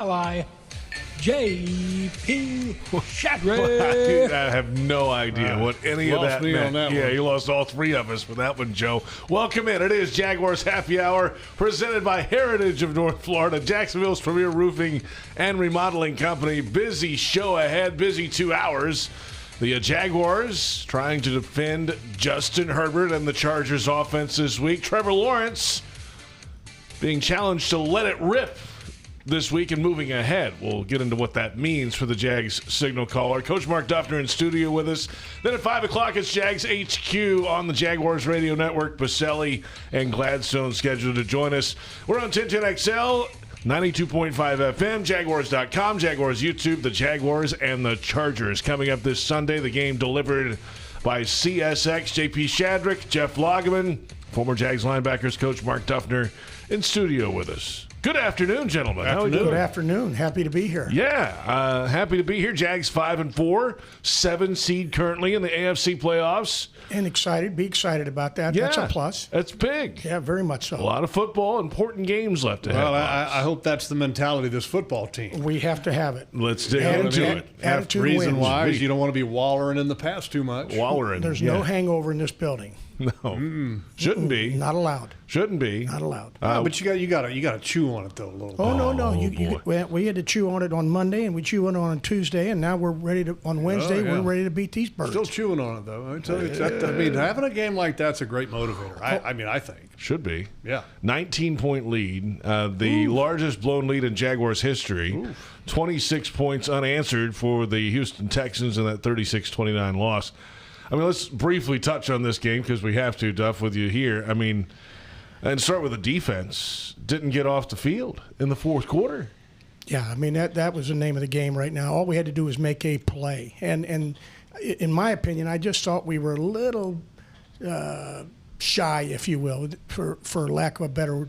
Ally, J.P. Shadrick. I have no idea what any of that meant. You lost all three of us for that one, Joe. Welcome in. It is Jaguars Happy Hour, presented by Heritage of North Florida, Jacksonville's premier roofing and remodeling company. Busy show ahead, busy 2 hours. The Jaguars trying to defend Justin Herbert and the Chargers offense this week. Trevor Lawrence being challenged to let it rip this week and moving ahead. We'll get into what that means for the Jags signal caller. Coach Mark Duffner in studio with us. Then at 5 o'clock, it's Jags HQ on the Jaguars Radio Network. Boselli and Gladstone scheduled to join us. We're on 1010XL, 92.5 FM, Jaguars.com, Jaguars YouTube, the Jaguars and the Chargers. Coming up this Sunday, the game delivered by CSX, JP Shadrick, Jeff Lageman, former Jags linebackers coach Mark Duffner in studio with us. Good afternoon, gentlemen. How are you doing? Good afternoon. Happy to be here. Yeah, happy to be here. Jags 5-4, 7 seed currently in the AFC playoffs. And excited. Be excited about that. Yeah, that's a plus. That's big. Yeah, very much so. A lot of football, important games left ahead. Well, I hope that's the mentality of this football team. We have to have it. Let's dig into it. Attitude reason wins. why is you don't want to be wallowing in the past too much. Wallowing. There's no hangover in this building. No, shouldn't be. Not allowed. Shouldn't be. Not allowed. But you got to chew on it though a little. Oh no! We had to chew on it on Monday, and we chew on it on Tuesday, and now we're ready to on Wednesday. We're ready to beat these birds. Still chewing on it though. I mean, having a game like that's a great motivator. I think should be. Yeah. 19-point lead, the largest blown lead in Jaguars history. Oof. 26 points unanswered for the Houston Texans in that 36-29 loss. I mean, let's briefly touch on this game because we have to, Duff, with you here. I mean, and start with the defense. Didn't get off the field in the fourth quarter. Yeah, I mean, that was the name of the game right now. All we had to do was make a play. And in my opinion, I just thought we were a little shy, if you will, for lack of a better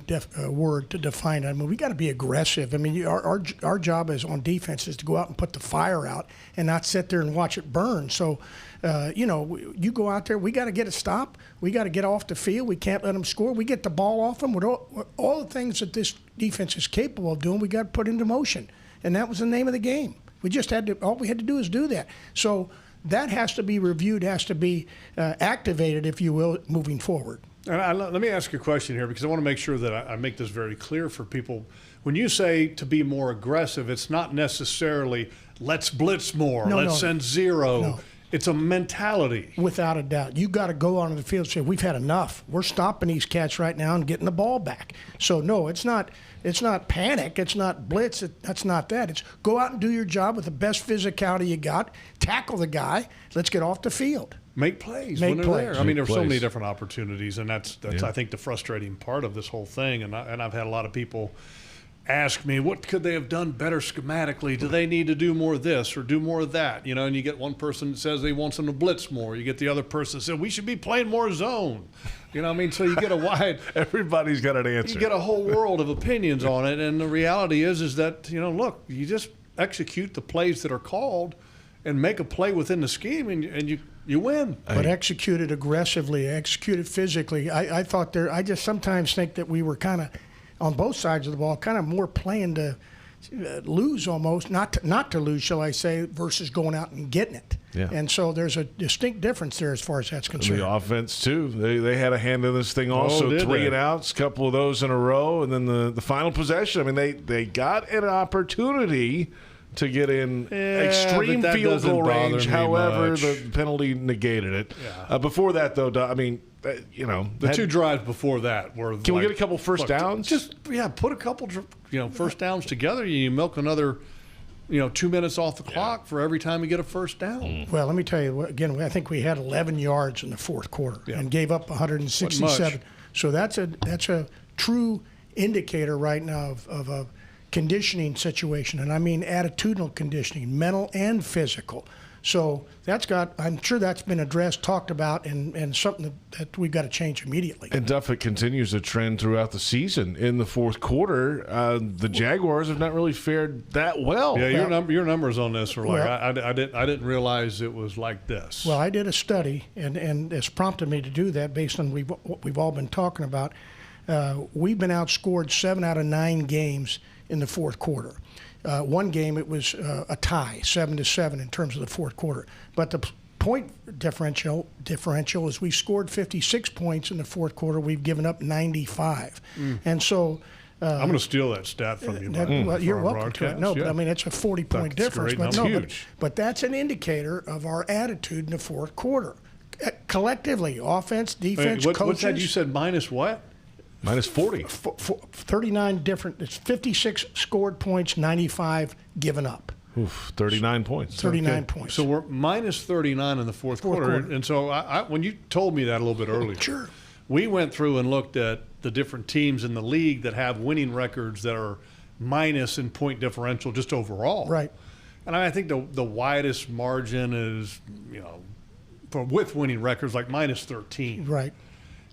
word to define it. I mean, we got to be aggressive. I mean, our job is on defense is to go out and put the fire out and not sit there and watch it burn. So, you go out there, we got to get a stop. We got to get off the field. We can't let them score. We get the ball off them. With all the things that this defense is capable of doing, we got to put into motion. And that was the name of the game. We just had to, all we had to do is do that. So that has to be reviewed, has to be activated, if you will, moving forward. And let me ask you a question here because I want to make sure that I make this very clear for people. When you say to be more aggressive, it's not necessarily let's blitz more, let's send zero. No. It's a mentality. Without a doubt. You got to go onto the field and say, we've had enough. We're stopping these cats right now and getting the ball back. So, no, it's not panic. It's not blitz. That's not that. It's go out and do your job with the best physicality you got. Tackle the guy. Let's get off the field. Make plays when they're there. I mean, there's so many different opportunities, and that's I think, the frustrating part of this whole thing. And I've had a lot of people ask me, what could they have done better schematically? Do they need to do more of this or do more of that? You know, and you get one person that says they want them to blitz more. You get the other person that says we should be playing more zone. You know what I mean? So you get a wide – everybody's got an answer. You get a whole world of opinions on it, and the reality is that, look, you just execute the plays that are called and make a play within the scheme, and you win. But execute it aggressively, execute it physically. I thought I just sometimes think that we were kind of – on both sides of the ball, kind of more playing to lose almost, not to lose, shall I say, versus going out and getting it. Yeah. And so there's a distinct difference there as far as that's concerned. The offense, too. They had a hand in this thing also. 3 and outs, a couple of those in a row, and then the final possession. I mean, they got an opportunity to get in extreme field goal range. However, the penalty negated it. Yeah. Before that, though, I mean, the 2 drives before that were. Can we get a couple first downs? Put a couple, first downs together. You milk another, 2 minutes off the clock for every time you get a first down. Well, let me tell you again. I think we had 11 yards in the fourth quarter and gave up 167. So that's a true indicator right now of a conditioning situation, and I mean attitudinal conditioning, mental and physical. So I'm sure that's been addressed, talked about, and something that we've got to change immediately. And Duff, it continues a trend throughout the season. In the fourth quarter, the Jaguars have not really fared that well. Yeah, your numbers on this are like, I didn't realize it was like this. Well, I did a study, and it's prompted me to do that based on what we've all been talking about. We've been outscored 7 out of 9 games in the fourth quarter. One game it was a tie, 7-7 in terms of the fourth quarter. But the point differential is we scored 56 points in the fourth quarter. We've given up 95, and so. I'm going to steal that stat from you. Well, you're welcome to it. No, but I mean, it's a 40-point difference. Great. But but that's an indicator of our attitude in the fourth quarter. Collectively, offense, defense, coaches. What's that? You said minus what? Minus 40. 39 different. It's 56 scored points, 95 given up. Oof, 39 points. 39 points. So we're minus 39 in the fourth quarter. And so when you told me that a little bit earlier, sure, we went through and looked at the different teams in the league that have winning records that are minus in point differential just overall. Right. And I think the widest margin is, with winning records like minus 13. Right.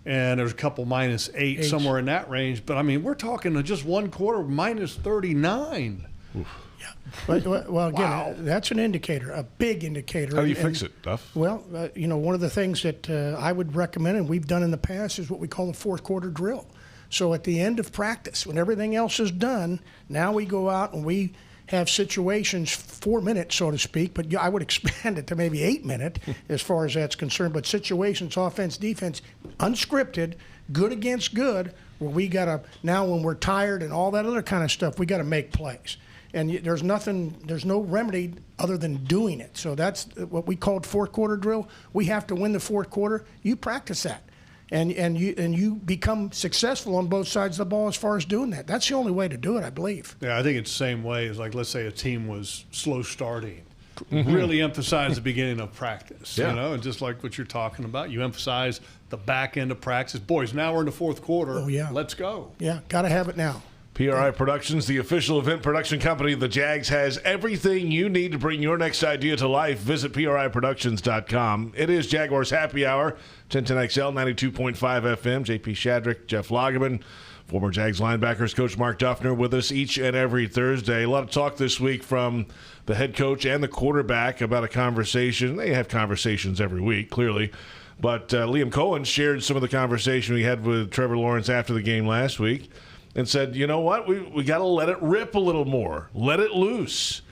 And there's a couple minus 8 somewhere in that range. But, I mean, we're talking just one quarter minus 39. Oof. Yeah. Well, again, that's an indicator, a big indicator. How do you fix it, Duff? Well, one of the things that I would recommend, and we've done in the past, is what we call the fourth quarter drill. So at the end of practice, when everything else is done, now we go out and we have situations, 4 minutes, so to speak, but I would expand it to maybe 8 minutes as far as that's concerned. But situations, offense, defense, unscripted, good against good, where we got to, now when we're tired and all that other kind of stuff, we got to make plays. And there's no remedy other than doing it. So that's what we called fourth quarter drill. We have to win the fourth quarter. You practice that. And you become successful on both sides of the ball as far as doing that. That's the only way to do it, I believe. Yeah, I think it's the same way as, like, let's say a team was slow starting. Mm-hmm. Really emphasize the beginning of practice, and just like what you're talking about, you emphasize the back end of practice. Boys, now we're in the fourth quarter. Oh, yeah. Let's go. Yeah, got to have it now. PRI Productions, the official event production company of the Jags, has everything you need to bring your next idea to life. Visit PRIProductions.com. It is Jaguars Happy Hour, 1010XL, 92.5 FM. JP Shadrick, Jeff Lageman, former Jags linebackers coach Mark Duffner with us each and every Thursday. A lot of talk this week from the head coach and the quarterback about a conversation. They have conversations every week, clearly. But Liam Coen shared some of the conversation we had with Trevor Lawrence after the game last week, and said, you know what, we got to let it rip a little more. Let it loose.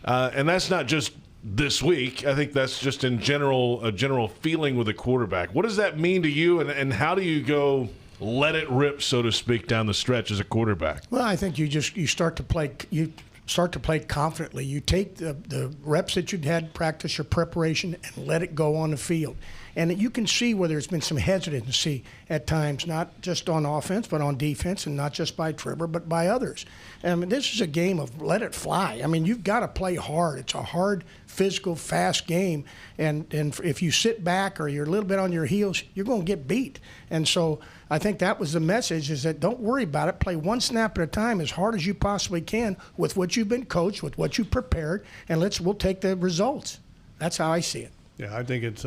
And that's not just this week. I think that's just in general, a general feeling with a quarterback. What does that mean to you, and how do you go let it rip, so to speak, down the stretch as a quarterback? Well, I think you start to play confidently. You take the reps that you'd had, practice your preparation, and let it go on the field. And you can see where there's been some hesitancy at times, not just on offense, but on defense, and not just by Trevor, but by others. I mean, this is a game of let it fly. I mean, you've got to play hard. It's a hard, physical, fast game. And if you sit back or you're a little bit on your heels, you're going to get beat. And so I think that was the message, is that don't worry about it. Play one snap at a time as hard as you possibly can with what you've been coached, with what you prepared, and we'll take the results. That's how I see it. Yeah, I think it's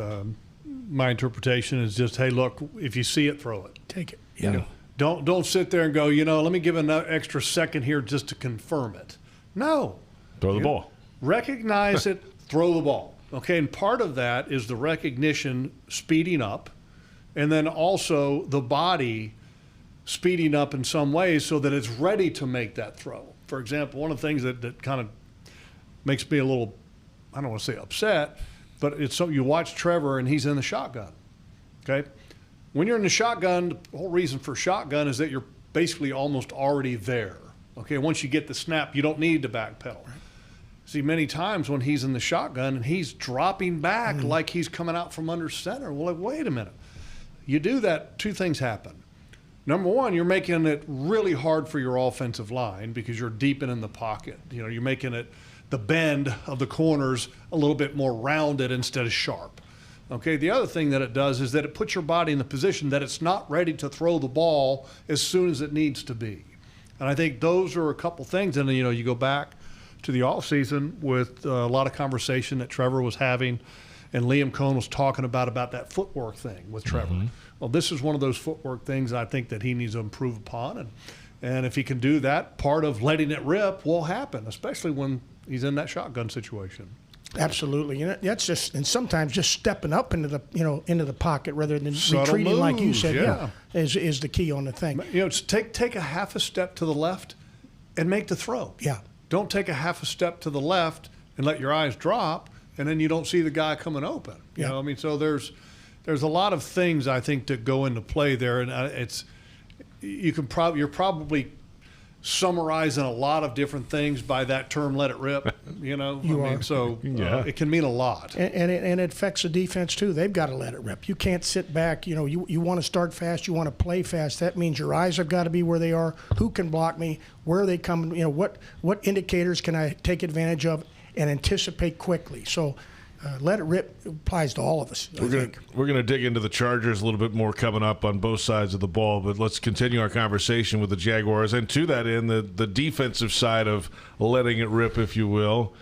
my interpretation is just, hey, look, if you see it, throw it. Take it. Yeah. Don't sit there and go, let me give an extra second here just to confirm it. No. Throw the ball. Recognize it, throw the ball. Okay, and part of that is the recognition speeding up, and then also the body speeding up in some ways so that it's ready to make that throw. For example, one of the things that kind of makes me a little, I don't want to say upset, but it's so you watch Trevor and he's in the shotgun. Okay? When you're in the shotgun, the whole reason for shotgun is that you're basically almost already there. Okay? Once you get the snap, you don't need to backpedal. Right. See, many times when he's in the shotgun and he's dropping back like he's coming out from under center, well, like, wait a minute. You do that, two things happen. Number one, you're making it really hard for your offensive line because you're deepening the pocket. You're making it the bend of the corners a little bit more rounded instead of sharp. Okay, the other thing that it does is that it puts your body in the position that it's not ready to throw the ball as soon as it needs to be. And I think those are a couple things. And, you go back to the offseason with a lot of conversation that Trevor was having, and Liam Coen was talking about that footwork thing with Trevor. Mm-hmm. Well, this is one of those footwork things I think that he needs to improve upon. And if he can do that, part of letting it rip will happen, especially when he's in that shotgun situation. Absolutely, that's just, and sometimes just stepping up into the pocket rather than subtle retreating, moves, like you said, is the key on the thing. Take a half a step to the left and make the throw. Yeah. don't take a half a step to the left and let your eyes drop, and then you don't see the guy coming open. You know, I mean, so there's a lot of things I think that go into play there, and you're probably summarizing a lot of different things by that term, let it rip, you know. It can mean a lot. And it affects the defense too. They've got to let it rip. You can't sit back. You know, you want to start fast, you want to play fast. That means your eyes have got to be where they are. Who can block me? Where are they coming? You know, what indicators can I take advantage of and anticipate quickly? So let it rip applies to all of us. We're going to dig into the Chargers a little bit more coming up on both sides of the ball, but let's continue our conversation with the Jaguars. And to that end, the defensive side of letting it rip, if you will.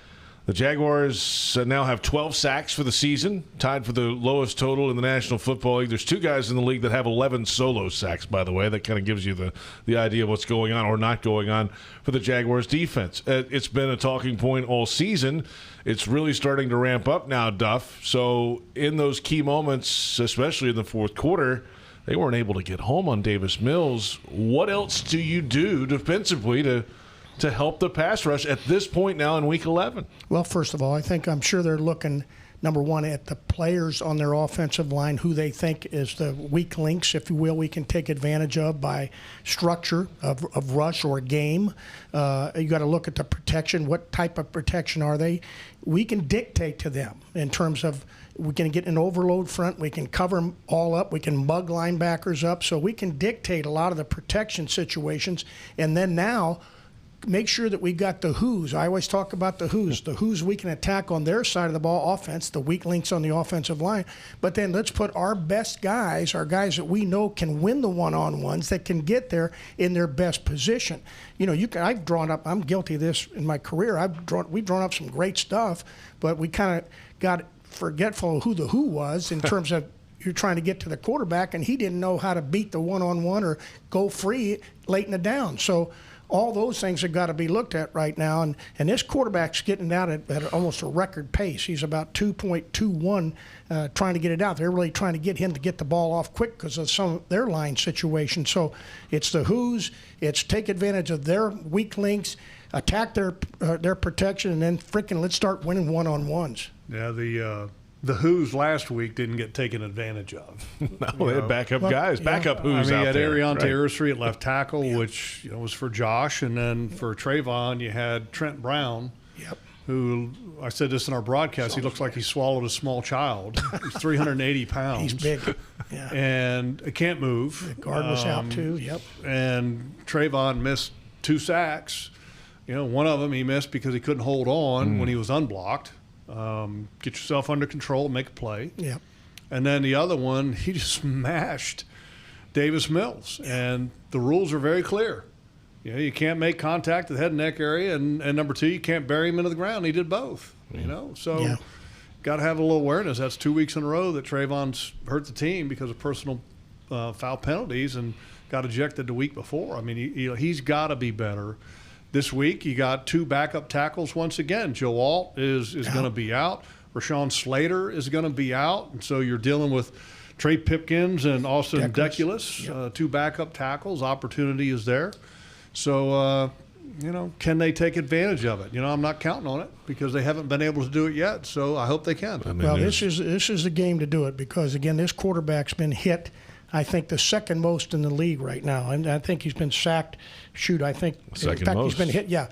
The Jaguars now have 12 sacks for the season, tied for the lowest total in the National Football League. There's two guys in the league that have 11 solo sacks, by the way. That kind of gives you the idea of what's going on or not going on for the Jaguars defense. It's been a talking point all season. It's really starting to ramp up now, Duff. So in those key moments, especially in the fourth quarter, they weren't able to get home on Davis Mills. What else do you do defensively to help the pass rush at this point now in Week 11? Well, first of all, I'm sure they're looking, number one, at the players on their offensive line who they think is the weak links, if you will, we can take advantage of by structure of rush or game. You got to look at the protection. What type of protection are they? We can dictate to them in terms of we can get an overload front. We can cover them all up. We can mug linebackers up. So we can dictate a lot of the protection situations. And then now make sure that we got the who's. I always talk about the who's. The who's we can attack on their side of the ball, offense, the weak links on the offensive line. But then let's put our best guys, our guys that we know can win the one-on-ones, that can get there in their best position. You know, I've drawn up, I'm guilty of this in my career, we've drawn up some great stuff, but we kind of got forgetful of who the who was in terms of you're trying to get to the quarterback, and he didn't know how to beat the one-on-one or go free late in the down. So all those things have got to be looked at right now. And this quarterback's getting out at almost a record pace. He's about 2.21 trying to get it out. They're really trying to get him to get the ball off quick because of some of their line situation. So it's the who's. It's take advantage of their weak links, attack their protection, and then let's start winning one-on-ones. Yeah, the who's last week didn't get taken advantage of. No, they had backup guys, backup who's out there. You had Ariante Ursery at left tackle, which was for Josh, and then for Trayvon, you had Trent Brown, who, I said this in our broadcast, he looks like he swallowed a small child. He's 380 pounds. He's big, and can't move. The guard was out too, And Trayvon missed 2 sacks. You know, one of them he missed because he couldn't hold on when he was unblocked. Get yourself under control, make a play. Yeah. And then the other one, he just smashed Davis Mills. And the rules are very clear. You know, you can't make contact at the head and neck area, and number 2, you can't bury him into the ground. He did both. You know, so got to have a little awareness. That's 2 weeks in a row that Trayvon's hurt the team because of personal foul penalties and got ejected the week before. I mean, he's got to be better. This week, you got 2 backup tackles once again. Joe Alt is going to be out. Rashawn Slater is going to be out. And so you're dealing with Trey Pipkins and Austin Deculus, 2 backup tackles. Opportunity is there. So, can they take advantage of it? You know, I'm not counting on it because they haven't been able to do it yet. So I hope they can. Well, this is the game to do it because, again, this quarterback's been hit, I think, the second most in the league right now. And I think he's been sacked. I think second most. He's been hit. Yeah.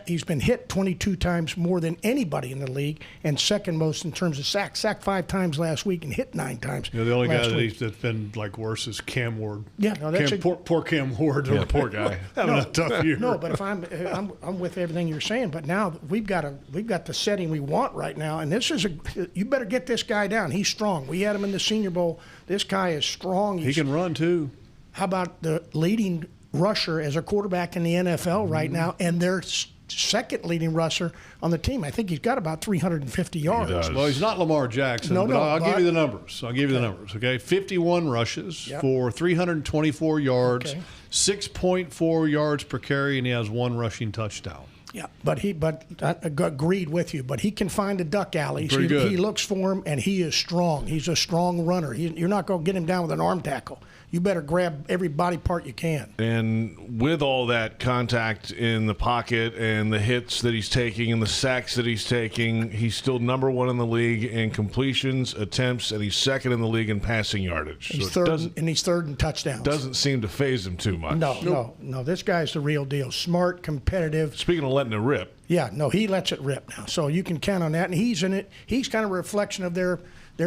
He's been hit 22 times more than anybody in the league, and second most in terms of sacks. Sacked 5 times last week and hit 9 times. The only guy that's been like worse is Cam Ward. Yeah, no, that's poor Cam Ward. Yeah, poor guy. Having a tough year. No, but if I'm with everything you're saying. But now we've got the setting we want right now, and this is you better get this guy down. He's strong. We had him in the Senior Bowl. This guy is strong. He can run too. How about the leading rusher as a quarterback in the NFL right now, and their second leading rusher on the team? I think he's got about 350 yards. Well, he's not Lamar Jackson, but I'll give you the numbers. Okay, 51 rushes for 324 yards, 6.4 yards per carry, and he has 1 rushing touchdown. Yeah, but I agreed with you. But he can find the duck alleys. He looks for him, and he is strong. He's a strong runner. You're not going to get him down with an arm tackle. You better grab every body part you can. And with all that contact in the pocket and the hits that he's taking and the sacks that he's taking, he's still number 1 in the league in completions, attempts, and he's second in the league in passing yardage. He's third in touchdowns. Doesn't seem to phase him too much. No. This guy's the real deal. Smart, competitive. Speaking of letting it rip. Yeah, no, he lets it rip now. So you can count on that. And he's in it. He's kind of a reflection of their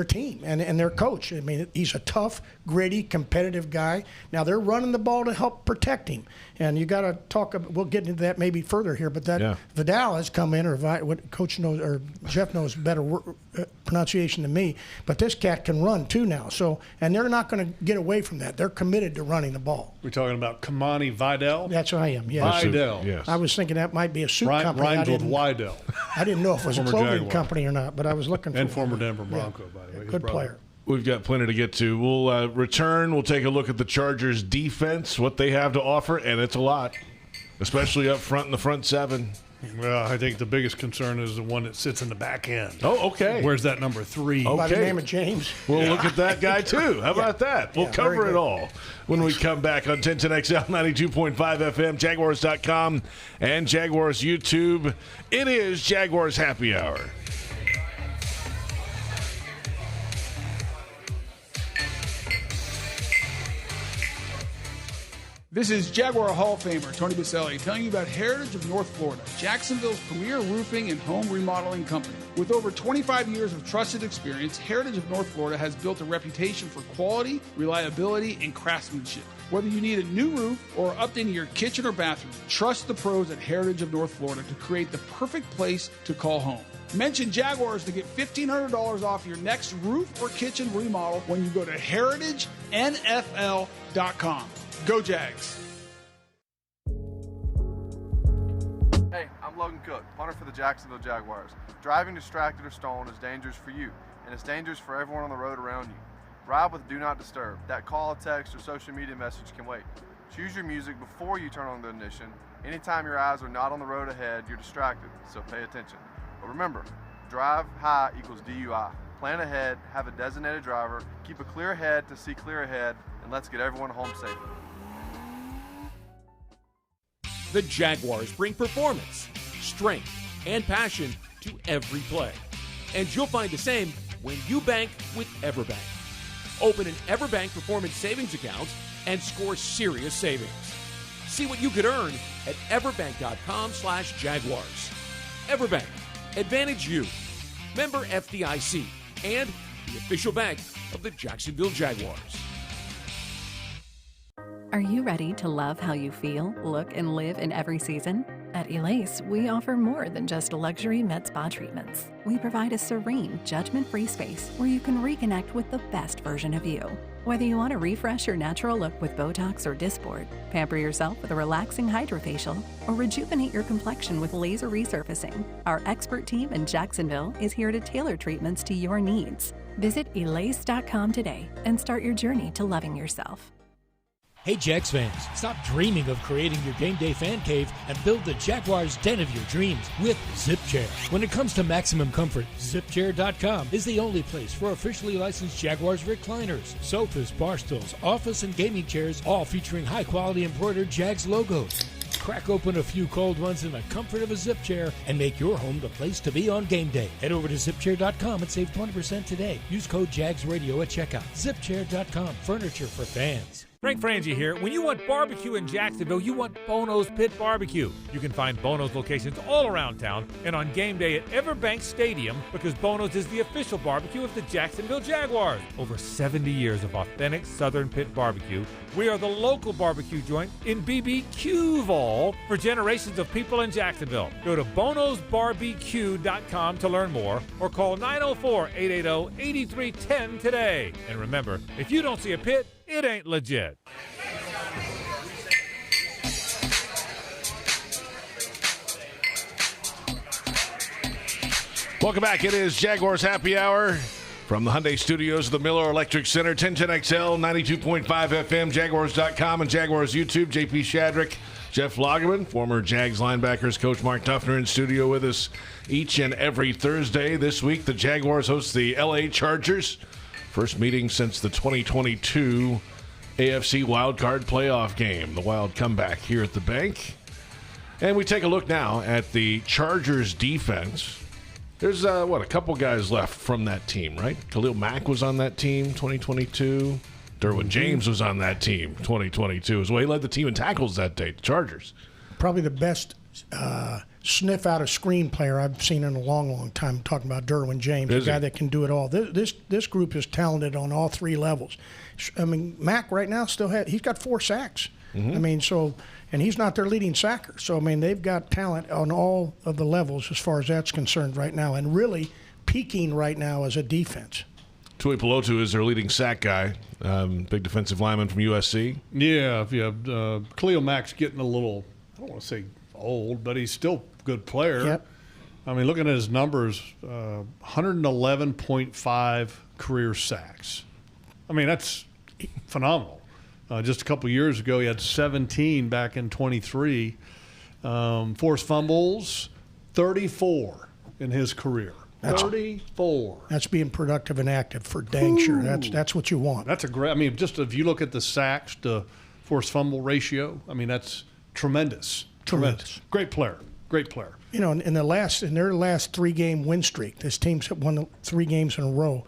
team and their coach. I mean, he's a tough, gritty, competitive guy. Now, they're running the ball to help protect him. And you got to talk – we'll get into that maybe further here. But Vidal has come in, or what Coach knows, or Jeff knows better pronunciation than me. But this cat can run, too, now. So, and they're not going to get away from that. They're committed to running the ball. We're talking about Kainani Vidal? That's what I am, yeah. Vidal. Yes. I was thinking that might be a suit company. Rhymes with Wydell. I didn't know if it was a clothing company or not, but I was looking for and former Denver Bronco, by the way. Good player. We've got plenty to get to. We'll return. We'll take a look at the Chargers' defense, what they have to offer, and it's a lot, especially up front in the front 7. Well, I think the biggest concern is the one that sits in the back end. Oh, okay. Where's that number 3? Okay. By the name of James. We'll look at that guy, too. How about that? We'll cover it all when we come back on 1010XL 92.5 FM, Jaguars.com, and Jaguars YouTube. It is Jaguars Happy Hour. This is Jaguar Hall of Famer Tony Boselli telling you about Heritage of North Florida, Jacksonville's premier roofing and home remodeling company. With over 25 years of trusted experience, Heritage of North Florida has built a reputation for quality, reliability, and craftsmanship. Whether you need a new roof or updating your kitchen or bathroom, trust the pros at Heritage of North Florida to create the perfect place to call home. Mention Jaguars to get $1,500 off your next roof or kitchen remodel when you go to heritagenfl.com. Go Jags. Hey, I'm Logan Cook, punter for the Jacksonville Jaguars. Driving distracted or stolen is dangerous for you, and it's dangerous for everyone on the road around you. Ride with Do Not Disturb. That call, text, or social media message can wait. Choose your music before you turn on the ignition. Anytime your eyes are not on the road ahead, you're distracted, so pay attention. But remember, drive high equals DUI. Plan ahead, have a designated driver, keep a clear head to see clear ahead, and let's get everyone home safely. The Jaguars bring performance, strength, and passion to every play. And you'll find the same when you bank with EverBank. Open an EverBank Performance Savings account and score serious savings. See what you could earn at everbank.com/Jaguars. EverBank, Advantage You. Member FDIC and the official bank of the Jacksonville Jaguars. Are you ready to love how you feel, look, and live in every season? At Elace, we offer more than just luxury med spa treatments. We provide a serene, judgment-free space where you can reconnect with the best version of you. Whether you want to refresh your natural look with Botox or Dysport, pamper yourself with a relaxing hydrofacial, or rejuvenate your complexion with laser resurfacing, our expert team in Jacksonville is here to tailor treatments to your needs. Visit Elace.com today and start your journey to loving yourself. Hey Jags fans, stop dreaming of creating your game day fan cave and build the Jaguars den of your dreams with ZipChair. When it comes to maximum comfort, ZipChair.com is the only place for officially licensed Jaguars recliners, sofas, bar stools, office and gaming chairs, all featuring high-quality embroidered Jags logos. Crack open a few cold ones in the comfort of a ZipChair and make your home the place to be on game day. Head over to ZipChair.com and save 20% today. Use code JagsRadio at checkout. ZipChair.com, furniture for fans. Frank Frangie here. When you want barbecue in Jacksonville, you want Bono's Pit Barbecue. You can find Bono's locations all around town and on game day at Everbank Stadium because Bono's is the official barbecue of the Jacksonville Jaguars. Over 70 years of authentic Southern Pit Barbecue. We are the local barbecue joint in BBQval for generations of people in Jacksonville. Go to bonosbarbq.com to learn more or call 904-880-8310 today. And remember, if you don't see a pit, it ain't legit. Welcome back. It is Jaguars Happy Hour from the Hyundai Studios of the Miller Electric Center. 1010XL, 92.5 FM, Jaguars.com, and Jaguars YouTube. JP Shadrick, Jeff Lageman, former Jags linebackers coach Mark Duffner in studio with us each and every Thursday. This week, the Jaguars host the LA Chargers. First meeting since the 2022 AFC wildcard playoff game. The Wild comeback here at the bank. And we take a look now at the Chargers defense. There's, a couple guys left from that team, right? Khalil Mack was on that team, 2022. Derwin James was on that team, 2022 as well. He led the team in tackles that day, the Chargers. Probably the best sniff out a screen player I've seen in a long, long time. I'm talking about Derwin James, a guy that can do it all. This group is talented on all three levels. I mean, Mack right now he's got 4 sacks. I mean, and he's not their leading sacker. So, I mean, they've got talent on all of the levels as far as that's concerned right now, and really peaking right now as a defense. Tui Pelotu is their leading sack guy, big defensive lineman from USC. Yeah. Khalil Mack's getting a little, I don't want to say old, but he's still a good player. Yep. I mean, looking at his numbers, 111.5 career sacks. I mean, that's phenomenal. Just a couple years ago, he had 17 back in 23. Forced fumbles, 34 in his career. 34. That's being productive and active for dang sure. That's what you want. That's a great. I mean, just if you look at the sacks to forced fumble ratio, I mean, that's tremendous. Great player. You know, in their last 3-game win streak, this team's won 3 games in a row.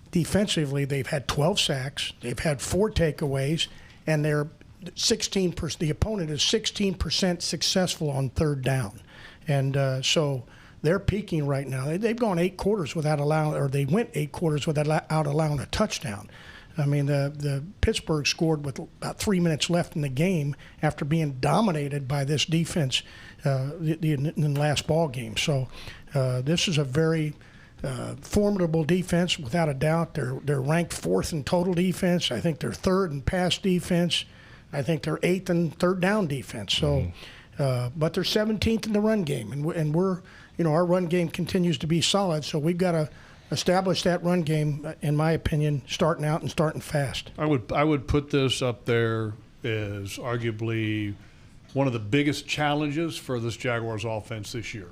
Defensively, they've had 12 sacks. They've had 4 takeaways. And they're 16%. The opponent is 16% successful on third down, and so they're peaking right now. They've gone 8 quarters without allowing, or they went 8 quarters without allowing a touchdown. I mean, the Pittsburgh scored with about 3 minutes left in the game after being dominated by this defense in the last ball game. So this is a very formidable defense, without a doubt. They're ranked 4th in total defense. I think they're 3rd in pass defense. I think they're 8th in third down defense. So, but they're 17th in the run game, and we're, our run game continues to be solid. So we've got to establish that run game, in my opinion, starting out and starting fast. I would put this up there as arguably one of the biggest challenges for this Jaguars offense this year.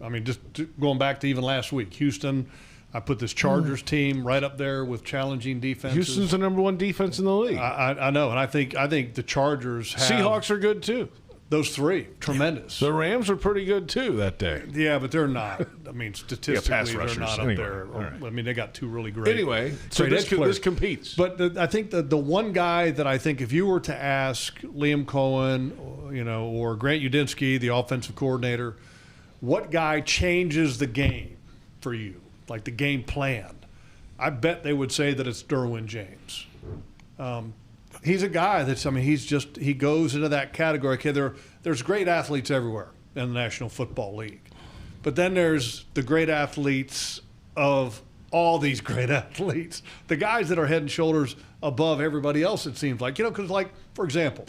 I mean, just going back to even last week, Houston, I put this Chargers team right up there with challenging defenses. Houston's the number 1 defense in the league. I know, and I think the Chargers have. Seahawks are good too. Those 3, tremendous. The Rams were pretty good too that day. Yeah, but they're not. I mean, statistically, they're not up there. Right. I mean, they got 2 really great. Anyway, so this competes. But I think the one guy that I think if you were to ask Liam Coen, or Grant Udinski, the offensive coordinator, what guy changes the game for you, like the game plan? I bet they would say that it's Derwin James. He's a guy he goes into that category. Okay, there's great athletes everywhere in the National Football League. But then there's the great athletes of all these great athletes, the guys that are head and shoulders above everybody else, it seems like. Because, like, for example,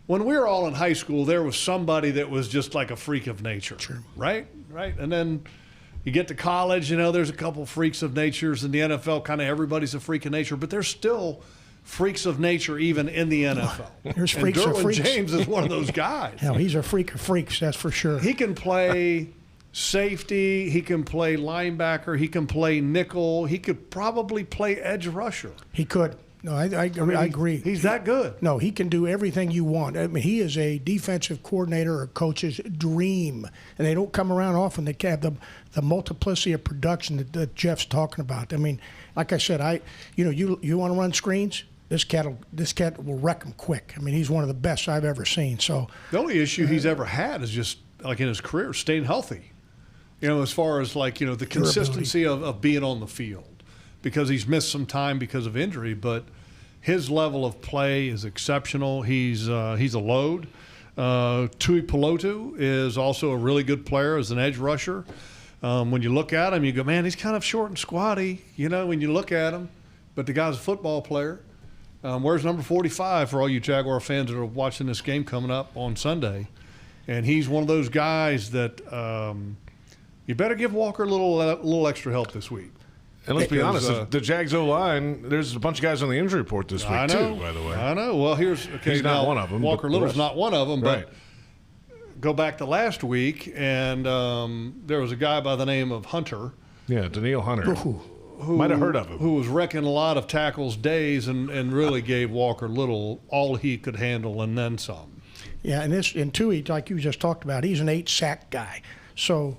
when we were all in high school, there was somebody that was just like a freak of nature, sure. Right? And then you get to college, there's a couple freaks of natures. In the NFL, kind of everybody's a freak of nature, but there's still freaks of nature even in the NFL. There's freaks of freaks. James is one of those guys. Hell, he's a freak of freaks, that's for sure. He can play safety. He can play linebacker. He can play nickel. He could probably play edge rusher. He could. No, I agree. He's that good. No, he can do everything you want. I mean, he is a defensive coordinator or coach's dream, and they don't come around often. They have the multiplicity of production that Jeff's talking about. I mean, like I said, you want to run screens? This cat will wreck them quick. I mean, he's one of the best I've ever seen. So the only issue he's ever had is just like in his career, staying healthy. As far as the consistency of being on the field. Because he's missed some time because of injury, but his level of play is exceptional. He's a load. Tui Pelotu is also a really good player as an edge rusher. When you look at him, you go, man, he's kind of short and squatty, when you look at him. But the guy's a football player. Where's number 45 for all you Jaguar fans that are watching this game coming up on Sunday? And he's one of those guys that you better give Walker a little extra help this week. And let's be honest, the Jags O-line, there's a bunch of guys on the injury report this week, too, by the way. I know. Well, he's not one of them. Walker Little's not one of them, but go back to last week, and there was a guy by the name of Hunter. Yeah, Daniil Hunter. Who might have heard of him. Who was wrecking a lot of tackles days and really gave Walker Little all he could handle and then some. Yeah, and Tui, like you just talked about, he's an 8-sack guy. So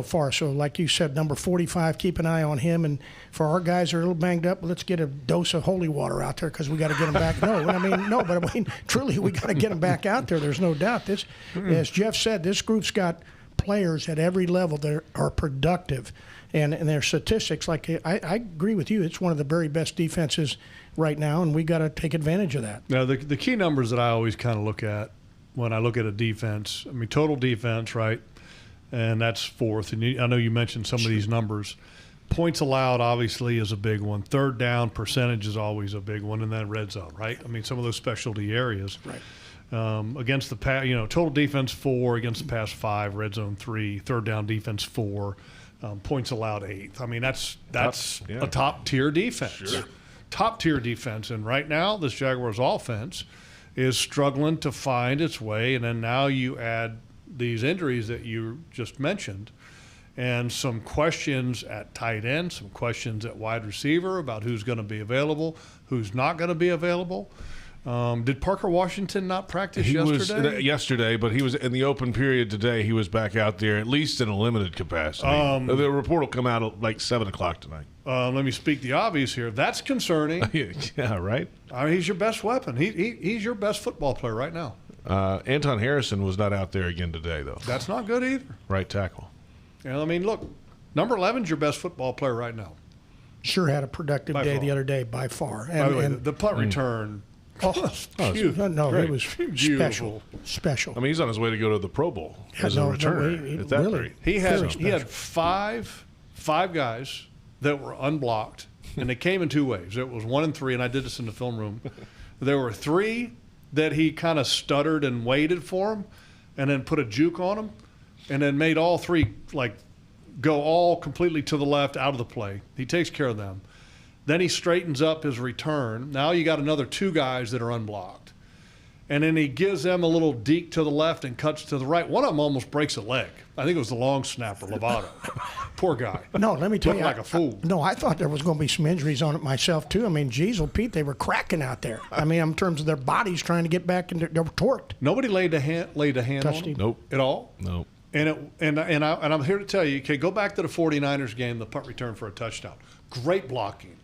far. So like you said, number 45, keep an eye on him. And for our guys that are a little banged up, let's get a dose of holy water out there because we got to get them back. But truly, we got to get them back out there. There's no doubt. This, as Jeff said, this group's got players at every level that are productive. And their statistics, like I agree with you, it's one of the very best defenses right now, and we got to take advantage of that. Now, the key numbers that I always kind of look at when I look at a defense, I mean, total defense, right? And that's fourth. And I know you mentioned some of these numbers. Points allowed, obviously, is a big one. Third down percentage is always a big one, and then red zone, right? I mean, some of those specialty areas. Right. Against the pass, total defense 4, against the pass 5, red zone 3, third down defense 4, points allowed 8th. I mean, that's a top-tier defense. Sure. Top-tier defense. And right now, this Jaguars offense is struggling to find its way, and then now you add these injuries that you just mentioned and some questions at tight end, some questions at wide receiver about who's going to be available, who's not going to be available. Did Parker Washington not practice yesterday? Was yesterday, but he was in the open period today. He was back out there, at least in a limited capacity. The report will come out at like 7 o'clock tonight. Let me speak the obvious here. That's concerning. Yeah, right? I mean, he's your best weapon. He's your best football player right now. Anton Harrison was not out there again today, though. That's not good either. Right tackle. I mean, look, number 11's your best football player right now. Sure had a productive day the other day, by far. And, by the way, the punt return. It was special. I mean, he's on his way to go to the Pro Bowl as a returner. He had five guys that were unblocked, and they came in 2 ways. It was 1 and 3, and I did this in the film room. There were 3 that he kind of stuttered and waited for him, and then put a juke on him, and then made all 3 go all completely to the left out of the play. He takes care of them. Then he straightens up his return. Now you got another 2 guys that are unblocked. And then he gives them a little deke to the left and cuts to the right. One of them almost breaks a leg. I think it was the long snapper, Lovato. Poor guy. No, let me tell you. Looked like a fool. I thought there was going to be some injuries on it myself, too. I mean, geez, Pete, they were cracking out there. I mean, in terms of their bodies trying to get back, and they were torqued. Nobody laid a hand on him? Nope. At all? Nope. And I'm here to tell you, okay, go back to the 49ers game, the punt return for a touchdown. Great blocking.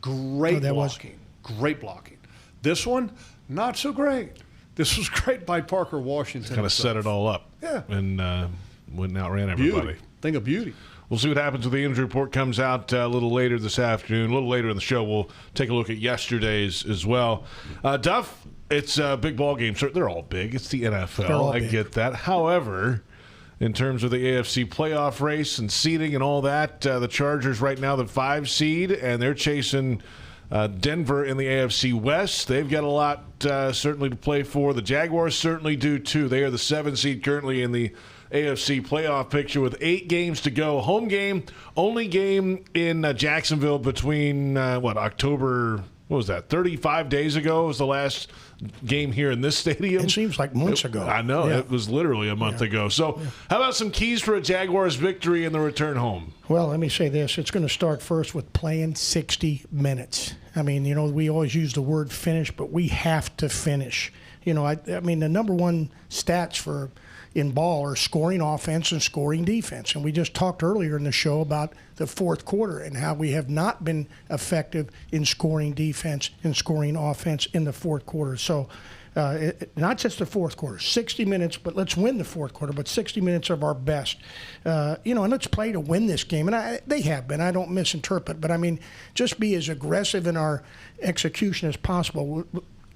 Great blocking. This one, not so great. This was great by Parker Washington. Kind of set it all up. Yeah. And went and outran everybody. Beauty. Thing of beauty. We'll see what happens when the injury report comes out a little later this afternoon. A little later in the show, we'll take a look at yesterday's as well. Duff, it's a big ball game. They're all big. It's the NFL. I get that. However, in terms of the AFC playoff race and seeding and all that, the Chargers right now the 5 seed, and they're chasing Denver in the AFC West. They've got a lot certainly to play for. The Jaguars certainly do too. They are the 7 seed currently in the AFC playoff picture with 8 games to go. Home game, only game in Jacksonville between October. What was that? 35 days ago was the last game here in this stadium. It seems like months ago. I know. Yeah. It was literally a month ago. So how about some keys for a Jaguars victory in the return home? Well, let me say this. It's going to start first with playing 60 minutes. I mean, we always use the word finish, but we have to finish. I mean, the number one stats in ball are scoring offense and scoring defense. And we just talked earlier in the show about the fourth quarter and how we have not been effective in scoring defense and scoring offense in the fourth quarter. So not just the fourth quarter, 60 minutes, but let's win the fourth quarter, but 60 minutes of our best. And let's play to win this game. And they have been. I don't misinterpret. But, I mean, just be as aggressive in our execution as possible.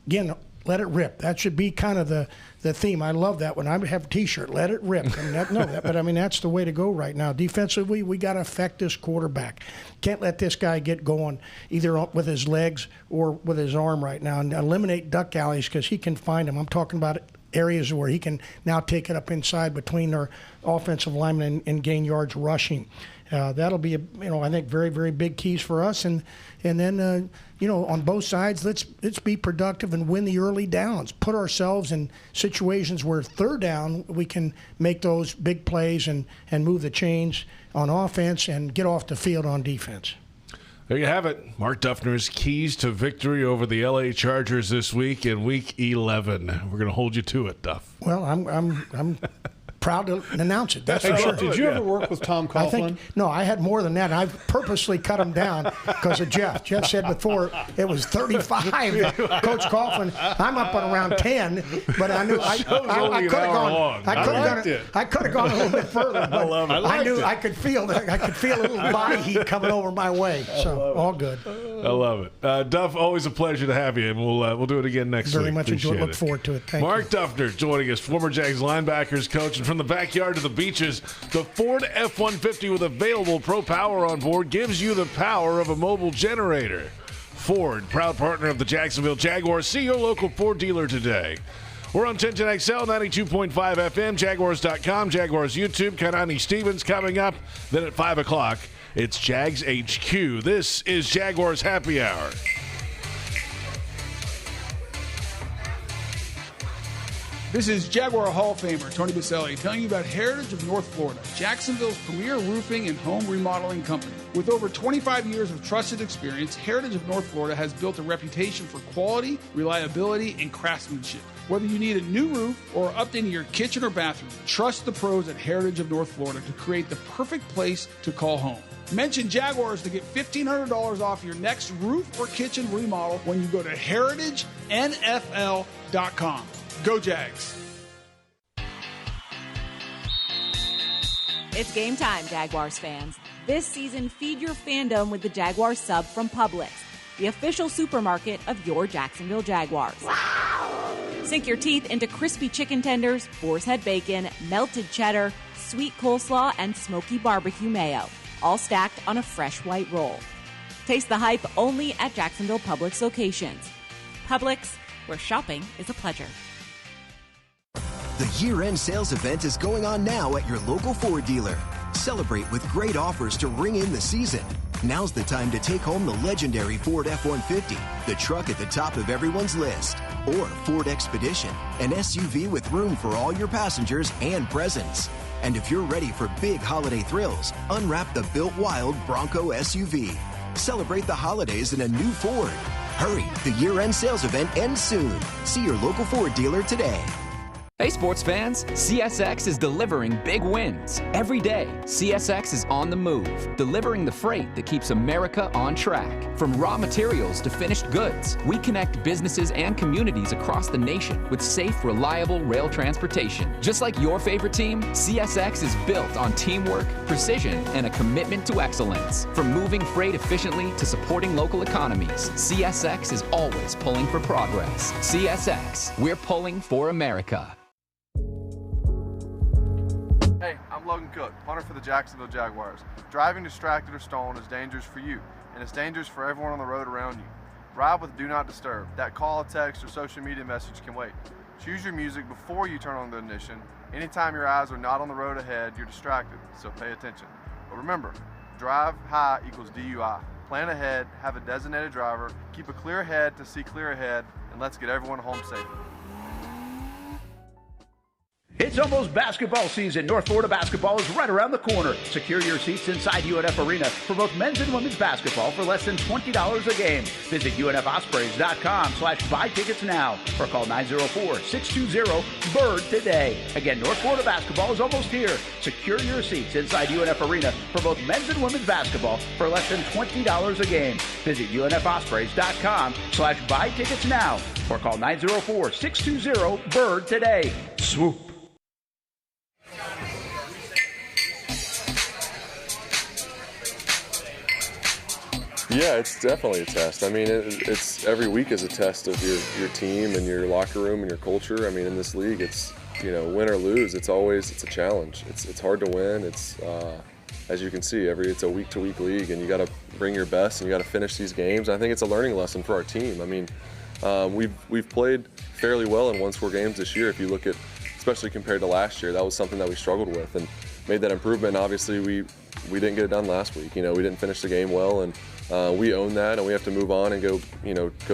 Again, let it rip. That should be kind of the theme. I love that when I have a T-shirt. Let it rip. But I mean that's the way to go right now. Defensively, we got to affect this quarterback. Can't let this guy get going either with his legs or with his arm right now, and eliminate duck alleys because he can find them. I'm talking about areas where he can now take it up inside between our offensive linemen and gain yards rushing. That'll be, I think very, very big keys for us. And then, on both sides, let's be productive and win the early downs. Put ourselves in situations where third down we can make those big plays and move the chains on offense and get off the field on defense. There you have it. Mark Duffner's keys to victory over the LA Chargers this week in Week 11. We're going to hold you to it, Duff. Well, I'm proud to announce it. That's for sure. Did you ever work with Tom Coughlin? No, I had more than that. I purposely cut him down because of Jeff. Jeff said before it was 35. Coach Coughlin, I'm up on around 10, but I knew I could have gone a little bit further. But I knew I could feel a little body heat coming over my way. So all good. I love it. Duff, always a pleasure to have you, and we'll do it again next week. Very much enjoyed. Look forward to it. Thank you. Mark Duffner joining us, former Jags linebackers coach, and from the backyard to the beaches, the Ford F-150 with available Pro Power on board gives you the power of a mobile generator. Ford, proud partner of the Jacksonville Jaguars. See your local Ford dealer today. We're on 1010XL, 92.5 FM, Jaguars.com, Jaguars YouTube. Kainani Stevens coming up. Then at 5 o'clock, it's Jags HQ. This is Jaguars Happy Hour. This is Jaguar Hall of Famer Tony Boselli telling you about Heritage of North Florida, Jacksonville's premier roofing and home remodeling company. With over 25 years of trusted experience, Heritage of North Florida has built a reputation for quality, reliability, and craftsmanship. Whether you need a new roof or updating your kitchen or bathroom, trust the pros at Heritage of North Florida to create the perfect place to call home. Mention Jaguars to get $1,500 off your next roof or kitchen remodel when you go to heritagenfl.com. Go Jags. It's game time, Jaguars fans. This season, feed your fandom with the Jaguars sub from Publix, the official supermarket of your Jacksonville Jaguars. Wow! Sink your teeth into crispy chicken tenders, boar's head bacon, melted cheddar, sweet coleslaw, and smoky barbecue mayo, all stacked on a fresh white roll. Taste the hype only at Jacksonville Publix locations. Publix, where shopping is a pleasure. The year-end sales event is going on now at your local Ford dealer. Celebrate with great offers to ring in the season. Now's the time to take home the legendary Ford F-150, the truck at the top of everyone's list. Or Ford Expedition, an SUV with room for all your passengers and presents. And if you're ready for big holiday thrills, unwrap the Built Wild Bronco SUV. Celebrate the holidays in a new Ford. Hurry, the year-end sales event ends soon. See your local Ford dealer today. Hey sports fans, CSX is delivering big wins. Every day, CSX is on the move, delivering the freight that keeps America on track. From raw materials to finished goods, we connect businesses and communities across the nation with safe, reliable rail transportation. Just like your favorite team, CSX is built on teamwork, precision, and a commitment to excellence. From moving freight efficiently to supporting local economies, CSX is always pulling for progress. CSX, we're pulling for America. Hey, I'm Logan Cook, punter for the Jacksonville Jaguars. Driving distracted or stolen is dangerous for you, and it's dangerous for everyone on the road around you. Ride with Do Not Disturb. That call, text, or social media message can wait. Choose your music before you turn on the ignition. Anytime your eyes are not on the road ahead, you're distracted, so pay attention. But remember, drive high equals DUI. Plan ahead, have a designated driver, keep a clear head to see clear ahead, and let's get everyone home safely. It's almost basketball season. North Florida basketball is right around the corner. Secure your seats inside UNF Arena for both men's and women's basketball for less than $20 a game. Visit UNFospreys.com/buy tickets now or call 904-620-BIRD today. Again, North Florida basketball is almost here. Secure your seats inside UNF Arena for both men's and women's basketball for less than $20 a game. Visit UNFospreys.com/buy tickets now or call 904-620-BIRD today. Swoop. Yeah, it's definitely a test. I mean, it's every week is a test of your team and your locker room and your culture. I mean, in this league, it's, win or lose, it's a challenge. It's hard to win. It's as you can see, it's a week-to-week league, and you got to bring your best and you got to finish these games. I think it's a learning lesson for our team. I mean, We've played fairly well in one-score games this year. If you look at, especially compared to last year, that was something that we struggled with and made that improvement. And obviously, we didn't get it done last week. We didn't finish the game well, and we own that, and we have to move on and go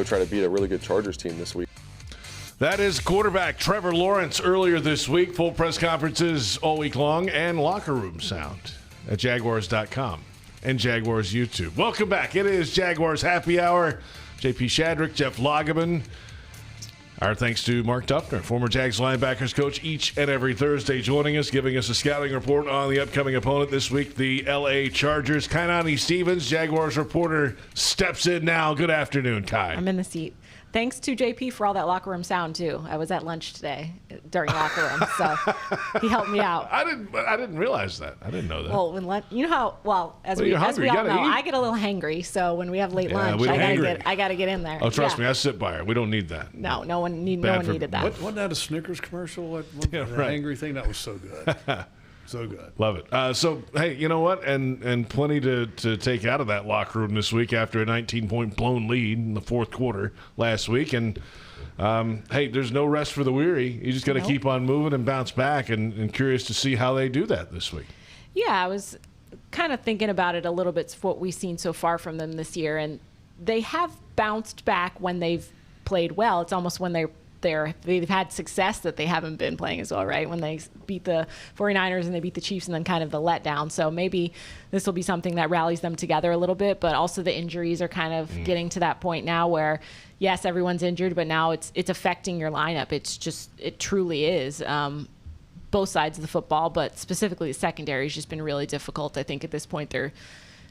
try to beat a really good Chargers team this week. That is quarterback Trevor Lawrence earlier this week. Full press conferences all week long and locker room sound at Jaguars.com and Jaguars YouTube. Welcome back. It is Jaguars Happy Hour. JP Shadrick, Jeff Lageman. Our thanks to Mark Duffner, former Jags linebackers coach, each and every Thursday joining us, giving us a scouting report on the upcoming opponent this week, the LA Chargers. Kainani Stevens, Jaguars reporter, steps in now. Good afternoon, Kai. I'm in the seat. Thanks to JP for all that locker room sound, too. I was at lunch today during locker room, so he helped me out. I didn't realize that. I didn't know that. Well, you know how, as we all know, I get a little hangry, so when we have late lunch, I got to get in there. Oh, trust me, I sit by her. We don't need that. No one needed that. Wasn't that a Snickers commercial? Angry thing? That was so good. So good. Love it. So, hey, you know what? And plenty to take out of that locker room this week after a 19-point blown lead in the fourth quarter last week. And, hey, there's no rest for the weary. You just got to keep on moving and bounce back, and curious to see how they do that this week. Yeah, I was kind of thinking about it a little bit, what we've seen so far from them this year. And they have bounced back when they've played well. It's almost when they've had success that they haven't been playing as well, right? When they beat the 49ers and they beat the Chiefs and then kind of the letdown. So maybe this will be something that rallies them together a little bit, but also the injuries are kind of getting to that point now where, yes, everyone's injured, but now it's affecting your lineup. It truly is. Both sides of the football, but specifically the secondary has just been really difficult. I think at this point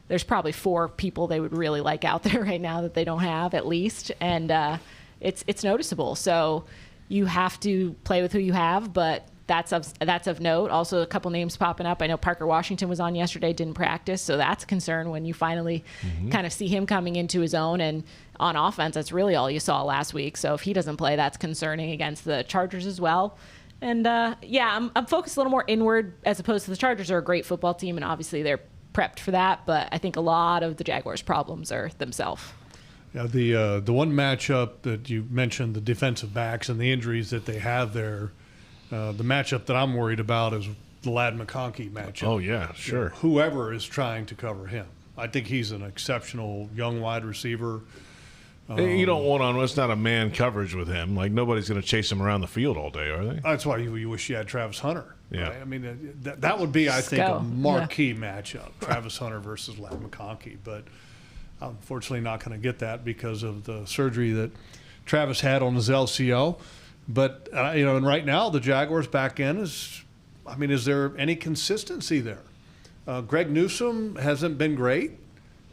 there's probably 4 people they would really like out there right now that they don't have at least. And, it's noticeable. So you have to play with who you have, but that's of note. Also, a couple names popping up. I know Parker Washington was on yesterday, didn't practice, so that's a concern when you finally kind of see him coming into his own. And on offense, that's really all you saw last week. So if he doesn't play, that's concerning against the Chargers as well. And, I'm focused a little more inward as opposed to the Chargers are a great football team, and obviously they're prepped for that. But I think a lot of the Jaguars' problems are themselves. Yeah, the one matchup that you mentioned, the defensive backs and the injuries that they have there, the matchup that I'm worried about is the Ladd-McConkey matchup. Oh, yeah, sure. Whoever is trying to cover him. I think he's an exceptional young wide receiver. You don't want it's not a man coverage with him. Like, nobody's going to chase him around the field all day, are they? That's why you wish you had Travis Hunter. Yeah. Right? I mean, that would be, I think, a marquee matchup, Travis Hunter versus Ladd-McConkey. But unfortunately not going to get that because of the surgery that Travis had on his LCO. But, and right now the Jaguars back end is there any consistency there? Greg Newsome hasn't been great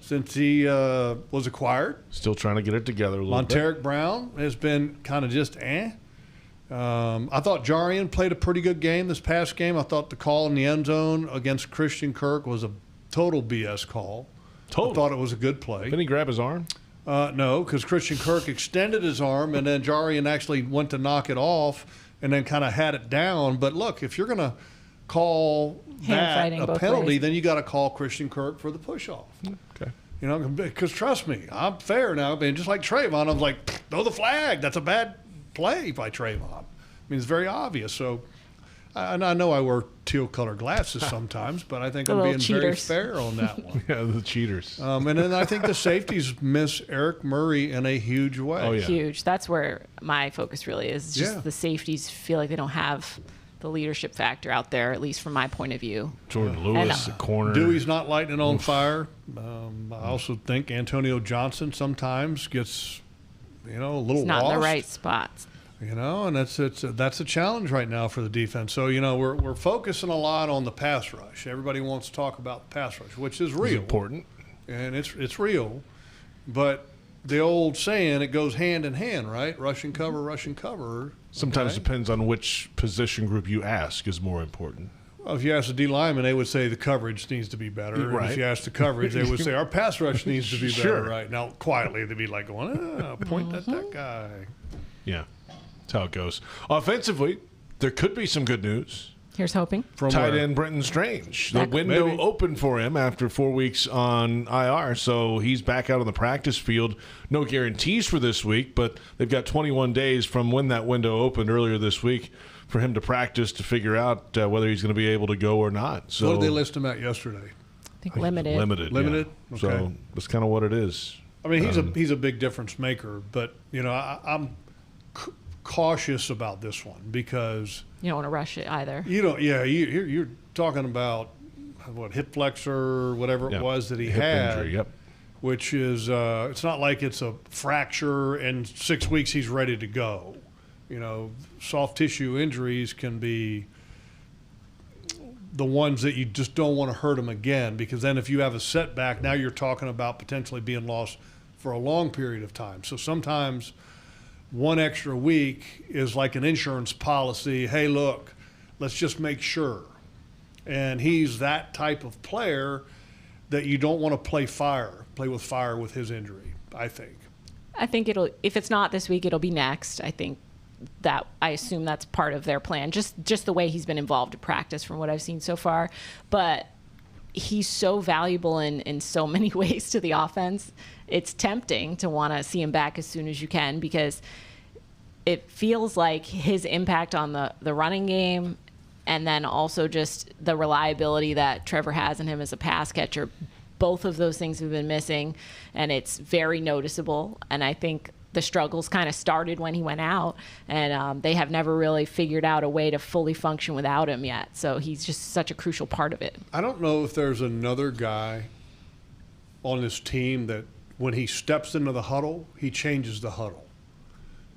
since he was acquired. Still trying to get it together a little bit. Monteric Brown has been kind of just I thought Jarian played a pretty good game this past game. I thought the call in the end zone against Christian Kirk was a total BS call. I thought it was a good play. Didn't he grab his arm? No, because Christian Kirk extended his arm, and then Jarian actually went to knock it off and then kind of had it down. But look, if you're going to call that a penalty, then you got to call Christian Kirk for the push-off. Okay. Because trust me, I'm fair now. I mean, just like Trayvon, I was like, throw the flag. That's a bad play by Trayvon. I mean, it's very obvious. So, and I know I wear teal-colored glasses sometimes, but I think I'm being very fair on that one. Yeah, the cheaters. And then I think the safeties miss Eric Murray in a huge way. Oh, yeah. Huge. That's where my focus really is. Just the safeties feel like they don't have the leadership factor out there, at least from my point of view. Jordan Lewis, the corner. Dewey's not lighting it on fire. I also think Antonio Johnson sometimes gets, a little lost. Not in the right spots. And that's a challenge right now for the defense. So, we're focusing a lot on the pass rush. Everybody wants to talk about the pass rush, which is real. It's important. And it's real. But the old saying, it goes hand in hand, right? Rush and cover, rush and cover. Sometimes depends on which position group you ask is more important. Well, if you ask the D lineman, they would say the coverage needs to be better. Right. And if you ask the coverage, they would say our pass rush needs to be better, right? Now, quietly, they'd be like going, point at that guy. Yeah. That's how it goes. Offensively, there could be some good news. Here's hoping. Tight end Brenton Strange. The window opened for him after 4 weeks on IR, so he's back out on the practice field. No guarantees for this week, but they've got 21 days from when that window opened earlier this week for him to practice to figure out whether he's going to be able to go or not. So, what did they list him at yesterday? I think limited. Limited? Yeah. Okay. So that's kind of what it is. I mean, he's a big difference maker, but, I'm cautious about this one because you don't want to rush it either. You don't. Yeah, you're talking about hip flexor, whatever it was that he had, injury, which is it's not like it's a fracture and 6 weeks he's ready to go. Soft tissue injuries can be the ones that you just don't want to hurt him again, because then if you have a setback, now you're talking about potentially being lost for a long period of time. So sometimes one extra week is like an insurance policy. Hey, look, let's just make sure. And he's that type of player that you don't want to play with fire with his injury, I think. I think if it's not this week, it'll be next. I assume that's part of their plan, just the way he's been involved in practice from what I've seen so far. But he's so valuable in so many ways to the offense. It's tempting to want to see him back as soon as you can, because it feels like his impact on the running game, and then also just the reliability that Trevor has in him as a pass catcher, both of those things have been missing, and it's very noticeable. And I think the struggles kind of started when he went out, and they have never really figured out a way to fully function without him yet. So he's just such a crucial part of it. I don't know if there's another guy on this team that when he steps into the huddle, he changes the huddle.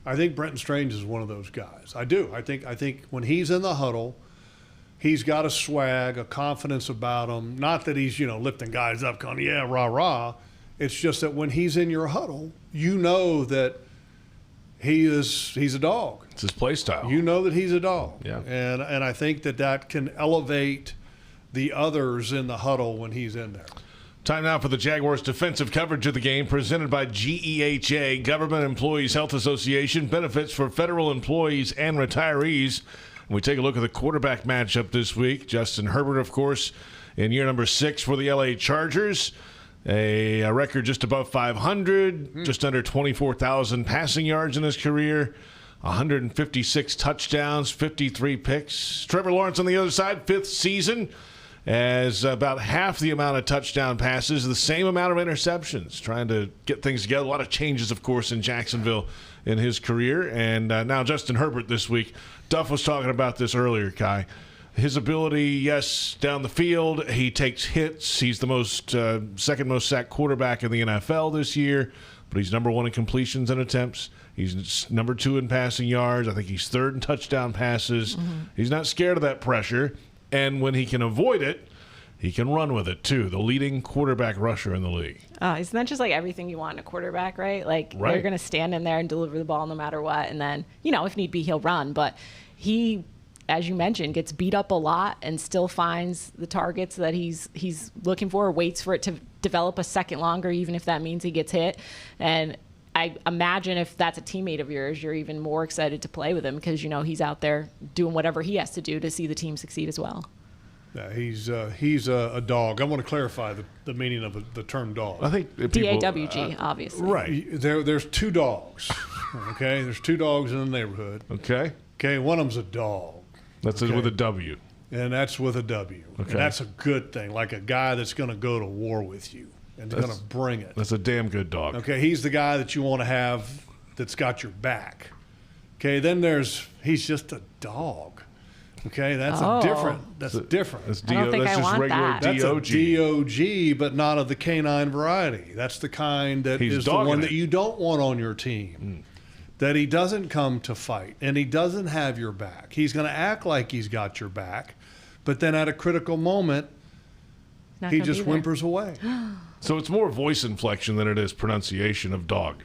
I think Brenton Strange is one of those guys. I do. I think when he's in the huddle, he's got a swag, a confidence about him. Not that he's, lifting guys up going, yeah, rah, rah. It's just that when he's in your huddle, you know that he's a dog. It's his play style. You know that he's a dog. Yeah. And I think that can elevate the others in the huddle when he's in there. Time now for the Jaguars defensive coverage of the game, presented by GEHA, Government Employees Health Association, benefits for federal employees and retirees. And we take a look at the quarterback matchup this week. Justin Herbert, of course, in year number 6 for the LA Chargers. A record just above 500, just under 24,000 passing yards in his career, 156 touchdowns, 53 picks. Trevor Lawrence on the other side, 5th season, as about half the amount of touchdown passes, the same amount of interceptions, trying to get things together. A lot of changes, of course, in Jacksonville in his career. And now Justin Herbert this week. Duff was talking about this earlier, Kai. His ability, yes, down the field, he takes hits. He's the second most sacked quarterback in the NFL this year, but he's number 1 in completions and attempts. He's number 2 in passing yards. I think he's 3rd in touchdown passes. Mm-hmm. He's not scared of that pressure, and when he can avoid it, he can run with it, too. The leading quarterback rusher in the league. Isn't that just like everything you want in a quarterback, right? They're going to stand in there and deliver the ball no matter what, and then, if need be, he'll run. But he, as you mentioned, gets beat up a lot and still finds the targets that he's looking for, waits for it to develop a second longer, even if that means he gets hit. And I imagine if that's a teammate of yours, you're even more excited to play with him because he's out there doing whatever he has to do to see the team succeed as well. Yeah, he's a dog. I want to clarify the meaning of the term dog. I think DAWG, obviously. Right. There's 2 dogs. Okay, there's 2 dogs in the neighborhood. Okay, one of them's a dog. That's with a W. And that's with a W. Okay. And that's a good thing, like a guy that's going to go to war with you and going to bring it. That's a damn good dog. Okay, he's the guy that you want to have that's got your back. Okay, then he's just a dog. Okay, that's different. That's different. That's I don't think that's I just want regular that. That's DOG. a DOG, but not of the canine variety. That's the kind that is the one that you don't want on your team. That he doesn't come to fight, and he doesn't have your back. He's going to act like he's got your back, but then at a critical moment, he just whimpers away. So it's more voice inflection than it is pronunciation of dog.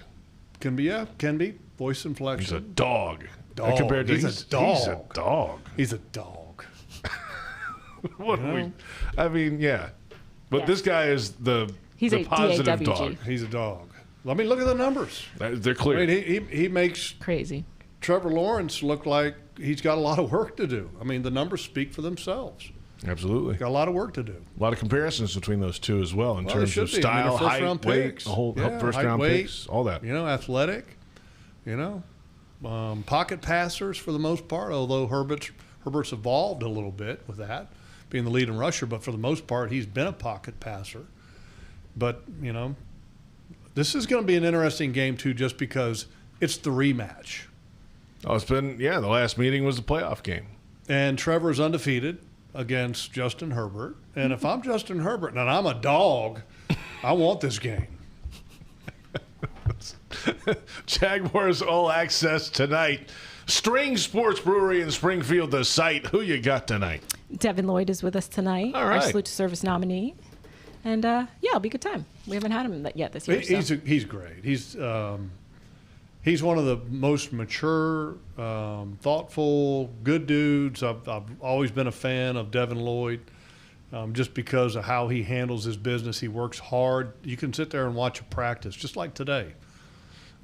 Can be voice inflection. He's a dog. Compared to he's a dog. He's a dog. He's a dog. Yeah. But this guy is the positive dog. He's a dog. Let me look at the numbers. They're clear. I mean, he makes crazy Trevor Lawrence look like he's got a lot of work to do. I mean, the numbers speak for themselves. Absolutely. Got a lot of work to do. A lot of comparisons between those two as well in terms of style, height, weight, first-round picks, all that. Athletic, pocket passers for the most part, although Herbert's evolved a little bit with that, being the leading rusher, but for the most part, he's been a pocket passer. But, this is going to be an interesting game, too, just because it's the rematch. Oh, it's been, the last meeting was the playoff game. And Trevor's undefeated against Justin Herbert. And if I'm Justin Herbert and I'm a dog, I want this game. Jaguars All Access tonight. String Sports Brewery in Springfield, the site. Who you got tonight? Devin Lloyd is with us tonight. All right. Our Salute to Service nominee. And, it'll be a good time. We haven't had him yet this year. He's great. He's one of the most mature, thoughtful, good dudes. I've always been a fan of Devin Lloyd just because of how he handles his business. He works hard. You can sit there and watch a practice, just like today.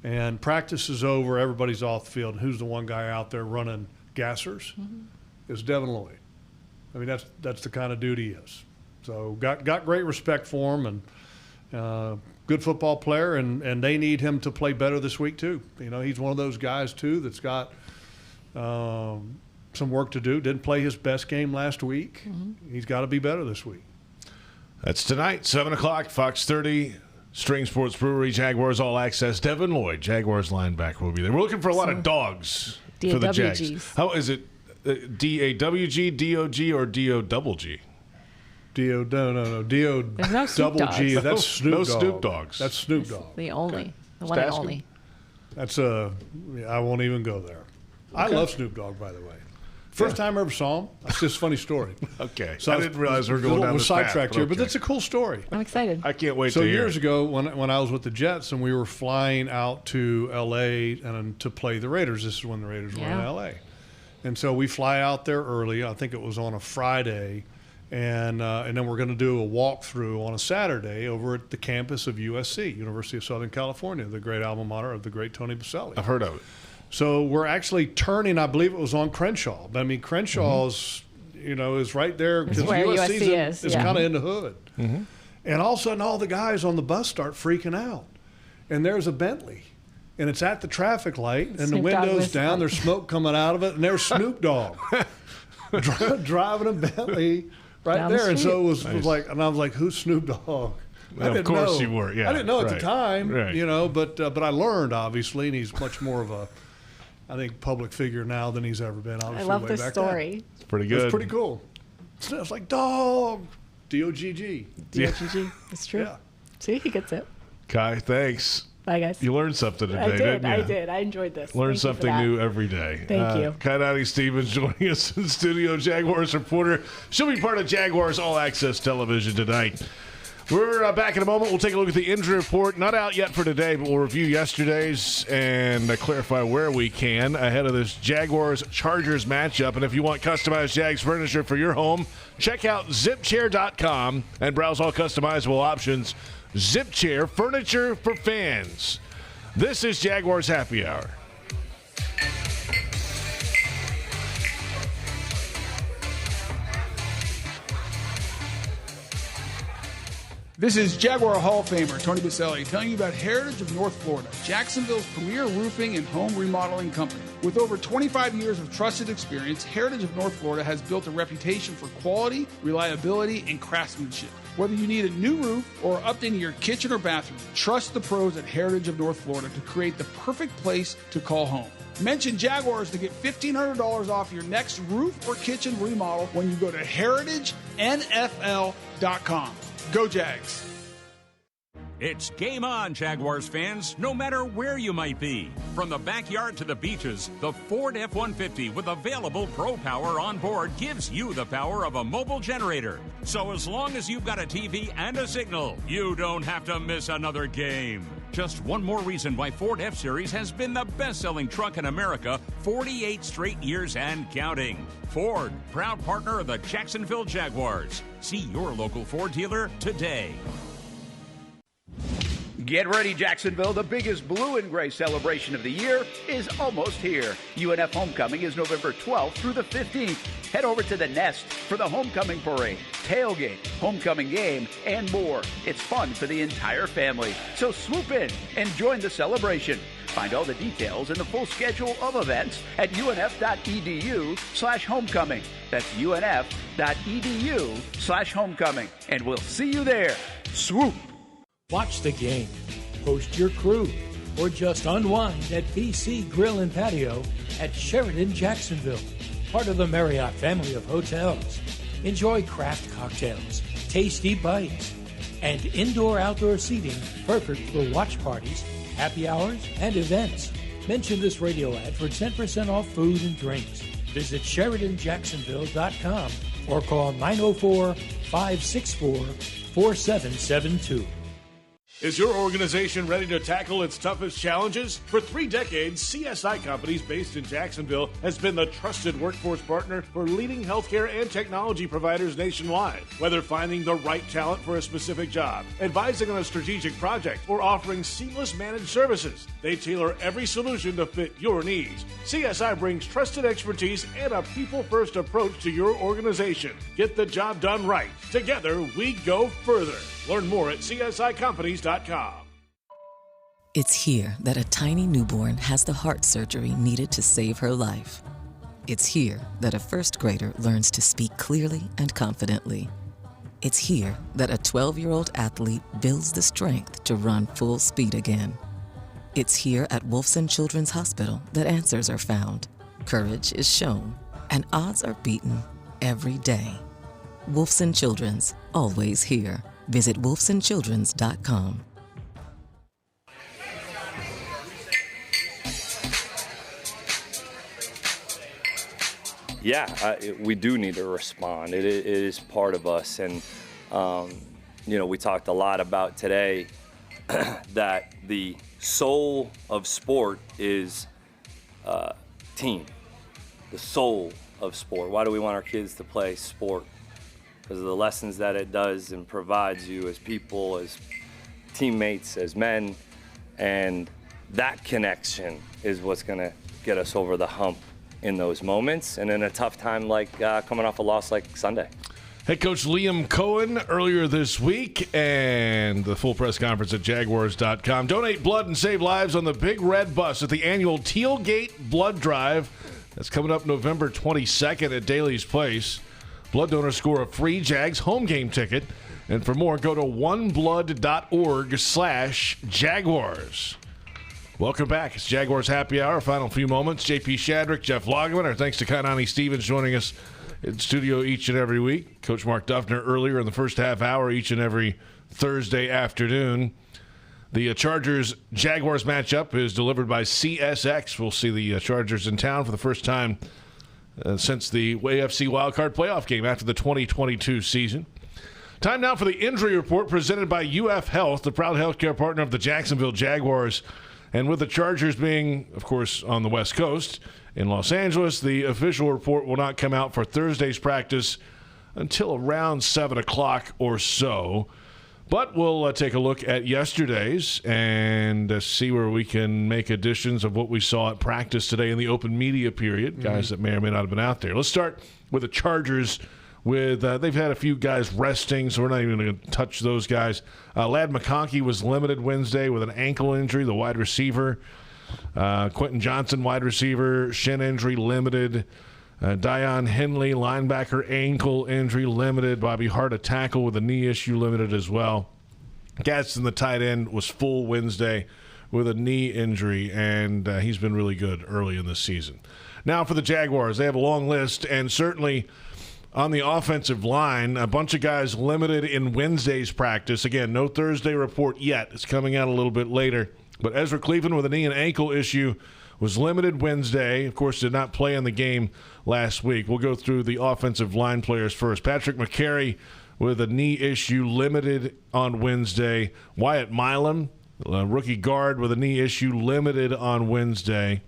And practice is over, everybody's off the field. And who's the one guy out there running gassers? It's Devin Lloyd. I mean, that's the kind of dude he is. So got great respect for him, and good football player, and they need him to play better this week too. He's one of those guys too that's got some work to do. Didn't play his best game last week. He's got to be better this week. That's tonight, 7:00, Fox 30, String Sports Brewery, Jaguars All Access. Devin Lloyd, Jaguars linebacker, will be there. We're looking for a lot of dogs for the Jags. How is it? D-A-W-G, D-O-G, or D-O-double-G? No. D-O double G. That's Snoop Dogg. No Snoop Dogs. That's Snoop Dogg. The one and only. That's I won't even go there. Okay. I love Snoop Dogg, by the way. First time I ever saw him. That's just a funny story. Okay. So I didn't realize we were going down this path. Sidetracked here, but that's a cool story. I'm excited. I can't wait to hear. So years ago, when I was with the Jets and we were flying out to L.A. and to play the Raiders, this is when the Raiders were in L.A. And so we fly out there early. I think it was on a Friday. And then we're going to do a walkthrough on a Saturday over at the campus of USC, University of Southern California, the great alma mater of the great Tony Boselli. I've heard of it. So we're actually turning, I believe it was on Crenshaw. I mean, Crenshaw's, is right there because USC is kind of in the hood. And all of a sudden, all the guys on the bus start freaking out. And there's a Bentley. And it's at the traffic light, and the window's down, there's smoke coming out of it, and there's Snoop Dogg driving a Bentley right down there. And so it was like, and I was like, who's Snoop Dogg? Of course you were, yeah. I didn't know at the time, but I learned, obviously, and he's much more of a, I think, public figure now than he's ever been, obviously. I love this story. It's pretty good. It's pretty cool. It's like, dog, D-O-G-G. D-O-G-G. It's true. Yeah. See, he gets it. Kai, thanks. Bye, guys. You learned something today, didn't you? I did. I enjoyed this. Learn something new every day. Thank you. Kainani Stevens joining us in studio, Jaguars reporter. She'll be part of Jaguars All Access Television tonight. We're back in a moment. We'll take a look at the injury report. Not out yet for today, but we'll review yesterday's and clarify where we can ahead of this Jaguars-Chargers matchup. And if you want customized Jags furniture for your home, check out zipchair.com and browse all customizable options. Zip Chair, furniture for fans. This is Jaguars Happy Hour. This is Jaguar Hall of Famer Tony Boselli telling you about Heritage of North Florida, Jacksonville's premier roofing and home remodeling company. With over 25 years of trusted experience, Heritage of North Florida has built a reputation for quality, reliability, and craftsmanship. Whether you need a new roof or updating your kitchen or bathroom, trust the pros at Heritage of North Florida to create the perfect place to call home. Mention Jaguars to get $1,500 off your next roof or kitchen remodel when you go to heritagenfl.com. Go Jags. It's game on, Jaguars fans, no matter where you might be. From the backyard to the beaches, the Ford F-150 with available Pro Power on board gives you the power of a mobile generator. So as long as you've got a TV and a signal, you don't have to miss another game. Just one more reason why Ford F-Series has been the best-selling truck in America 48 straight years and counting. Ford, proud partner of the Jacksonville Jaguars. See your local Ford dealer today. Get ready, Jacksonville. The biggest blue and gray celebration of the year is almost here. UNF Homecoming is November 12th through the 15th. Head over to the Nest for the homecoming parade, tailgate, homecoming game, and more. It's fun for the entire family. So swoop in and join the celebration. Find all the details and the full schedule of events at unf.edu/homecoming. That's unf.edu/homecoming. And we'll see you there. Swoop! Watch the game, host your crew, or just unwind at BC Grill and Patio at Sheridan Jacksonville, part of the Marriott family of hotels. Enjoy craft cocktails, tasty bites, and indoor-outdoor seating perfect for watch parties, happy hours, and events. Mention this radio ad for 10% off food and drinks. Visit SheridanJacksonville.com or call 904-564-4772. Is your organization ready to tackle its toughest challenges? For 3 decades, CSI Companies based in Jacksonville has been the trusted workforce partner for leading healthcare and technology providers nationwide. Whether finding the right talent for a specific job, advising on a strategic project, or offering seamless managed services, they tailor every solution to fit your needs. CSI brings trusted expertise and a people-first approach to your organization. Get the job done right. Together, we go further. Learn more at CSICompanies.com. It's here that a tiny newborn has the heart surgery needed to save her life. It's here that a first grader learns to speak clearly and confidently. It's here that a 12-year-old athlete builds the strength to run full speed again. It's here at Wolfson Children's Hospital that answers are found, courage is shown, and odds are beaten every day. Wolfson Children's, always here. Visit wolfsonchildrens.com. Yeah, we do need to respond. It is part of us. And, we talked a lot about today that the soul of sport is team. The soul of sport. Why do we want our kids to play sport? Because of the lessons that it does and provides you as people, as teammates, as men. And that connection is what's going to get us over the hump in those moments and in a tough time like coming off a loss like Sunday. Head coach Liam Coen earlier this week, and the full press conference at Jaguars.com. Donate blood and save lives on the Big Red Bus at the annual Tealgate Blood Drive. That's coming up November 22nd at Daly's Place. Blood donors score a free Jags home game ticket. And for more, go to oneblood.org/Jaguars. Welcome back. It's Jaguars Happy Hour. Final few moments. JP Shadrick, Jeff Lageman. Our thanks to Kainani Stevens joining us in studio each and every week. Coach Mark Duffner earlier in the first half hour each and every Thursday afternoon. The Chargers-Jaguars matchup is delivered by CSX. We'll see the Chargers in town for the first time since the AFC wildcard playoff game after the 2022 season. Time now for the injury report presented by UF Health, the proud healthcare partner of the Jacksonville Jaguars. And with the Chargers being, of course, on the West Coast in Los Angeles, the official report will not come out for Thursday's practice until around 7 o'clock or so. But we'll take a look at yesterday's and see where we can make additions of what we saw at practice today in the open media period, guys that may or may not have been out there. Let's start with the Chargers. They've had a few guys resting, so we're not even going to touch those guys. Ladd McConkey was limited Wednesday with an ankle injury, the wide receiver. Quentin Johnson, wide receiver, shin injury, limited. Dion Henley, linebacker, ankle injury, limited. Bobby Hart, a tackle with a knee issue, limited as well. Gladstone, the tight end, was full Wednesday with a knee injury, and he's been really good early in the season. Now for the Jaguars, they have a long list, and certainly on the offensive line, a bunch of guys limited in Wednesday's practice. Again, no Thursday report yet. It's coming out a little bit later. But Ezra Cleveland with a knee and ankle issue was limited Wednesday. Of course, did not play in the game last week. We'll go through the offensive line players first. Patrick McCary with a knee issue, limited on Wednesday. Wyatt Milam, rookie guard with a knee issue, limited on Wednesday.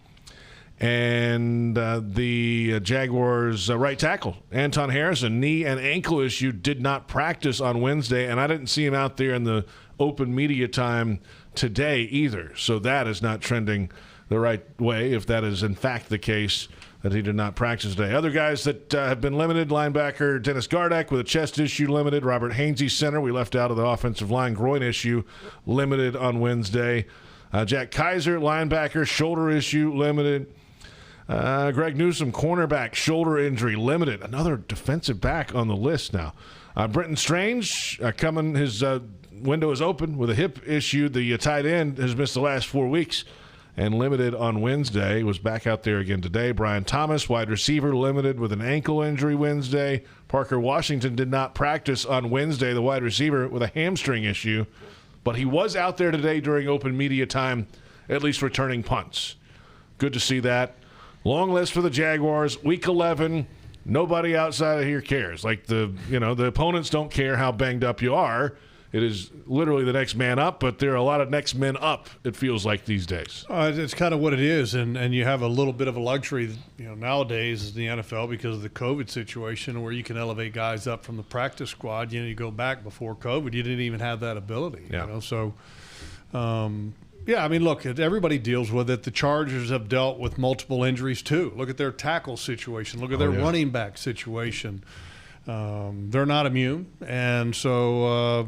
And the Jaguars right tackle, Anton Harrison, knee and ankle issue, did not practice on Wednesday, and I didn't see him out there in the open media time today either. So that is not trending the right way, if that is in fact the case, that he did not practice today. Other guys that have been limited, linebacker Dennis Gardeck with a chest issue, limited. Robert Hainsey, center, we left out of the offensive line, groin issue, limited on Wednesday. Jack Kaiser, linebacker, shoulder issue, limited. Greg Newsome, cornerback, shoulder injury, limited. Another defensive back on the list now. Brenton Strange, his window is open with a hip issue. The tight end has missed the last 4 weeks and limited on Wednesday. Was back out there again today. Brian Thomas, wide receiver, limited with an ankle injury Wednesday. Parker Washington did not practice on Wednesday, the wide receiver, with a hamstring issue. But he was out there today during open media time, at least returning punts. Good to see that. Long list for the Jaguars. Week 11, nobody outside of here cares. Like the opponents don't care how banged up you are. It is literally the next man up, but there are a lot of next men up, it feels like, these days. It's kind of what it is, and you have a little bit of a luxury, nowadays in the NFL because of the COVID situation, where you can elevate guys up from the practice squad. You go back before COVID, you didn't even have that ability. Yeah. So, look, everybody deals with it. The Chargers have dealt with multiple injuries too. Look at their tackle situation. Look at their running back situation. They're not immune, and so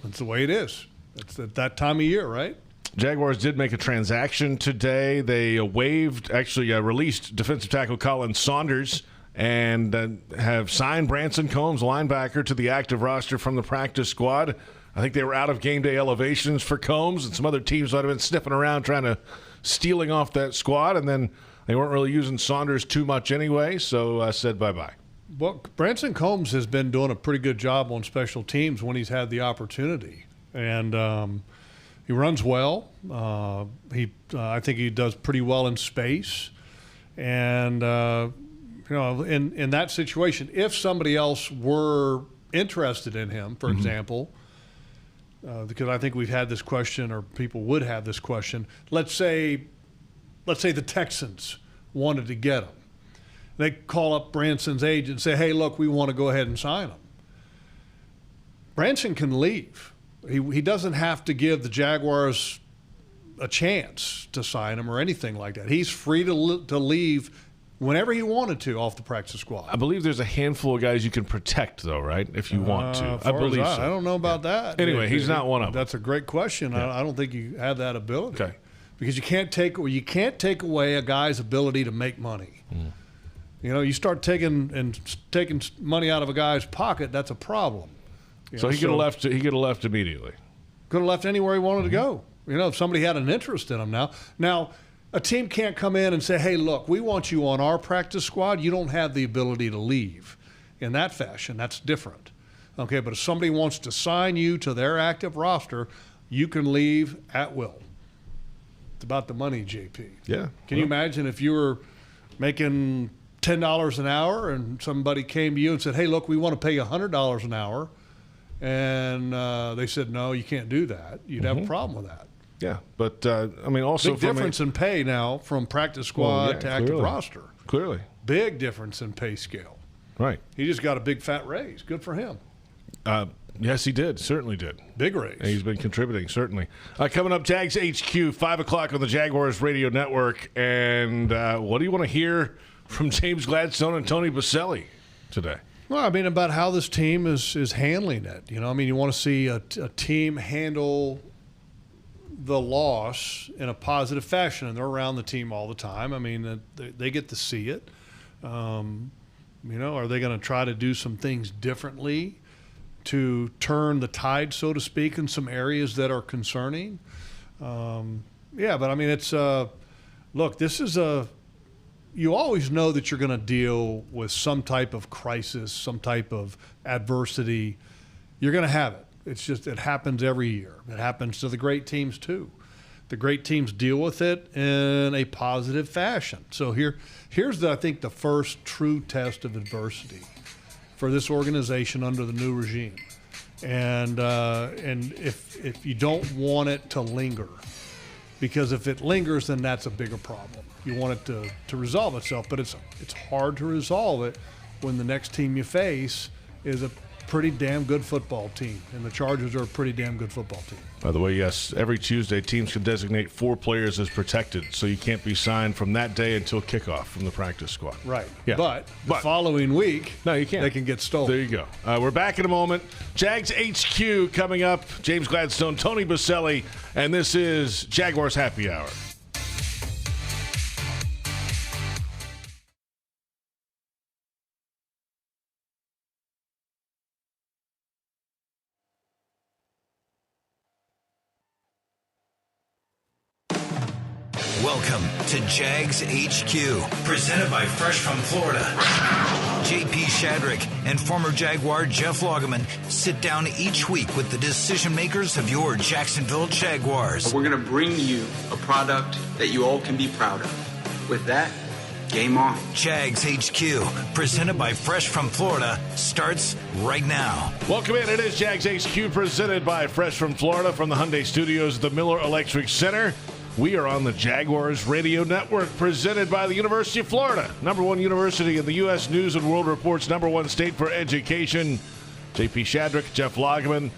that's the way it is. It's at that time of year, right? Jaguars did make a transaction today. They released defensive tackle Colin Saunders and have signed Branson Combs, linebacker, to the active roster from the practice squad. I think they were out of game day elevations for Combs, and some other teams might have been sniffing around stealing off that squad, and then they weren't really using Saunders too much anyway, so I said bye-bye. Well, Branson Combs has been doing a pretty good job on special teams when he's had the opportunity, and he runs well. I think he does pretty well in space, and in that situation, if somebody else were interested in him, for example, because I think we've had this question, or people would have this question. Let's say the Texans wanted to get him. They call up Branson's agent and say, hey, look, we want to go ahead and sign him. Branson can leave. He doesn't have to give the Jaguars a chance to sign him or anything like that. He's free to leave whenever he wanted to off the practice squad. I believe there's a handful of guys you can protect, though, right, if you want to. I believe so. I don't know about that. Anyway, he's not one of them. That's a great question. Yeah. I don't think you have that ability. Okay. Because you can't take away a guy's ability to make money. Mm. You start taking money out of a guy's pocket, that's a problem. He could have left. He could have left immediately. Could have left anywhere he wanted to go. If somebody had an interest in him now, a team can't come in and say, "Hey, look, we want you on our practice squad. You don't have the ability to leave." In that fashion, that's different. Okay, but if somebody wants to sign you to their active roster, you can leave at will. It's about the money, JP. Yeah. Can you imagine if you were making $10 an hour and somebody came to you and said, hey, look, we want to pay you $100 an hour, and they said, no, you can't do that, you'd have a problem with that. Yeah, but also big difference in pay now from practice squad to active roster. Clearly. Big difference in pay scale. Right. He just got a big fat raise. Good for him. Yes, he did. Certainly did. Big raise. And he's been contributing, certainly. Coming up, Jags HQ, 5 o'clock on the Jaguars Radio Network. And what do you want to hear from James Gladstone and Tony Boselli today? Well, about how this team is handling it. You want to see a team handle the loss in a positive fashion, and they're around the team all the time. They get to see it. Are they going to try to do some things differently to turn the tide, so to speak, in some areas that are concerning? It's look, this is you always know that you're going to deal with some type of crisis, some type of adversity. You're going to have it. It's just, it happens every year. It happens to the great teams too. The great teams deal with it in a positive fashion. So here's I think the first true test of adversity for this organization under the new regime. And if you don't want it to linger, because if it lingers, then that's a bigger problem. You want it to resolve itself, but it's hard to resolve it when the next team you face is a pretty damn good football team, and the Chargers are a pretty damn good football team. By the way, yes, every Tuesday teams can designate 4 players as protected, so you can't be signed from that day until kickoff from the practice squad. Right. Yeah. But the following week, no, you can't. They can get stolen. There you go. We're back in a moment. Jags HQ coming up. James Gladstone, Tony Boselli, and this is Jaguars Happy Hour. Welcome to Jags HQ, presented by Fresh from Florida. JP Shadrick and former Jaguar Jeff Lageman sit down each week with the decision makers of your Jacksonville Jaguars. We're going to bring you a product that you all can be proud of. With that, game on. Jags HQ, presented by Fresh from Florida, starts right now. Welcome in. It is Jags HQ, presented by Fresh from Florida from the Hyundai Studios at the Miller Electric Center. We are on the Jaguars Radio Network, presented by the University of Florida, #1 university in the U.S. News and World Report's #1 state for education. JP Shadrick, Jeff Lageman,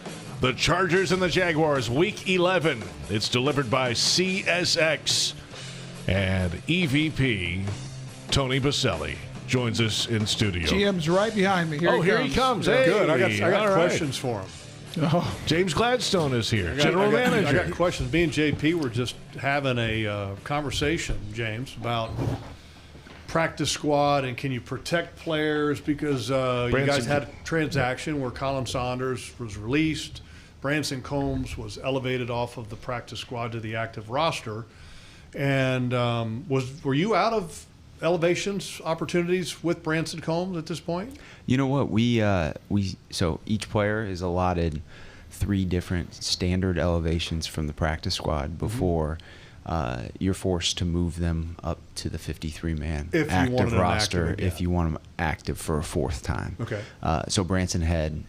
the Chargers and the Jaguars, Week 11. It's delivered by CSX, and EVP Tony Boselli joins us in studio. GM's right behind me. Here he comes. Yeah, hey, good. I got questions for him. Oh. James Gladstone is here, General Manager. I got questions. Me and JP were just having a conversation, James, about practice squad and can you protect players because you guys had a transaction where Colin Saunders was released. Branson Combs was elevated off of the practice squad to the active roster. And were you out of elevations opportunities with Branson Combs at this point? You know what, so each player is allotted 3 different standard elevations from the practice squad before you're forced to move them up to the 53-man active roster if you want them active for a 4th time. Okay. So Branson had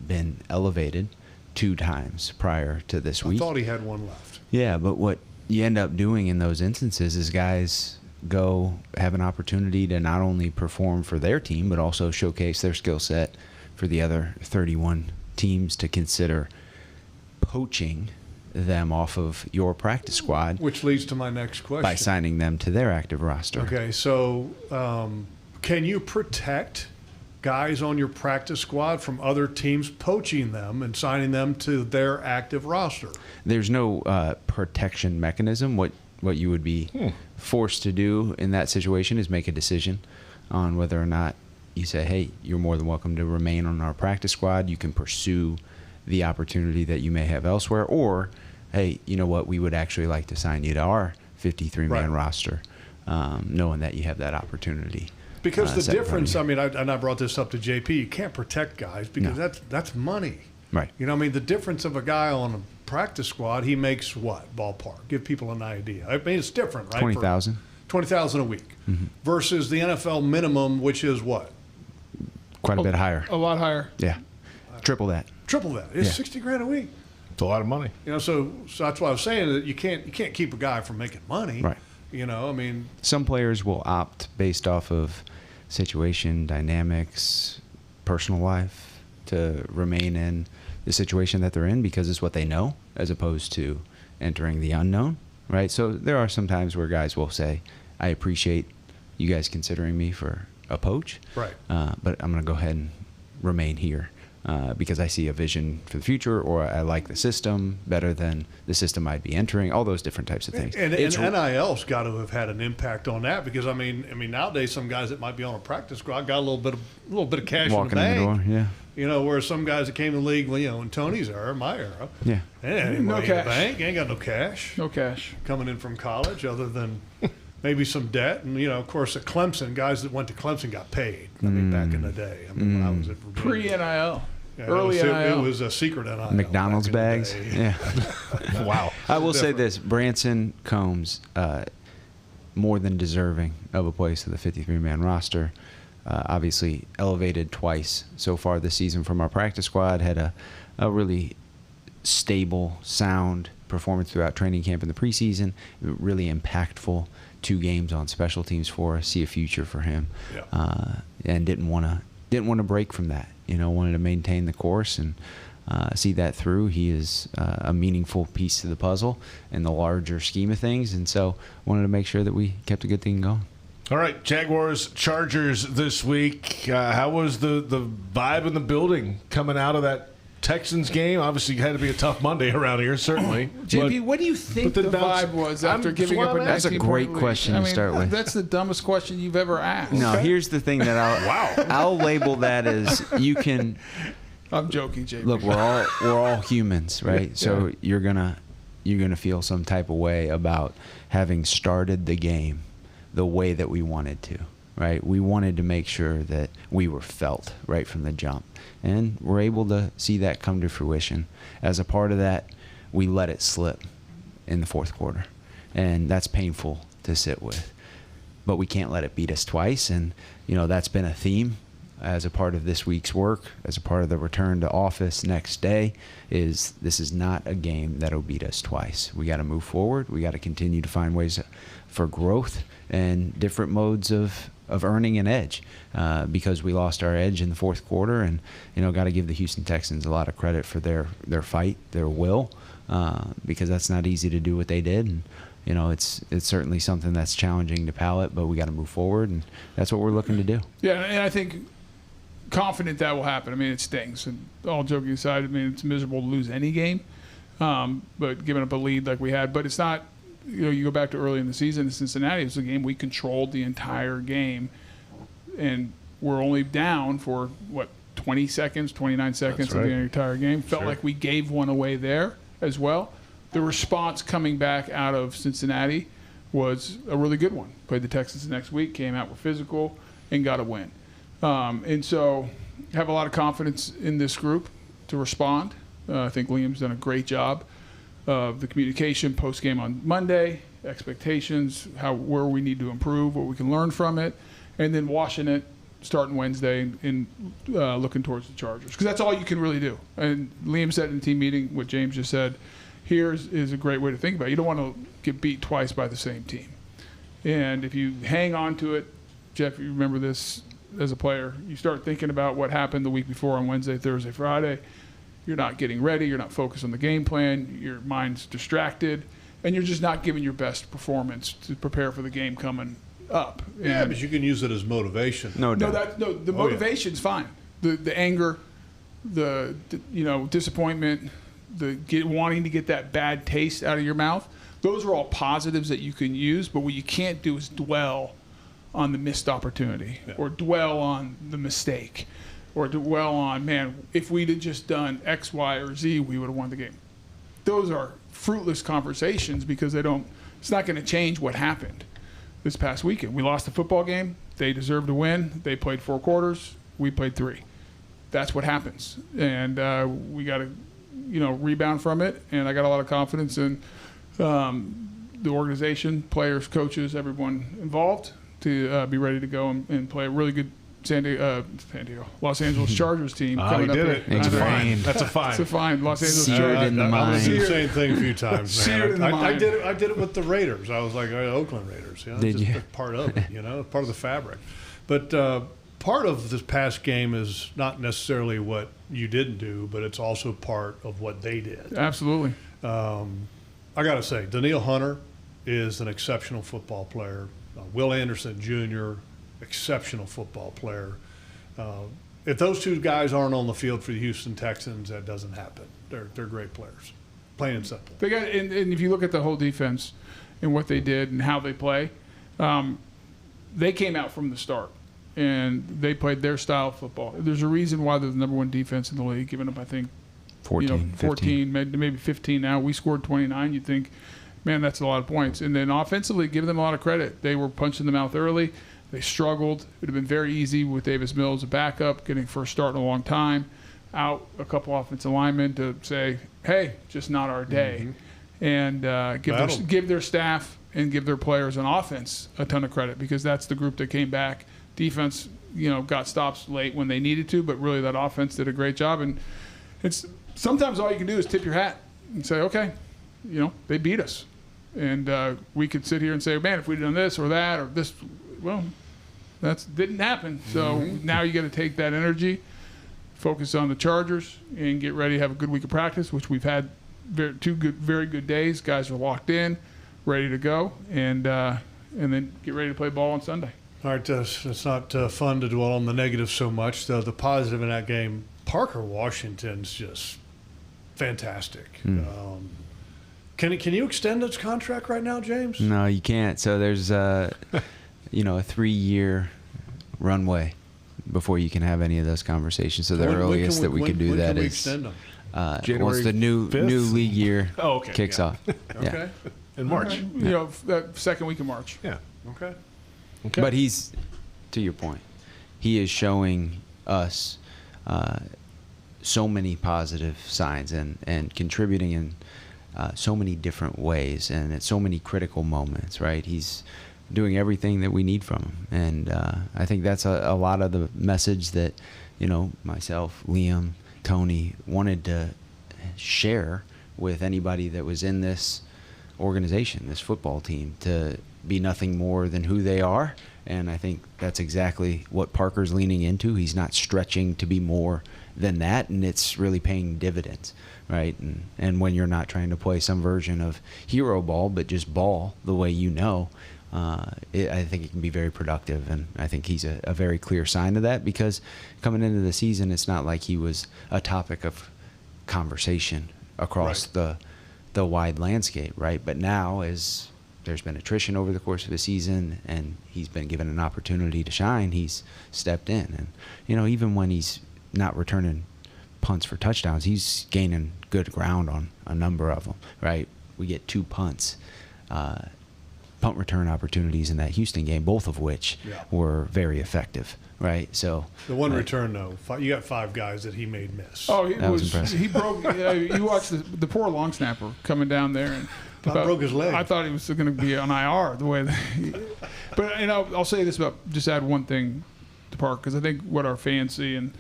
been elevated 2 times prior to this week. I thought he had 1 left. Yeah, but what you end up doing in those instances is guys go have an opportunity to not only perform for their team but also showcase their skill set for the other 31 teams to consider poaching them off of your practice squad, which leads to my next question, by signing them to their active roster. Okay, so can you protect guys on your practice squad from other teams poaching them and signing them to their active roster? There's no protection mechanism. What you would be forced to do in that situation is make a decision on whether or not you say, hey, you're more than welcome to remain on our practice squad. You can pursue the opportunity that you may have elsewhere. Or, hey, you know what, we would actually like to sign you to our 53-man roster, knowing that you have that opportunity. Because the difference, I mean, I brought this up to JP, you can't protect guys because that's money. Right. You know, I mean, the difference of a guy on a practice squad, he makes what, ballpark? Give people an idea. I mean, it's different, right? $20,000. $20,000 a week versus the NFL minimum, which is what? Quite a bit higher. A lot higher. Yeah. Triple that. Triple that. It's $60,000 a week. It's a lot of money. You know, so that's why I was saying that you can't keep a guy from making money. Right. You know, I mean, some players will opt based off of situation, dynamics, personal life to remain in the situation that they're in because it's what they know as opposed to entering the unknown, right? So there are some times where guys will say, I appreciate you guys considering me for a poach, right? But I'm going to go ahead and remain here because I see a vision for the future, or I like the system better than the system I'd be entering. All those different types of things. And NIL's got to have had an impact on that because I mean nowadays some guys that might be on a practice squad got a little bit of cash walking in the bank. In the door, yeah. You know, whereas some guys that came in the league, well, you know, in Tony's era, my era, yeah, ain't no cash. Bank ain't got no cash. No cash coming in from college, other than maybe some debt. And you know, of course, at Clemson, guys that went to Clemson got paid. I mean, back in the day. I mean, when I was at Virginia. Pre-NIL. Yeah, early NIL. It was a secret NIL. McDonald's bags. Yeah. Wow. I will say this: Branson Combs, more than deserving of a place to the 53-man roster. Obviously elevated twice so far this season from our practice squad. Had a really stable, sound performance throughout training camp and the preseason. Really impactful 2 games on special teams for us. See a future for him, and didn't want to break from that. Wanted to maintain the course and see that through. He is a meaningful piece to the puzzle in the larger scheme of things, and so wanted to make sure that we kept a good thing going. All right, Jaguars Chargers this week. How was the vibe in the building coming out of that Texans game? Obviously, it had to be a tough Monday around here, certainly. JP, what do you think the vibe was after giving up a 19-point lead? That's a great question to start with. That's the dumbest question you've ever asked. No, here's the thing that I'll label that as you can. I'm joking, JP. Look, we're all humans, right? So you're gonna feel some type of way about having started the game the way that we wanted to, right? We wanted to make sure that we were felt right from the jump, and we're able to see that come to fruition. As a part of that, we let it slip in the fourth quarter, and that's painful to sit with. But we can't let it beat us twice, and that's been a theme as a part of this week's work, as a part of the return to office next day, is this is not a game that'll beat us twice. We got to move forward. We got to continue to find ways for growth and different modes of earning an edge, because we lost our edge in the fourth quarter, and got to give the Houston Texans a lot of credit for their fight, their will, because that's not easy to do what they did, and it's certainly something that's challenging to palate, but we got to move forward, and that's what we're looking to do. Yeah, and I think confident that will happen. I mean, it stings, and all joking aside, I mean, it's miserable to lose any game, but giving up a lead like we had, but it's not. You go back to early in the season in Cincinnati, it was a game we controlled the entire game, and we're only down for 29 seconds at the entire game. Felt like we gave one away there as well. The response coming back out of Cincinnati was a really good one. Played the Texans the next week, came out with physical, and got a win. And so have a lot of confidence in this group to respond. I think Liam's done a great job of the communication post-game on Monday, expectations, where we need to improve, what we can learn from it, and then washing it starting Wednesday and looking towards the Chargers. Because that's all you can really do. And Liam said in the team meeting, what James just said, here is a great way to think about it. You don't want to get beat twice by the same team. And if you hang on to it, Jeff, you remember this as a player, you start thinking about what happened the week before on Wednesday, Thursday, Friday. You're not getting ready. You're not focused on the game plan. Your mind's distracted. And you're just not giving your best performance to prepare for the game coming up. Yeah, but you can use it as motivation. No, the motivation's fine. The anger, the disappointment, wanting to get that bad taste out of your mouth, those are all positives that you can use. But what you can't do is dwell on the missed opportunity or dwell on the mistake or dwell on, man, if we'd have just done X, Y, or Z, we would have won the game. Those are fruitless conversations because it's not going to change what happened this past weekend. We lost the football game. They deserved to win. They played 4 quarters. We played 3. That's what happens. And we got to, rebound from it. And I got a lot of confidence in the organization, players, coaches, everyone involved to be ready to go and play a really good Los Angeles Chargers team. He did it. That's a fine. That's a fine. It's a fine. Los Angeles Chargers. I've seen the same thing a few times, man. I did it with the Raiders. I was like, Oakland Raiders. Did you? Part of it, part of the fabric. But part of this past game is not necessarily what you didn't do, but it's also part of what they did. Absolutely. I got to say, Danielle Hunter is an exceptional football player. Will Anderson Jr., exceptional football player. If those 2 guys aren't on the field for the Houston Texans, that doesn't happen. They're great players, plain and simple. They got, and if you look at the whole defense and what they did and how they play, they came out from the start and they played their style of football. There's a reason why they're the number 1 defense in the league, giving up, I think, 14, maybe 15 now. We scored 29. You'd think, man, that's a lot of points. And then offensively, give them a lot of credit. They were punched in the mouth early. They struggled. It would have been very easy with Davis Mills, a backup, getting first start in a long time, out a couple offensive linemen to say, hey, just not our day. And give their staff and give their players on offense a ton of credit because that's the group that came back. Defense, got stops late when they needed to, but really that offense did a great job. And it's sometimes all you can do is tip your hat and say, okay, they beat us. And we could sit here and say, man, if we'd done this or that or this, well, that didn't happen. So now you got to take that energy, focus on the Chargers, and get ready to have a good week of practice, which we've had very good days. Guys are locked in, ready to go, and then get ready to play ball on Sunday. All right, it's not fun to dwell on the negative so much. The positive in that game, Parker Washington's just fantastic. Can you extend his contract right now, James? No, you can't. So there's a 3-year runway before you can have any of those conversations. So the earliest that we could do that is once the new league year kicks off. Okay. In March. That second week of March. Yeah. Okay. But he's, to your point, he is showing us so many positive signs and contributing in so many different ways and at so many critical moments, right? He's doing everything that we need from him. And I think that's a lot of the message that, myself, Liam, Tony wanted to share with anybody that was in this organization, this football team, to be nothing more than who they are. And I think that's exactly what Parker's leaning into. He's not stretching to be more than that, and it's really paying dividends, right? And when you're not trying to play some version of hero ball, but just ball the way I think it can be very productive, and I think he's a very clear sign of that, because coming into the season, it's not like he was a topic of conversation across the wide landscape, right? But now, as there's been attrition over the course of the season and he's been given an opportunity to shine, he's stepped in. And, even when he's not returning punts for touchdowns, he's gaining good ground on a number of them, right? We get 2 punts, punt return opportunities in that Houston game, both of which were very effective, right? So the one return, though, you got 5 guys that he made miss. Oh, that was impressive. He broke. You watched the poor long snapper coming down there, and broke his leg. I thought he was going to be on IR the way. But I'll say this about, just add one thing to Park, because I think what our fans see and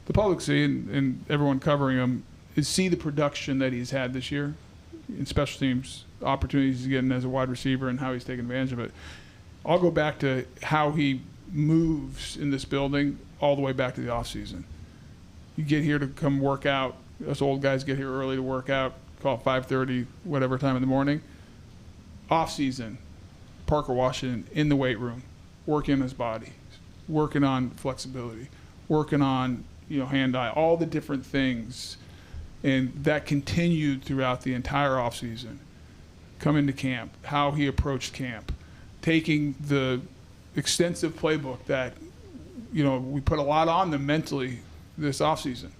the public see and everyone covering him is see the production that he's had this year in special teams, opportunities he's getting as a wide receiver, and how he's taking advantage of it. I'll go back to how he moves in this building all the way back to the offseason. You get here to come work out. Us old guys get here early to work out, call it 5:30, whatever time in the morning. Off-season, Parker Washington in the weight room, working on his body, working on flexibility, working on hand-eye, all the different things. And that continued throughout the entire offseason. Come into camp, how he approached camp, taking the extensive playbook that, we put a lot on them mentally this offseason.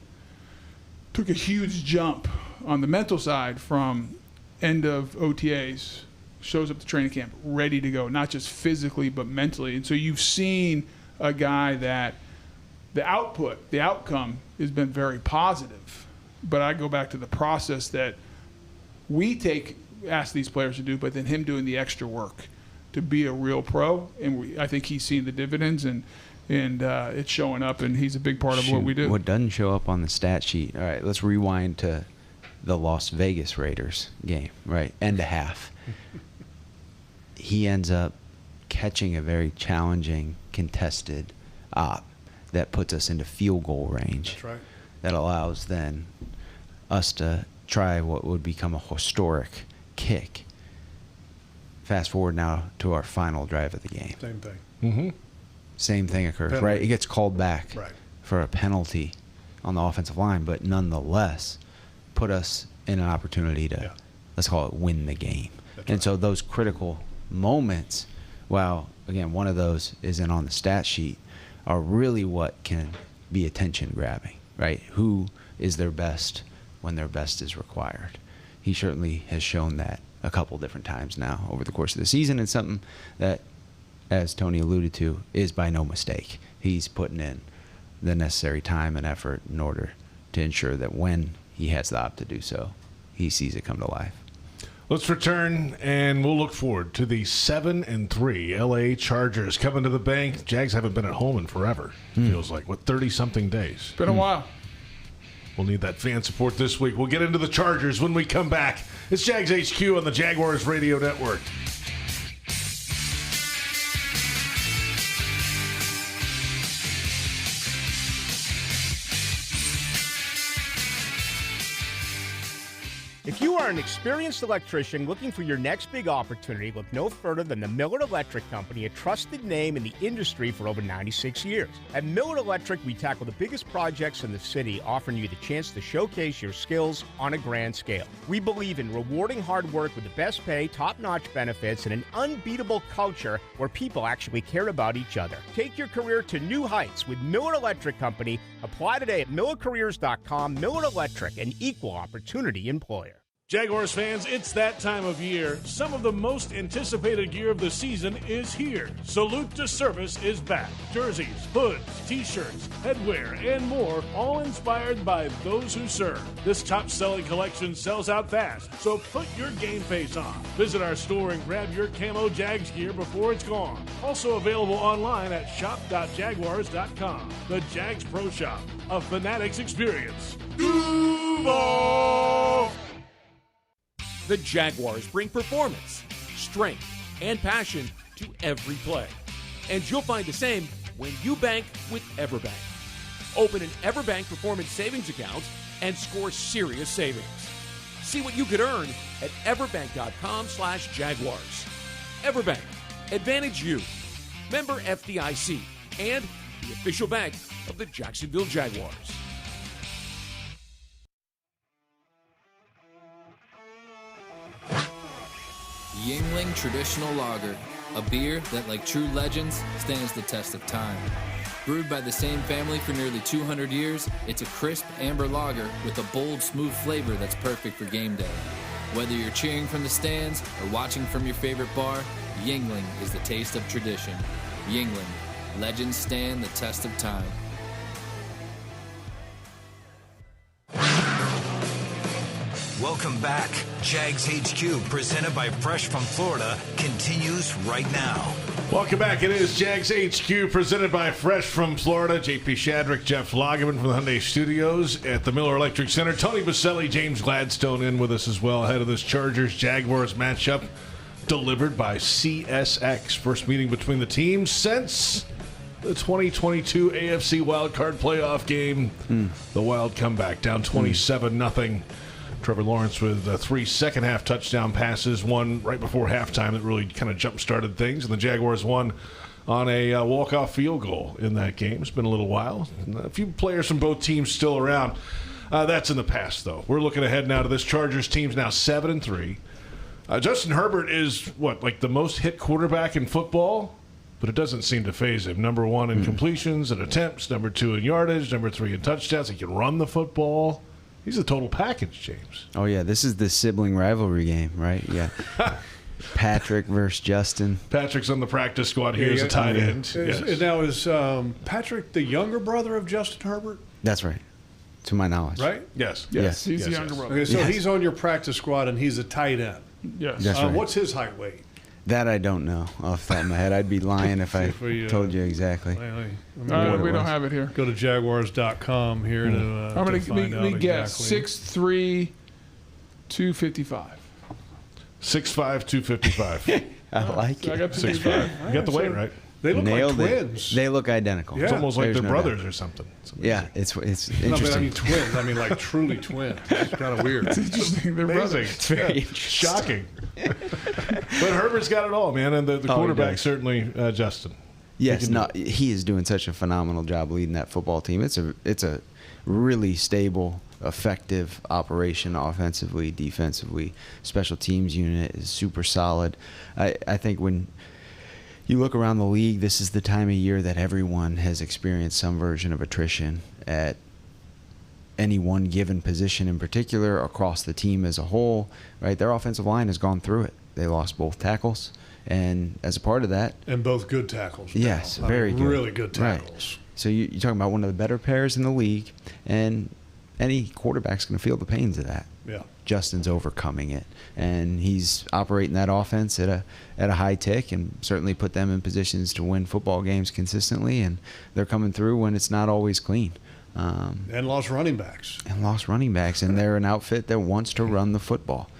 Took a huge jump on the mental side from end of OTAs, shows up to training camp ready to go, not just physically but mentally. And so you've seen a guy that the outcome has been very positive. But I go back to the process that we ask these players to do, but then him doing the extra work to be a real pro. And I think he's seen the dividends, and it's showing up, and he's a big part of what we do. What doesn't show up on the stat sheet? All right, let's rewind to the Las Vegas Raiders game, right? End of half. He ends up catching a very challenging, contested op that puts us into field goal range. That's right. That allows then us to try what would become a historic kick. Fast forward now to our final drive of the game. Same thing. Mm-hmm. Same thing occurs, Penalty. right? It gets called back Right. for a penalty on the offensive line, but nonetheless put us in an opportunity to, let's call it, win the game. And so those critical moments, while, again, one of those isn't on the stat sheet, are really what can be attention-grabbing, right? Who is their best when their best is required? He certainly has shown that a couple different times now over the course of the season, and something that, as Tony alluded to, is by no mistake. He's putting in the necessary time and effort in order to ensure that when he has the op to do so, he sees it come to life. Let's return, and we'll look forward to the 7-3 LA Chargers coming to the bank. Jags haven't been at home in forever. Feels like, 30-something days. It's been a while. We'll need that fan support this week. We'll get into the Chargers when we come back. It's Jags HQ on the Jaguars Radio Network. If you are an experienced electrician looking for your next big opportunity, look no further than the Miller Electric Company, a trusted name in the industry for over 96 years. At Miller Electric, we tackle the biggest projects in the city, offering you the chance to showcase your skills on a grand scale. We believe in rewarding hard work with the best pay, top-notch benefits, and an unbeatable culture where people actually care about each other. Take your career to new heights with Miller Electric Company. Apply today at millercareers.com. Miller Electric, an equal opportunity employer. Jaguars fans, it's that time of year. Some of the most anticipated gear of the season is here. Salute to Service is back. Jerseys, hoods, t-shirts, headwear, and more, all inspired by those who serve. This top-selling collection sells out fast, so put your game face on. Visit our store and grab your camo Jags gear before it's gone. Also available online at shop.jaguars.com. The Jags Pro Shop, a Fanatics experience. Duval! The Jaguars bring performance, strength, and passion to every play. And you'll find the same when you bank with Everbank. Open an Everbank Performance Savings account and score serious savings. See what you could earn at everbank.com/Jaguars. Everbank, advantage you. Member FDIC and the official bank of the Jacksonville Jaguars. Yuengling Traditional Lager, a beer that, like true legends, stands the test of time. Brewed by the same family for nearly 200 years, it's a crisp amber lager with a bold, smooth flavor that's perfect for game day. Whether you're cheering from the stands or watching from your favorite bar, Yuengling is the taste of tradition. Yuengling, legends stand the test of time. Welcome back. Jags HQ, presented by Fresh from Florida, continues right now. Welcome back. It is Jags HQ, presented by Fresh from Florida. JP Shadrick, Jeff Lageman from the Hyundai Studios at the Miller Electric Center. Tony Boselli, James Gladstone in with us as well ahead of this Chargers-Jaguars matchup delivered by CSX. First meeting between the teams since the 2022 AFC wildcard playoff game. The Wild comeback down 27-0. Trevor Lawrence with 3 second-half touchdown passes, one right before halftime that really kind of jump-started things. And the Jaguars won on a walk-off field goal in that game. It's been a little while. A few players from both teams still around. That's in the past, though. We're looking ahead now to this Chargers team's now 7-3. Justin Herbert is, like the most hit quarterback in football? But it doesn't seem to faze him. Number 1 in completions and attempts, number 2 in yardage, number 3 in touchdowns. He can run the football. He's a total package, James. Oh, yeah. This is the sibling rivalry game, right? Yeah. Patrick versus Justin. Patrick's on the practice squad here as a tight end. Now, is Patrick the younger brother of Justin Herbert? That's right. To my knowledge. Right? Yes. Yes. He's the younger brother. Okay, so he's on your practice squad, and he's a tight end. Yes. That's right. What's his height weight? That I don't know off the top of my head. I'd be lying if I told you exactly. We don't have it here. Go to Jaguars.com here to I'm going to guess 6'3", 255. 6'5", 255. I like it. I got 6'5". You got the weight right. They look Nailed like it. twins. They look identical. It's almost like they're brothers doubt. or something. Yeah, it's No, interesting. but I mean twins. I mean like truly twins. It's kind of weird. It's interesting. They're brothers. It's very interesting. Shocking. But Herbert's got it all, man, and the quarterback certainly Justin. Yes, he is doing such a phenomenal job leading that football team. It's a really stable, effective operation offensively, defensively. Special teams unit is super solid. I think when you look around the league, this is the time of year that everyone has experienced some version of attrition at any one given position in particular, across the team as a whole, right? Their offensive line has gone through it. They lost both tackles, and as a part of that... And both good tackles. Yes, very good. Really good tackles. Right. So you're talking about one of the better pairs in the league, and any quarterback's going to feel the pains of that. Yeah. Justin's overcoming it, and he's operating that offense at a high tick, and certainly put them in positions to win football games consistently, and they're coming through when it's not always clean. And lost running backs. And they're an outfit that wants to run the football.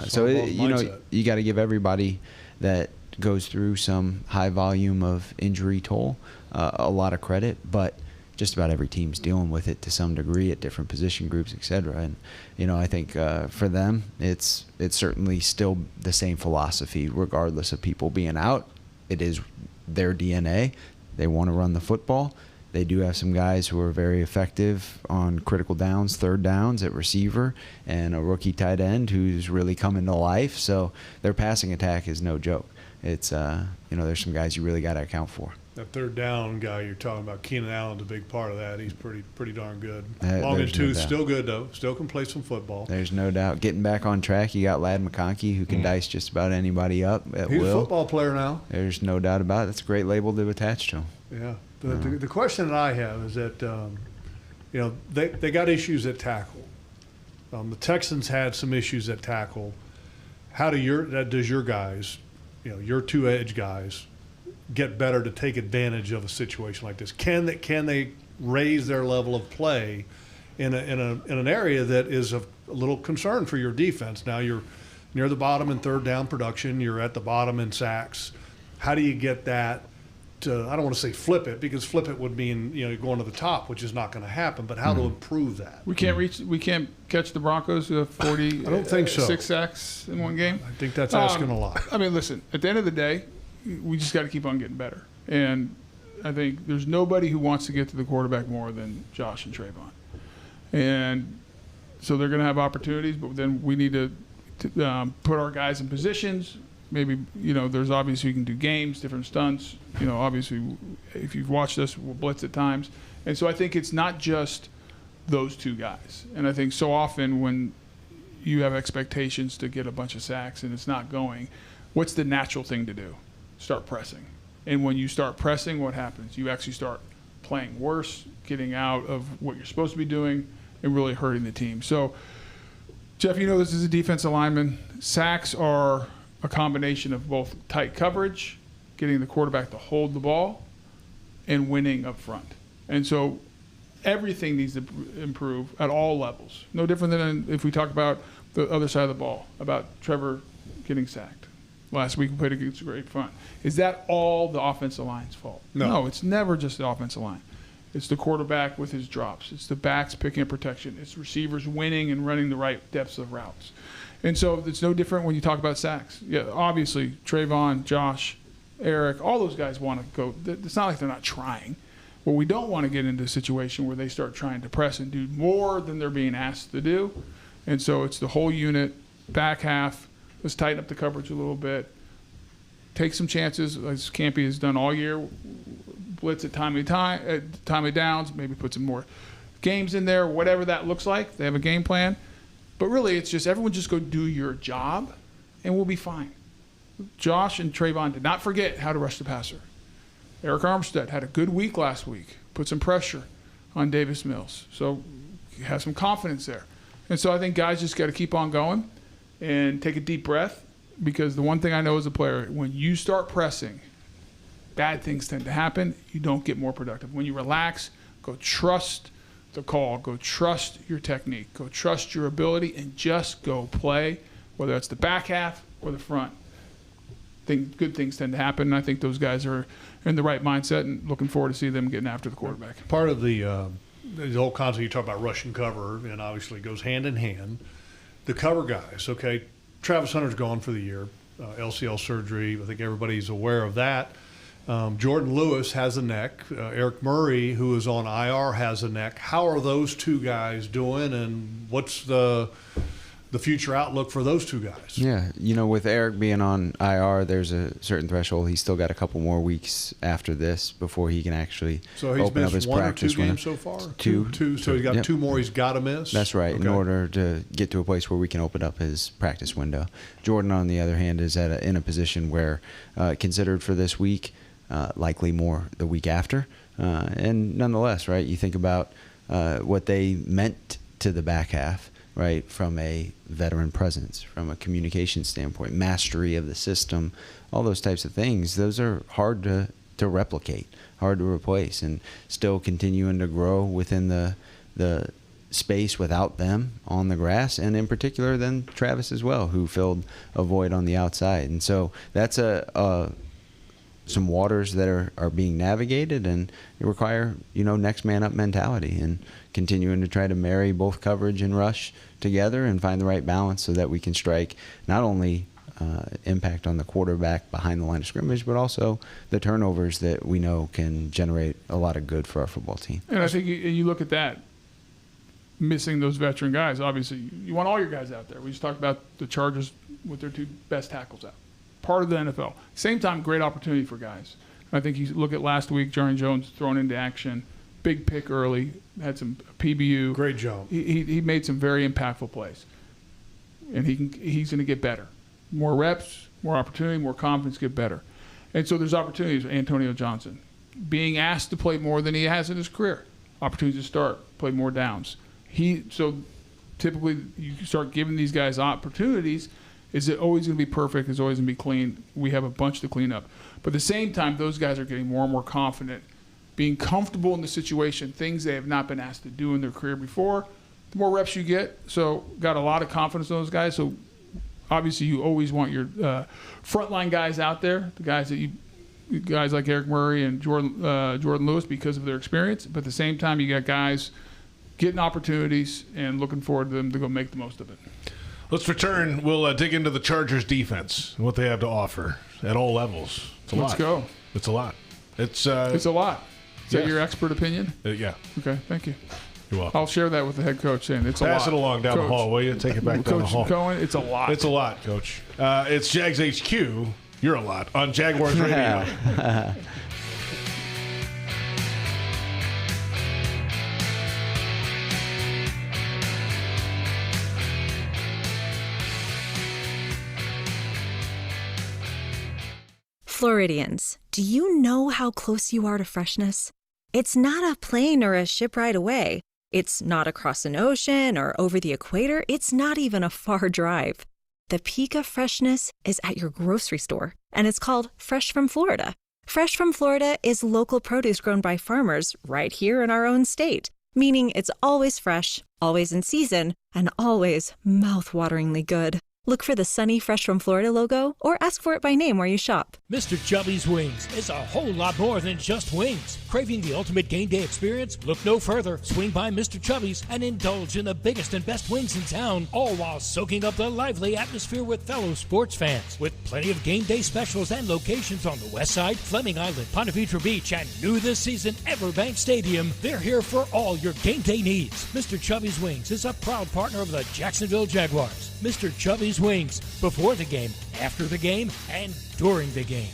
So you got to give everybody that goes through some high volume of injury toll a lot of credit, but just about every team's dealing with it to some degree at different position groups, etc. And I think for them, it's certainly still the same philosophy, regardless of people being out. It is their DNA. They want to run the football. They do have some guys who are very effective on critical downs, third downs at receiver, and a rookie tight end who's really coming to life. So their passing attack is no joke. It's there's some guys you really got to account for. That third down guy you're talking about, Keenan Allen's a big part of that. He's pretty darn good. Long in tooth, still good though. Still can play some football. There's no doubt. Getting back on track, you got Ladd McConkey who can dice just about anybody up at will. He's a football player now. There's no doubt about it. That's a great label to attach to him. Yeah. The question that I have is that they got issues at tackle. The Texans had some issues at tackle. How does your guys, your two edge guys, get better to take advantage of a situation like this? Can they raise their level of play in an area that is of a little concern for your defense? Now you're near the bottom in third down production. You're at the bottom in sacks. How do you get that? I don't want to say flip it, because flip it would mean going to the top, which is not going to happen. But how to improve that? We can't catch the Broncos who have 40. I don't think so. 6 sacks in one game. I think that's asking a lot. I mean, listen. At the end of the day, we just got to keep on getting better. And I think there's nobody who wants to get to the quarterback more than Josh and Trayvon. And so they're going to have opportunities, but then we need to put our guys in positions. Maybe, there's obviously you can do games, different stunts. Obviously, if you've watched us, we'll blitz at times. And so I think it's not just those two guys. And I think so often when you have expectations to get a bunch of sacks and it's not going, what's the natural thing to do? Start pressing. And when you start pressing, what happens? You actually start playing worse, getting out of what you're supposed to be doing, and really hurting the team. So, Jeff, this is a defensive lineman. Sacks are a combination of both tight coverage, getting the quarterback to hold the ball, and winning up front. And so everything needs to improve at all levels. No different than if we talk about the other side of the ball, about Trevor getting sacked. Last week we played against a great front. Is that all the offensive line's fault? No, it's never just the offensive line. It's the quarterback with his drops. It's the backs picking up protection. It's receivers winning and running the right depths of routes. And so it's no different when you talk about sacks. Yeah, obviously, Trayvon, Josh, Eric, all those guys want to go. It's not like they're not trying. But we don't want to get into a situation where they start trying to press and do more than they're being asked to do. And so it's the whole unit, back half. Let's tighten up the coverage a little bit. Take some chances, as Campy has done all year. Blitz at timely downs, maybe put some more games in there, whatever that looks like. They have a game plan. But really, it's just everyone just go do your job, and we'll be fine. Josh and Trayvon did not forget how to rush the passer. Eric Armstead had a good week last week, put some pressure on Davis Mills. So he has some confidence there. And so I think guys just got to keep on going and take a deep breath, because the one thing I know as a player, when you start pressing, bad things tend to happen. You don't get more productive. When you relax, go trust the call, go trust your technique, go trust your ability, and just go play, whether it's the back half or the front. Good things tend to happen, and I think those guys are in the right mindset, and looking forward to see them getting after the quarterback. Part of the whole concept you talk about rush and cover, and obviously it goes hand in hand. The cover guys, okay, Travis Hunter's gone for the year, LCL surgery. I think everybody's aware of that. Jordan Lewis has a neck. Eric Murray, who is on IR, has a neck. How are those two guys doing, and what's the future outlook for those two guys? Yeah, with Eric being on IR, there's a certain threshold. He's still got a couple more weeks after this before he can actually open up his practice. So he's missed 1 or 2 games so far? Two. So he's got 2 more he's got to miss? That's right, in order to get to a place where we can open up his practice window. Jordan, on the other hand, is in a position where considered for this week, likely more the week after. And nonetheless, right, you think about what they meant to the back half, right, from a veteran presence, from a communication standpoint, mastery of the system, all those types of things. Those are hard to to replicate, hard to replace, and still continuing to grow within the space without them on the grass, and in particular then Travis as well, who filled a void on the outside. And so that's some waters that are being navigated, and it require next man up mentality and continuing to try to marry both coverage and rush together and find the right balance so that we can strike not only impact on the quarterback behind the line of scrimmage, but also the turnovers that we know can generate a lot of good for our football team. And I think you look at that, missing those veteran guys. Obviously, you want all your guys out there. We just talked about the Chargers with their 2 best tackles out. Part of the NFL. Same time, great opportunity for guys. I think you look at last week, Jarron Jones thrown into action, big pick early, had some PBU. Great job. He made some very impactful plays, and he's going to get better. More reps, more opportunity, more confidence, get better. And so there's opportunities. Antonio Johnson being asked to play more than he has in his career. Opportunities to start, play more downs. So typically you start giving these guys opportunities. Is it always going to be perfect? Is it always going to be clean? We have a bunch to clean up. But at the same time, those guys are getting more and more confident, being comfortable in the situation, things they have not been asked to do in their career before. The more reps you get, so got a lot of confidence in those guys. So obviously you always want your frontline guys out there, the guys like Eric Murray and Jordan Lewis because of their experience. But at the same time, you got guys getting opportunities and looking forward to them to go make the most of it. Let's return. We'll dig into the Chargers defense and what they have to offer at all levels. It's a lot. Let's go. It's a lot. It's a lot. Is that your expert opinion? Yeah. Okay, thank you. You're welcome. I'll share that with the head coach saying it's a lot. Pass it along down the hall, will you? Take it back down the hall. Coen, it's a lot. It's a lot, Coach. It's Jags HQ. You're a lot on Jaguars Radio. Floridians, do you know how close you are to freshness? It's not a plane or a ship ride away. It's not across an ocean or over the equator. It's not even a far drive. The peak of freshness is at your grocery store, and it's called Fresh from Florida. Fresh from Florida is local produce grown by farmers right here in our own state, meaning it's always fresh, always in season, and always mouth-wateringly good. Look for the sunny Fresh from Florida logo or ask for it by name where you shop. Mr. Chubby's Wings is a whole lot more than just wings. Craving the ultimate game day experience? Look no further. Swing by Mr. Chubby's and indulge in the biggest and best wings in town, all while soaking up the lively atmosphere with fellow sports fans. With plenty of game day specials and locations on the West Side, Fleming Island, Ponte Vedra Beach, and new this season, Everbank Stadium, they're here for all your game day needs. Mr. Chubby's Wings is a proud partner of the Jacksonville Jaguars. Mr. Chubby's Wings, before the game, after the game, and during the game.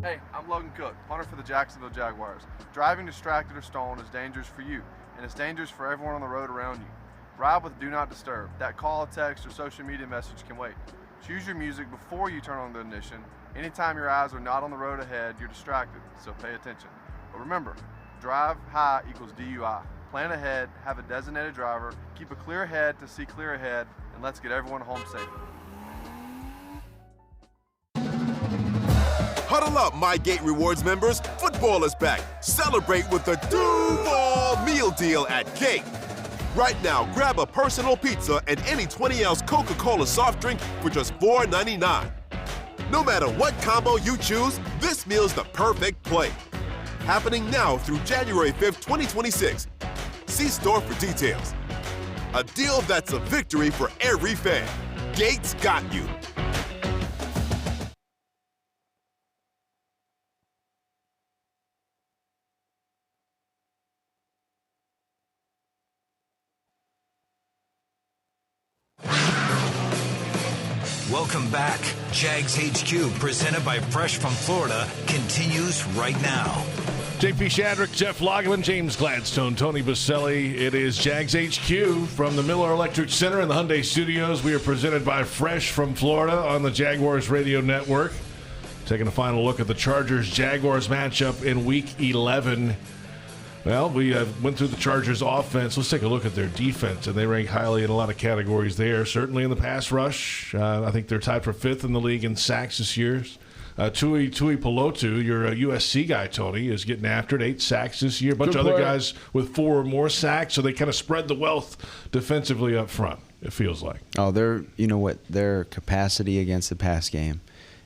Hey, I'm Logan Cook, punter for the Jacksonville Jaguars. Driving distracted or stolen is dangerous for you, and it's dangerous for everyone on the road around you. Ride with Do Not Disturb. That call, text, or social media message can wait. Choose your music before you turn on the ignition. Anytime your eyes are not on the road ahead, you're distracted, so pay attention. But remember, drive high equals DUI. Plan ahead, have a designated driver, keep a clear head to see clear ahead, and let's get everyone home safely. Huddle up, MyGate Rewards members. Football is back. Celebrate with the Duval Meal Deal at Gate. Right now, grab a personal pizza and any 20-ounce Coca-Cola soft drink for just $4.99. No matter what combo you choose, this meal's the perfect play. Happening now through January 5th, 2026. See store for details. A deal that's a victory for every fan. Gates got you. Welcome back. Jags HQ, presented by Fresh from Florida, continues right now. JP Shadrick, Jeff Lageman, James Gladstone, Tony Boselli. It is Jags HQ from the Miller Electric Center in the Hyundai Studios. We are presented by Fresh from Florida on the Jaguars Radio Network. Taking a final look at the Chargers-Jaguars matchup in Week 11. Well, we went through the Chargers' offense. Let's take a look at their defense, and they rank highly in a lot of categories there. Certainly in the pass rush. I think they're tied for 5th in the league in sacks this year. Tui Pelotu, your USC guy, Tony, is getting after it. 8 sacks this year. A bunch of other guys with 4 or more sacks, so they kind of spread the wealth defensively up front, it feels like. Oh, their capacity against the pass game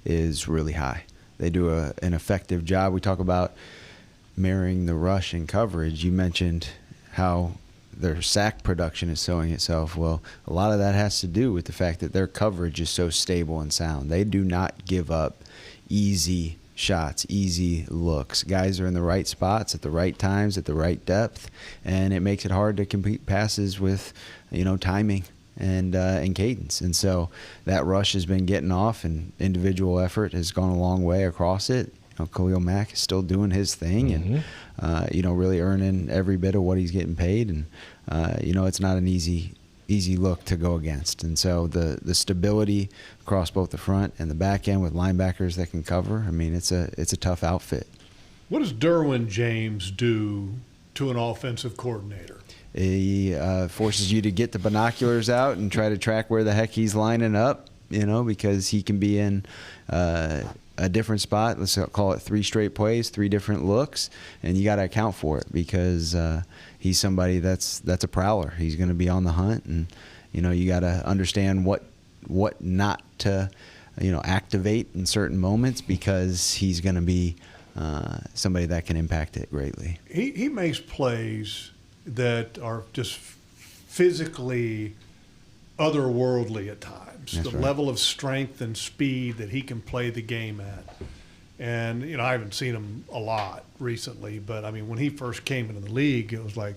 is really high. They do an effective job. We talk about marrying the rush and coverage. You mentioned how their sack production is showing itself. Well, a lot of that has to do with the fact that their coverage is so stable and sound. They do not give up easy shots, easy looks. Guys are in the right spots at the right times, at the right depth, and it makes it hard to complete passes with, timing and cadence. And so that rush has been getting off, and individual effort has gone a long way across it. Khalil Mack is still doing his thing and, really earning every bit of what he's getting paid. And, it's not an easy look to go against. And so the stability across both the front and the back end with linebackers that can cover, it's a tough outfit. What does Derwin James do to an offensive coordinator? He forces you to get the binoculars out and try to track where the heck he's lining up, because he can be in a different spot. Let's call it 3 straight plays, 3 different looks, and you got to account for it because he's somebody that's a prowler. He's going to be on the hunt, and you got to understand what not to activate in certain moments because he's going to be somebody that can impact it greatly. He makes plays that are just physically otherworldly at times. That's the right. level of strength and speed that he can play the game at. And, I haven't seen him a lot recently, but, when he first came into the league, it was like,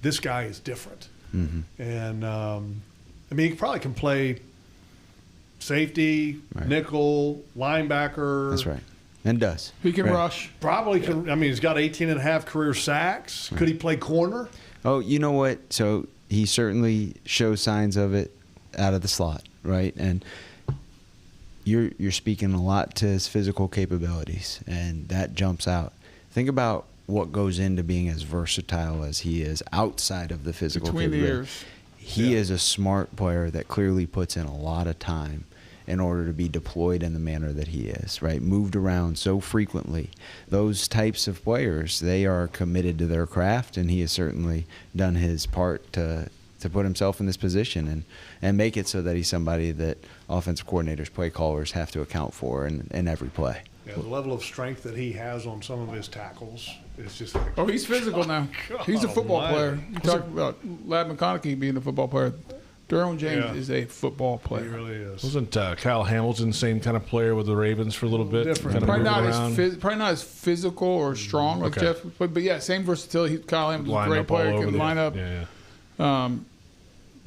this guy is different. Mm-hmm. And, he probably can play safety, nickel, linebacker. That's right. And does. He can rush. Probably can. He's got 18.5 career sacks. Could he play corner? Oh, you know what? So he certainly shows signs of it out of the slot, right? And you're speaking a lot to his physical capabilities, and that jumps out. Think about what goes into being as versatile as he is outside of the physical capability. Between the ears. He is a smart player that clearly puts in a lot of time in order to be deployed in the manner that he is, right? Moved around so frequently. Those types of players, they are committed to their craft, and he has certainly done his part to put himself in this position and make it so that he's somebody that offensive coordinators, play callers have to account for in every play. Yeah, the level of strength that he has on some of his tackles is just like, oh, he's physical now. He's a football player. You talk about Lageman McConaughey being a football player. Derwin James is a football player. He really is. Wasn't Kyle Hamilton the same kind of player with the Ravens for a little bit? Different. Kind of probably not as physical or strong like Jeff, but yeah, same versatility. Kyle Hamilton's a great player. Can line up. Yeah.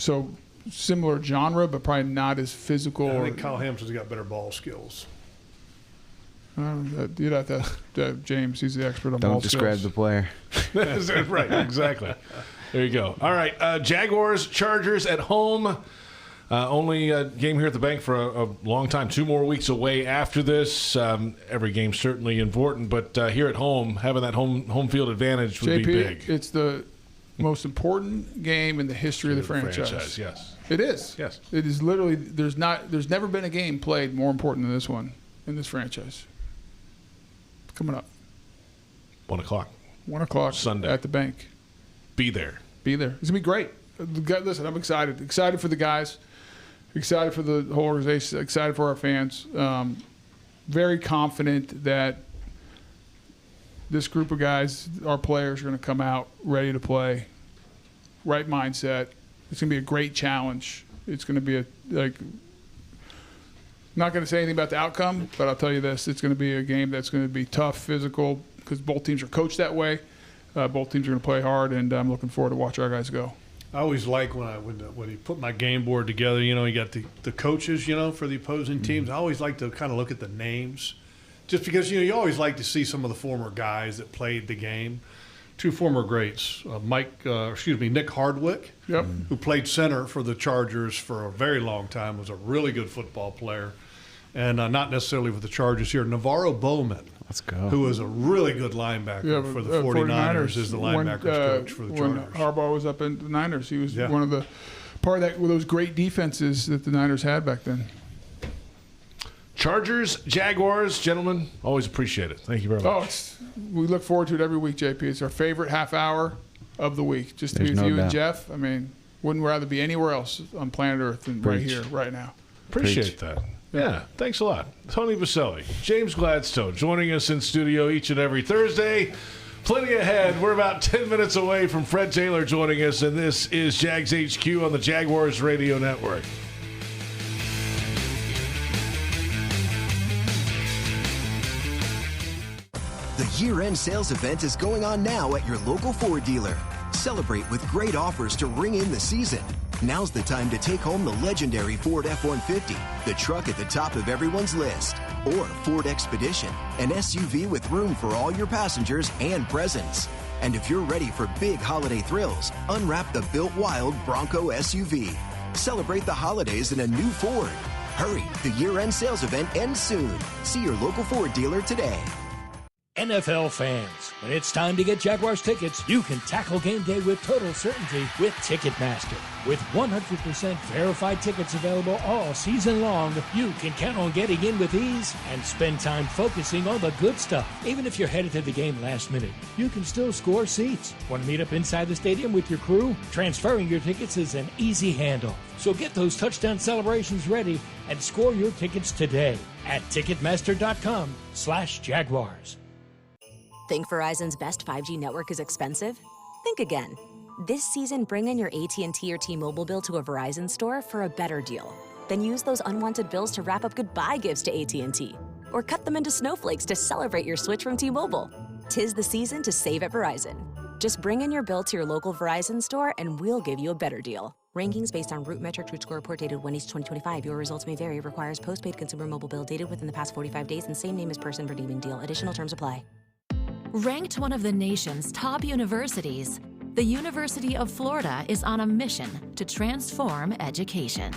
So similar genre, but probably not as physical. I think Kyle Hamilton's got better ball skills. You'd have to James. He's the expert on ball skills. Don't describe the player. Right, exactly. There you go. All right, Jaguars, Chargers at home. Only game here at the bank for a long time. 2 more weeks away after this. Every game's certainly important, but here at home, having that home field advantage would be big. It's the most important game in the history of the franchise. Yes, it is. Yes, it is. Literally, there's never been a game played more important than this one in this franchise. Coming up, 1 o'clock. 1 o'clock Sunday at the bank. Be there. It's gonna be great. Listen, I'm excited. Excited for the guys. Excited for the whole organization. Excited for our fans. Very confident that this group of guys, our players, are going to come out ready to play. Right mindset. It's going to be a great challenge. It's going to be not going to say anything about the outcome, but I'll tell you this: it's going to be a game that's going to be tough, physical, because both teams are coached that way. Both teams are going to play hard, and I'm looking forward to watch our guys go. I always like when he put my game board together. You got the coaches, for the opposing teams. I always like to kind of look at the names, just because you always like to see some of the former guys that played the game. 2 former greats, Nick Hardwick, who played center for the Chargers for a very long time, was a really good football player, and not necessarily with the Chargers here. Navarro Bowman. Let's go. Who was a really good linebacker for the 49ers as the linebackers coach for the Chargers. When Harbaugh was up in the Niners, he was one of those great defenses that the Niners had back then. Chargers, Jaguars, gentlemen, always appreciate it. Thank you very much. We look forward to it every week, JP. It's our favorite half hour of the week. Just to be with you and Jeff. I mean, wouldn't rather be anywhere else on planet Earth than right here, right now. Appreciate that. Yeah, thanks a lot. Tony Boselli, James Gladstone, joining us in studio each and every Thursday. Plenty ahead. We're about 10 minutes away from Fred Taylor joining us, and this is Jags HQ on the Jaguars Radio Network. The year-end sales event is going on now at your local Ford dealer. Celebrate with great offers to ring in the season. Now's the time to take home the legendary Ford F-150, the truck at the top of everyone's list. Or Ford Expedition, an SUV with room for all your passengers and presents. And if you're ready for big holiday thrills, unwrap the Built Wild Bronco SUV. Celebrate the holidays in a new Ford. Hurry, the year-end sales event ends soon. See your local Ford dealer today. NFL fans, when it's time to get Jaguars tickets, you can tackle game day with total certainty with Ticketmaster. With 100% verified tickets available all season long, you can count on getting in with ease and spend time focusing on the good stuff. Even if you're headed to the game last minute, you can still score seats. Want to meet up inside the stadium with your crew? Transferring your tickets is an easy handoff. So get those touchdown celebrations ready and score your tickets today at Ticketmaster.com/Jaguars. Think Verizon's best 5G network is expensive? Think again. This season, bring in your AT&T or T-Mobile bill to a Verizon store for a better deal. Then use those unwanted bills to wrap up goodbye gifts to AT&T. Or cut them into snowflakes to celebrate your switch from T-Mobile. 'Tis the season to save at Verizon. Just bring in your bill to your local Verizon store and we'll give you a better deal. Rankings based on Root Metric Root Score report dated 1/8/2025. Your results may vary. Requires postpaid consumer mobile bill dated within the past 45 days and same name as person redeeming deal. Additional terms apply. Ranked one of the nation's top universities, the University of Florida is on a mission to transform education.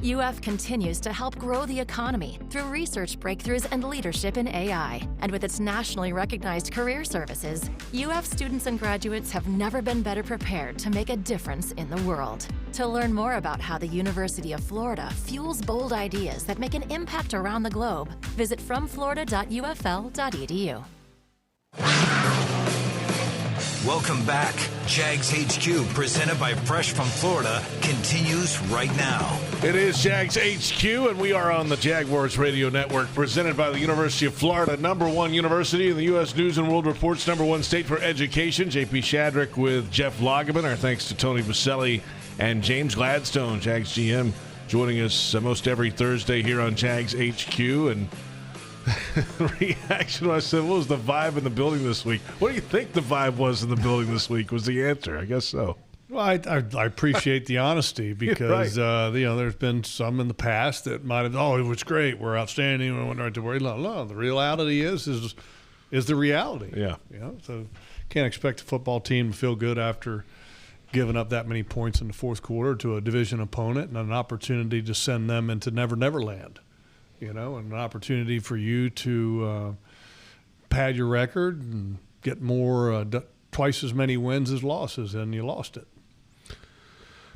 UF continues to help grow the economy through research breakthroughs and leadership in AI. And with its nationally recognized career services, UF students and graduates have never been better prepared to make a difference in the world. To learn more about how the University of Florida fuels bold ideas that make an impact around the globe, visit fromflorida.ufl.edu. Welcome back. Jags HQ, presented by Fresh from Florida, continues right now. It is Jags HQ, and we are on the Jaguars Radio Network, presented by the University of Florida, #1 university in the U.S. News and World Report's #1 state for education. JP Shadrick with Jeff Lageman. Our thanks to Tony Boselli and James Gladstone, Jags GM, joining us most every Thursday here on Jags HQ. And reaction, I said, what was the vibe in the building this week? What do you think the vibe was in the building this week was the answer? I guess so. Well, I appreciate the honesty because, right. There's been some in the past that might have, it was great, we're outstanding, we went right to worry. No, the reality is the reality. Yeah. So can't expect a football team to feel good after giving up that many points in the fourth quarter to a division opponent and an opportunity to send them into Never Never Land. And an opportunity for you to pad your record and get more, twice as many wins as losses, and you lost it.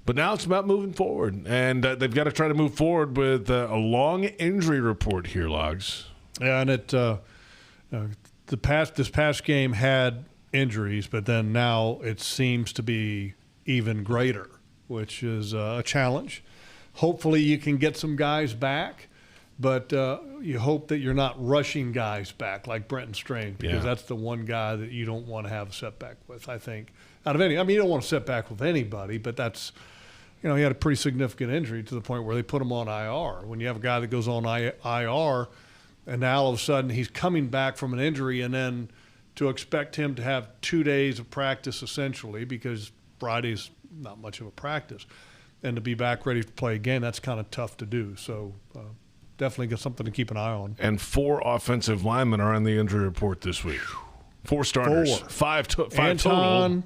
But now it's about moving forward, and they've got to try to move forward with a long injury report here, Logs. Yeah, and this past game had injuries, but then now it seems to be even greater, which is a challenge. Hopefully you can get some guys back. But you hope that you're not rushing guys back like Brenton Strange, because that's the one guy that you don't want to have a setback with, I think. Out of any, you don't want to set back with anybody, but that's, he had a pretty significant injury to the point where they put him on IR. When you have a guy that goes on IR and now all of a sudden he's coming back from an injury, and then to expect him to have 2 days of practice essentially, because Friday's not much of a practice, and to be back ready to play again, that's kind of tough to do. So, definitely got something to keep an eye on. And 4 offensive linemen are on the injury report this week. 4 starters. 5 Anton,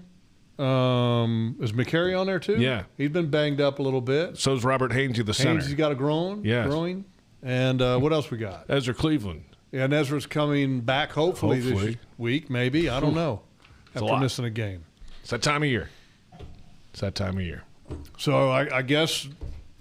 total. Is McCary on there too? Yeah. He's been banged up a little bit. So is Robert Hainsey, the center. Hainsey's got a groin. Yeah. Groin. And what else we got? Ezra Cleveland. Yeah, and Ezra's coming back hopefully this week, maybe. I don't know. After missing a game. It's that time of year. So I guess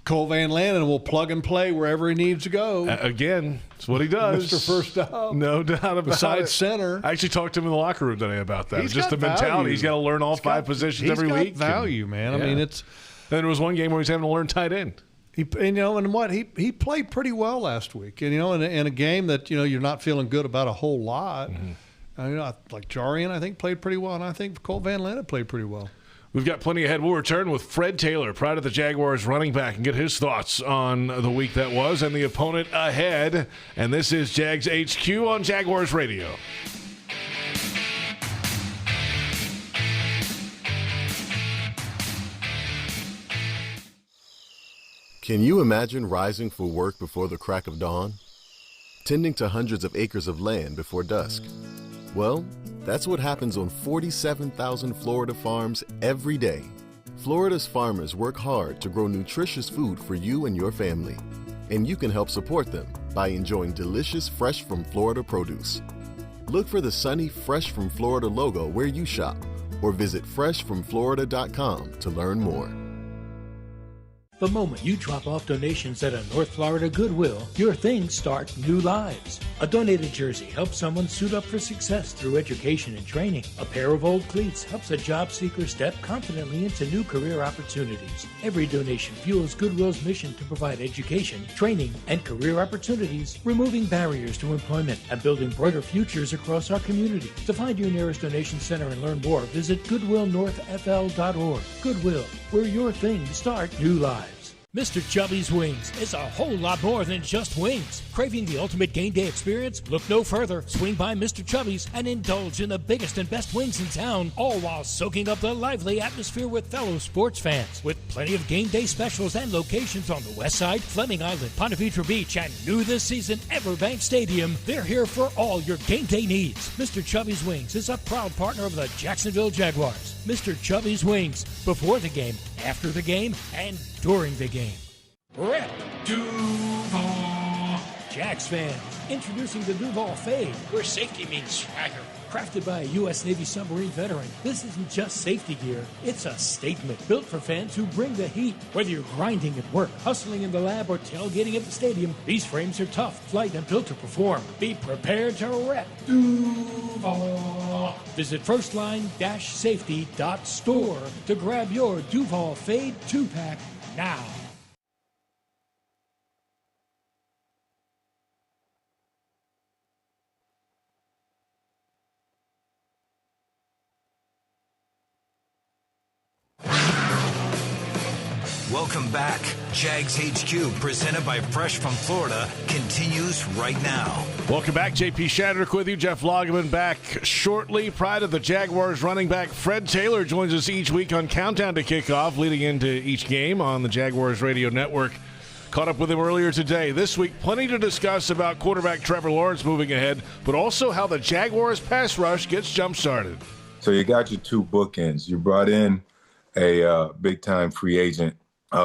Cole Van Lanen will plug and play wherever he needs to go. Again, it's what he does. Mr. First Down. No doubt about Besides it. Center. I actually talked to him in the locker room today about that. He's Just the got mentality. value. He's got to learn all five positions every week. He's got value, man. Yeah. I mean, it's. Then there was one game where he's having to learn tight end. He played pretty well last week, and in a game that you're not feeling good about a whole lot. Like Jarian, I think played pretty well, and I think Cole Van Lanen played pretty well. We've got plenty ahead. We'll return with Fred Taylor, pride of the Jaguars running back, and get his thoughts on the week that was and the opponent ahead. And this is Jags HQ on Jaguars Radio. Can you imagine rising for work before the crack of dawn? Tending to hundreds of acres of land before dusk? Well, that's what happens on 47,000 Florida farms every day. Florida's farmers work hard to grow nutritious food for you and your family. And you can help support them by enjoying delicious Fresh from Florida produce. Look for the sunny Fresh from Florida logo where you shop, or visit freshfromflorida.com to learn more. The moment you drop off donations at a North Florida Goodwill, your things start new lives. A donated jersey helps someone suit up for success through education and training. A pair of old cleats helps a job seeker step confidently into new career opportunities. Every donation fuels Goodwill's mission to provide education, training, and career opportunities, removing barriers to employment and building brighter futures across our community. To find your nearest donation center and learn more, visit goodwillnorthfl.org. Goodwill, where your things start new lives. Mr. Chubby's Wings is a whole lot more than just wings. Craving the ultimate game day experience? Look no further. Swing by Mr. Chubby's and indulge in the biggest and best wings in town, all while soaking up the lively atmosphere with fellow sports fans. With plenty of game day specials and locations on the West Side, Fleming Island, Ponte Vedra Beach, and new this season, Everbank Stadium, they're here for all your game day needs. Mr. Chubby's Wings is a proud partner of the Jacksonville Jaguars. Mr. Chubby's Wings, before the game, after the game, and during the game. Rep Duval. Jags fans, introducing the Duval Fade, where safety means swagger. Crafted by a U.S. Navy submarine veteran, this isn't just safety gear, it's a statement built for fans who bring the heat. Whether you're grinding at work, hustling in the lab, or tailgating at the stadium, these frames are tough, light, and built to perform. Be prepared to rep Duval. Visit firstline-safety.store to grab your Duval Fade 2-pack now. Welcome back. Jags HQ, presented by Fresh from Florida, continues right now. Welcome back. JP Shadrick with you. Jeff Lageman back shortly. Pride of the Jaguars running back Fred Taylor joins us each week on Countdown to Kickoff, leading into each game on the Jaguars Radio Network. Caught up with him earlier today. This week, plenty to discuss about quarterback Trevor Lawrence moving ahead, but also how the Jaguars pass rush gets jump-started. So you got your two bookends. You brought in a big-time free agent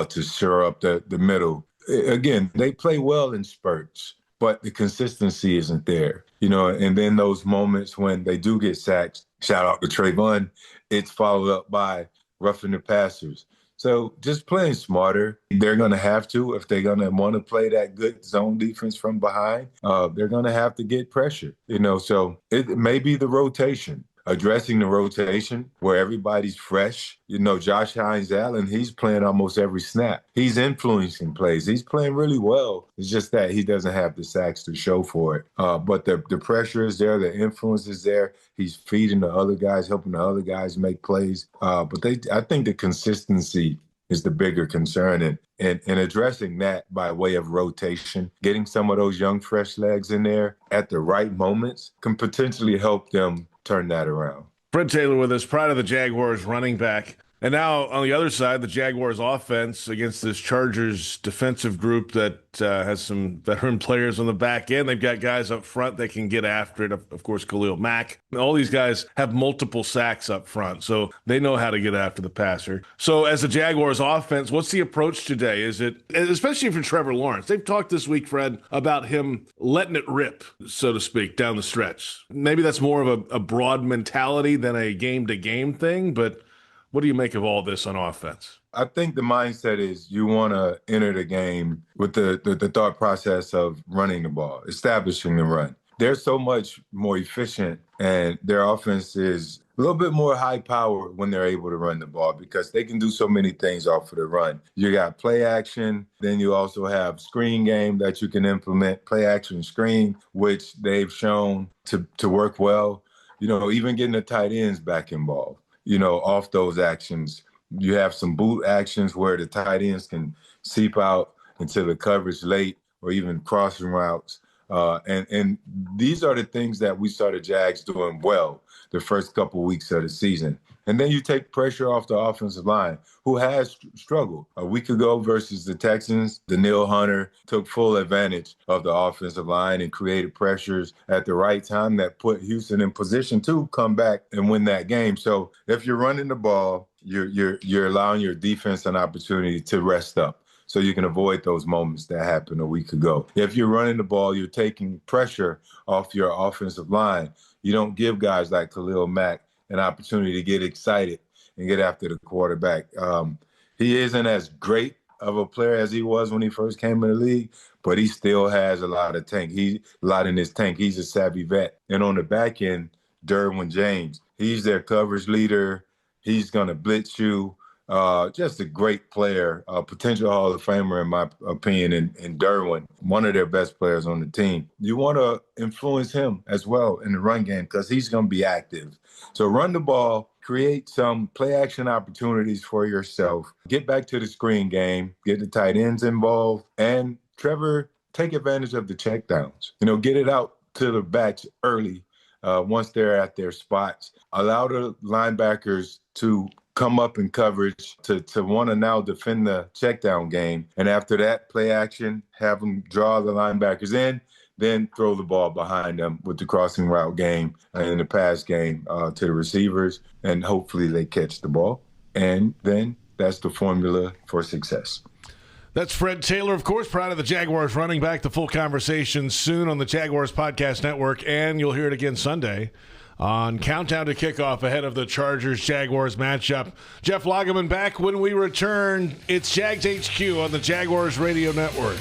to shore up the middle. Again, they play well in spurts, but the consistency isn't there. And then those moments when they do get sacked, shout out to Trayvon, it's followed up by roughing the passers. So just playing smarter. They're going to have to, if they're going to want to play that good zone defense from behind, they're going to have to get pressure. So it may be the rotation. Addressing the rotation where everybody's fresh. Josh Hines-Allen, he's playing almost every snap. He's influencing plays. He's playing really well. It's just that he doesn't have the sacks to show for it. But the pressure is there. The influence is there. He's feeding the other guys, helping the other guys make plays. But I think the consistency is the bigger concern. And addressing that by way of rotation, getting some of those young, fresh legs in there at the right moments can potentially help them turn that around. Fred Taylor with us, pride of the Jaguars running back. And now on the other side, the Jaguars offense against this Chargers defensive group that has some veteran players on the back end. They've got guys up front that can get after it. Of course, Khalil Mack. All these guys have multiple sacks up front, so they know how to get after the passer. So as the Jaguars offense, what's the approach today? Is it, especially for Trevor Lawrence, they've talked this week, Fred, about him letting it rip, so to speak, down the stretch. Maybe that's more of a broad mentality than a game-to-game thing, but what do you make of all this on offense? I think the mindset is you want to enter the game with the thought process of running the ball, establishing the run. They're so much more efficient, and their offense is a little bit more high power when they're able to run the ball because they can do so many things off of the run. You got play action, then you also have screen game that you can implement, play action screen, which they've shown to work well. Even getting the tight ends back involved, off those actions. You have some boot actions where the tight ends can seep out into the coverage late or even crossing routes. And these are the things that we saw the Jags doing well the first couple weeks of the season. And then you take pressure off the offensive line, who has struggled. A week ago versus the Texans, Danielle Hunter took full advantage of the offensive line and created pressures at the right time that put Houston in position to come back and win that game. So if you're running the ball, you're allowing your defense an opportunity to rest up so you can avoid those moments that happened a week ago. If you're running the ball, you're taking pressure off your offensive line. You don't give guys like Khalil Mack an opportunity to get excited and get after the quarterback. He isn't as great of a player as he was when he first came in the league, but he still has a lot in his tank. He's a savvy vet. And on the back end, Derwin James, he's their coverage leader. He's going to blitz you. Just a great player, a potential Hall of Famer, in my opinion, and Derwin, one of their best players on the team. You want to influence him as well in the run game because he's going to be active. So run the ball, create some play action opportunities for yourself, get back to the screen game, get the tight ends involved, and Trevor, take advantage of the checkdowns. Get it out to the backs early once they're at their spots. Allow the linebackers to come up in coverage to want to now defend the checkdown game. And after that, play action, have them draw the linebackers in, then throw the ball behind them with the crossing route game and the pass game to the receivers, and hopefully they catch the ball. And then that's the formula for success. That's Fred Taylor, of course, proud of the Jaguars running back. The full conversation soon on the Jaguars Podcast Network, and you'll hear it again Sunday on Countdown to Kickoff ahead of the Chargers-Jaguars matchup. Jeff Lageman back when we return. It's Jags HQ on the Jaguars Radio Network.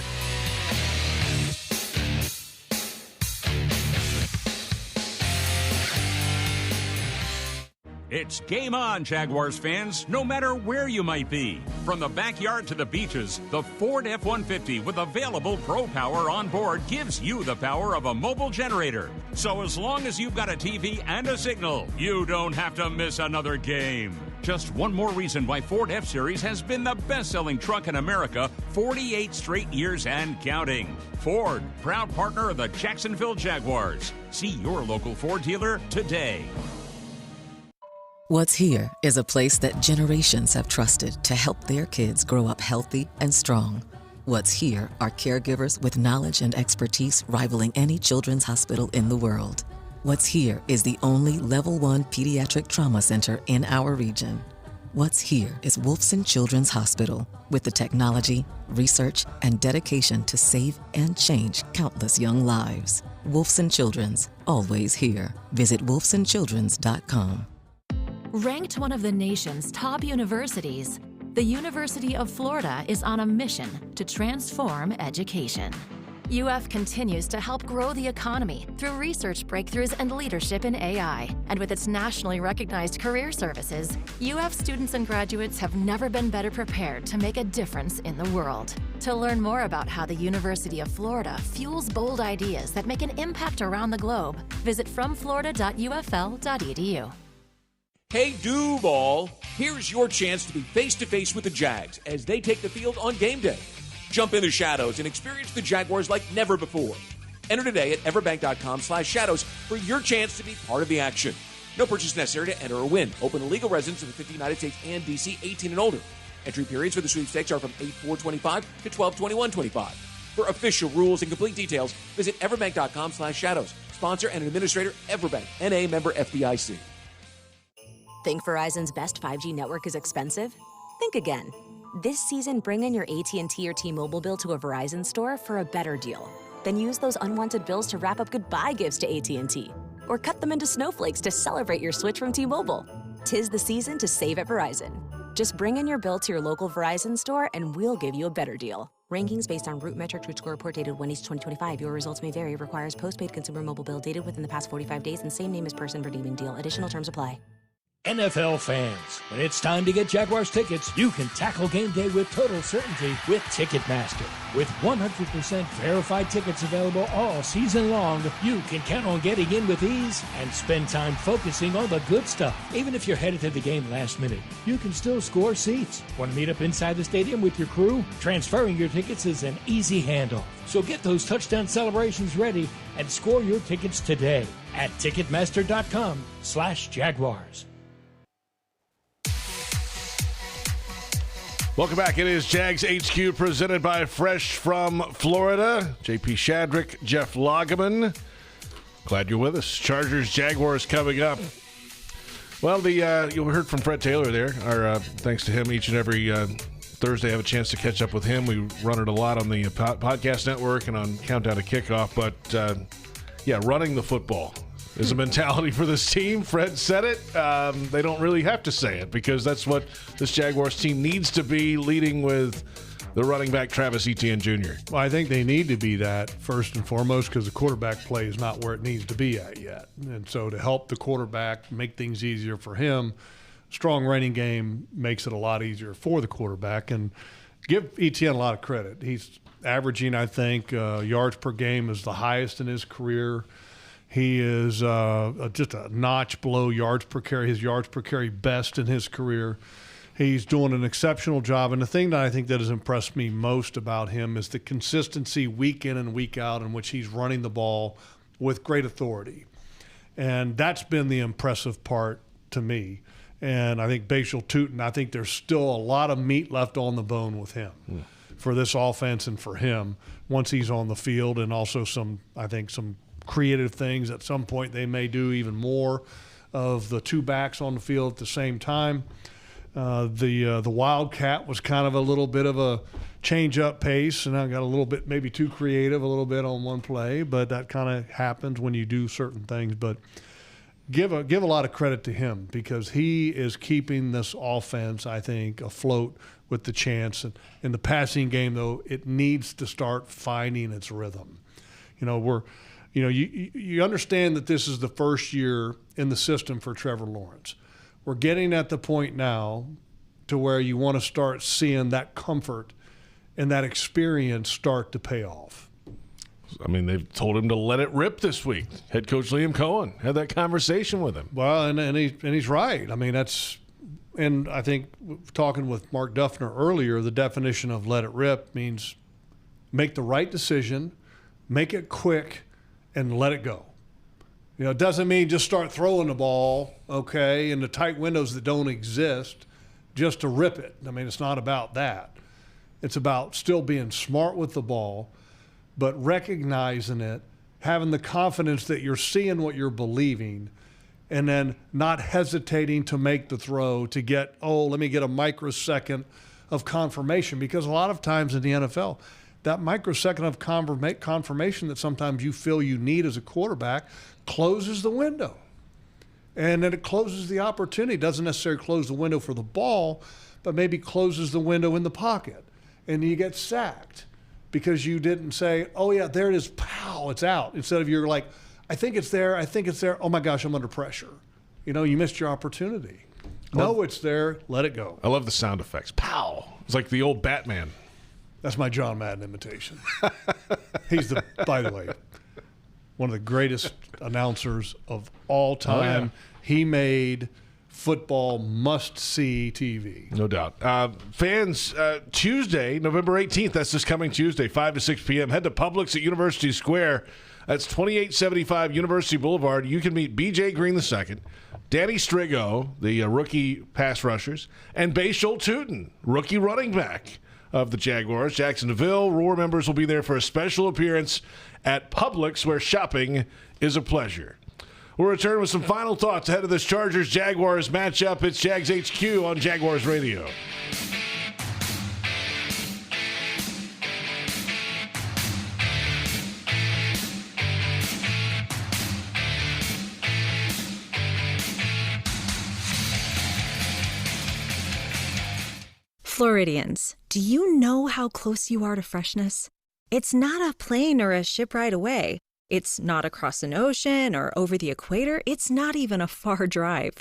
It's game on, Jaguars fans, no matter where you might be. From the backyard to the beaches, the Ford F-150 with available Pro Power on board gives you the power of a mobile generator. So as long as you've got a TV and a signal, you don't have to miss another game. Just one more reason why Ford F-Series has been the best-selling truck in America 48 straight years and counting. Ford, proud partner of the Jacksonville Jaguars. See your local Ford dealer today. What's Here is a place that generations have trusted to help their kids grow up healthy and strong. What's Here are caregivers with knowledge and expertise rivaling any children's hospital in the world. What's Here is the only Level 1 pediatric trauma center in our region. What's Here is Wolfson Children's Hospital with the technology, research, and dedication to save and change countless young lives. Wolfson Children's, always here. Visit wolfsonchildrens.com. Ranked one of the nation's top universities, the University of Florida is on a mission to transform education. UF continues to help grow the economy through research breakthroughs and leadership in AI. And with its nationally recognized career services, UF students and graduates have never been better prepared to make a difference in the world. To learn more about how the University of Florida fuels bold ideas that make an impact around the globe, visit fromflorida.ufl.edu. Hey, Duval, here's your chance to be face-to-face with the Jags as they take the field on game day. Jump in the shadows and experience the Jaguars like never before. Enter today at everbank.com/shadows for your chance to be part of the action. No purchase necessary to enter or win. Open to legal residents of the 50 United States and D.C., 18 and older. Entry periods for the sweepstakes are from 8/4/25 to 12/21/25. For official rules and complete details, visit everbank.com/shadows. Sponsor and administrator, Everbank, N.A. member FDIC. Think Verizon's best 5G network is expensive? Think again. This season, bring in your AT&T or T-Mobile bill to a Verizon store for a better deal. Then use those unwanted bills to wrap up goodbye gifts to AT&T. Or cut them into snowflakes to celebrate your switch from T-Mobile. 'Tis the season to save at Verizon. Just bring in your bill to your local Verizon store and we'll give you a better deal. Rankings based on Root Metric Root Score report dated 1/8/2025. Your results may vary. Requires postpaid consumer mobile bill dated within the past 45 days and same name as person redeeming deal. Additional terms apply. NFL fans, when it's time to get Jaguars tickets, you can tackle game day with total certainty with Ticketmaster. With 100% verified tickets available all season long, you can count on getting in with ease and spend time focusing on the good stuff. Even if you're headed to the game last minute, you can still score seats. Want to meet up inside the stadium with your crew? Transferring your tickets is an easy handoff. So get those touchdown celebrations ready and score your tickets today at Ticketmaster.com/Jaguars. Welcome back. It is Jags HQ presented by Fresh from Florida. JP Shadrick, Jeff Lageman. Glad you're with us. Chargers, Jaguars coming up. Well, you heard from Fred Taylor there. Thanks to him each and every Thursday. I have a chance to catch up with him. We run it a lot on the podcast network and on Countdown to Kickoff. But, running the football is a mentality for this team. Fred said it. They don't really have to say it because that's what this Jaguars team needs to be, leading with the running back Travis Etienne Jr. Well, I think they need to be that first and foremost because the quarterback play is not where it needs to be at yet. And so to help the quarterback make things easier for him, strong running game makes it a lot easier for the quarterback. And give Etienne a lot of credit. He's averaging, I think, yards per game is the highest in his career. He is just a notch below yards per carry, his yards per carry best in his career. He's doing an exceptional job. And the thing that I think that has impressed me most about him is the consistency week in and week out in which he's running the ball with great authority. And that's been the impressive part to me. And I think Basel Tootin, I think there's still a lot of meat left on the bone with him for this offense and for him once he's on the field, and also some creative things. At some point they may do even more of the two backs on the field at the same time. The Wildcat was kind of a little bit of a change-up pace, and I got a little bit maybe too creative a little bit on one play, but that kind of happens when you do certain things. But give a lot of credit to him because he is keeping this offense, I think, afloat with the chance. And in the passing game, though, it needs to start finding its rhythm. You understand that this is the first year in the system for Trevor Lawrence. We're getting at the point now to where you want to start seeing that comfort and that experience start to pay off. I mean, they've told him to let it rip this week. Head coach Liam Coen had that conversation with him. Well, and he's right. I mean, and I think talking with Mark Duffner earlier, the definition of let it rip means make the right decision, make it quick, and let it go. It doesn't mean just start throwing the ball, in the tight windows that don't exist just to rip it. I mean, it's not about that. It's about still being smart with the ball, but recognizing it, having the confidence that you're seeing what you're believing, and then not hesitating to make the throw to get, let me get a microsecond of confirmation. Because a lot of times in the NFL, that microsecond of confirmation that sometimes you feel you need as a quarterback closes the window. And then it closes the opportunity. It doesn't necessarily close the window for the ball, but maybe closes the window in the pocket. And you get sacked because you didn't say, there it is, pow, it's out. Instead of you're like, I think it's there, oh my gosh, I'm under pressure. You missed your opportunity. No, it's there, let it go. I love the sound effects. Pow. It's like the old Batman. That's my John Madden imitation. He's by the way, one of the greatest announcers of all time. Oh, yeah. He made football must-see TV. No doubt. Fans, Tuesday, November 18th, that's this coming Tuesday, 5 to 6 p.m., head to Publix at University Square. That's 2875 University Boulevard. You can meet B.J. Green II, Danny Strigo, the rookie pass rushers, and Basel Tootin, rookie running back of the Jaguars. Jacksonville Roar members will be there for a special appearance at Publix, where shopping is a pleasure. We'll return with some final thoughts ahead of this Chargers-Jaguars matchup. It's Jags HQ on Jaguars Radio. Floridians, do you know how close you are to freshness? It's not a plane or a ship ride away. It's not across an ocean or over the equator. It's not even a far drive.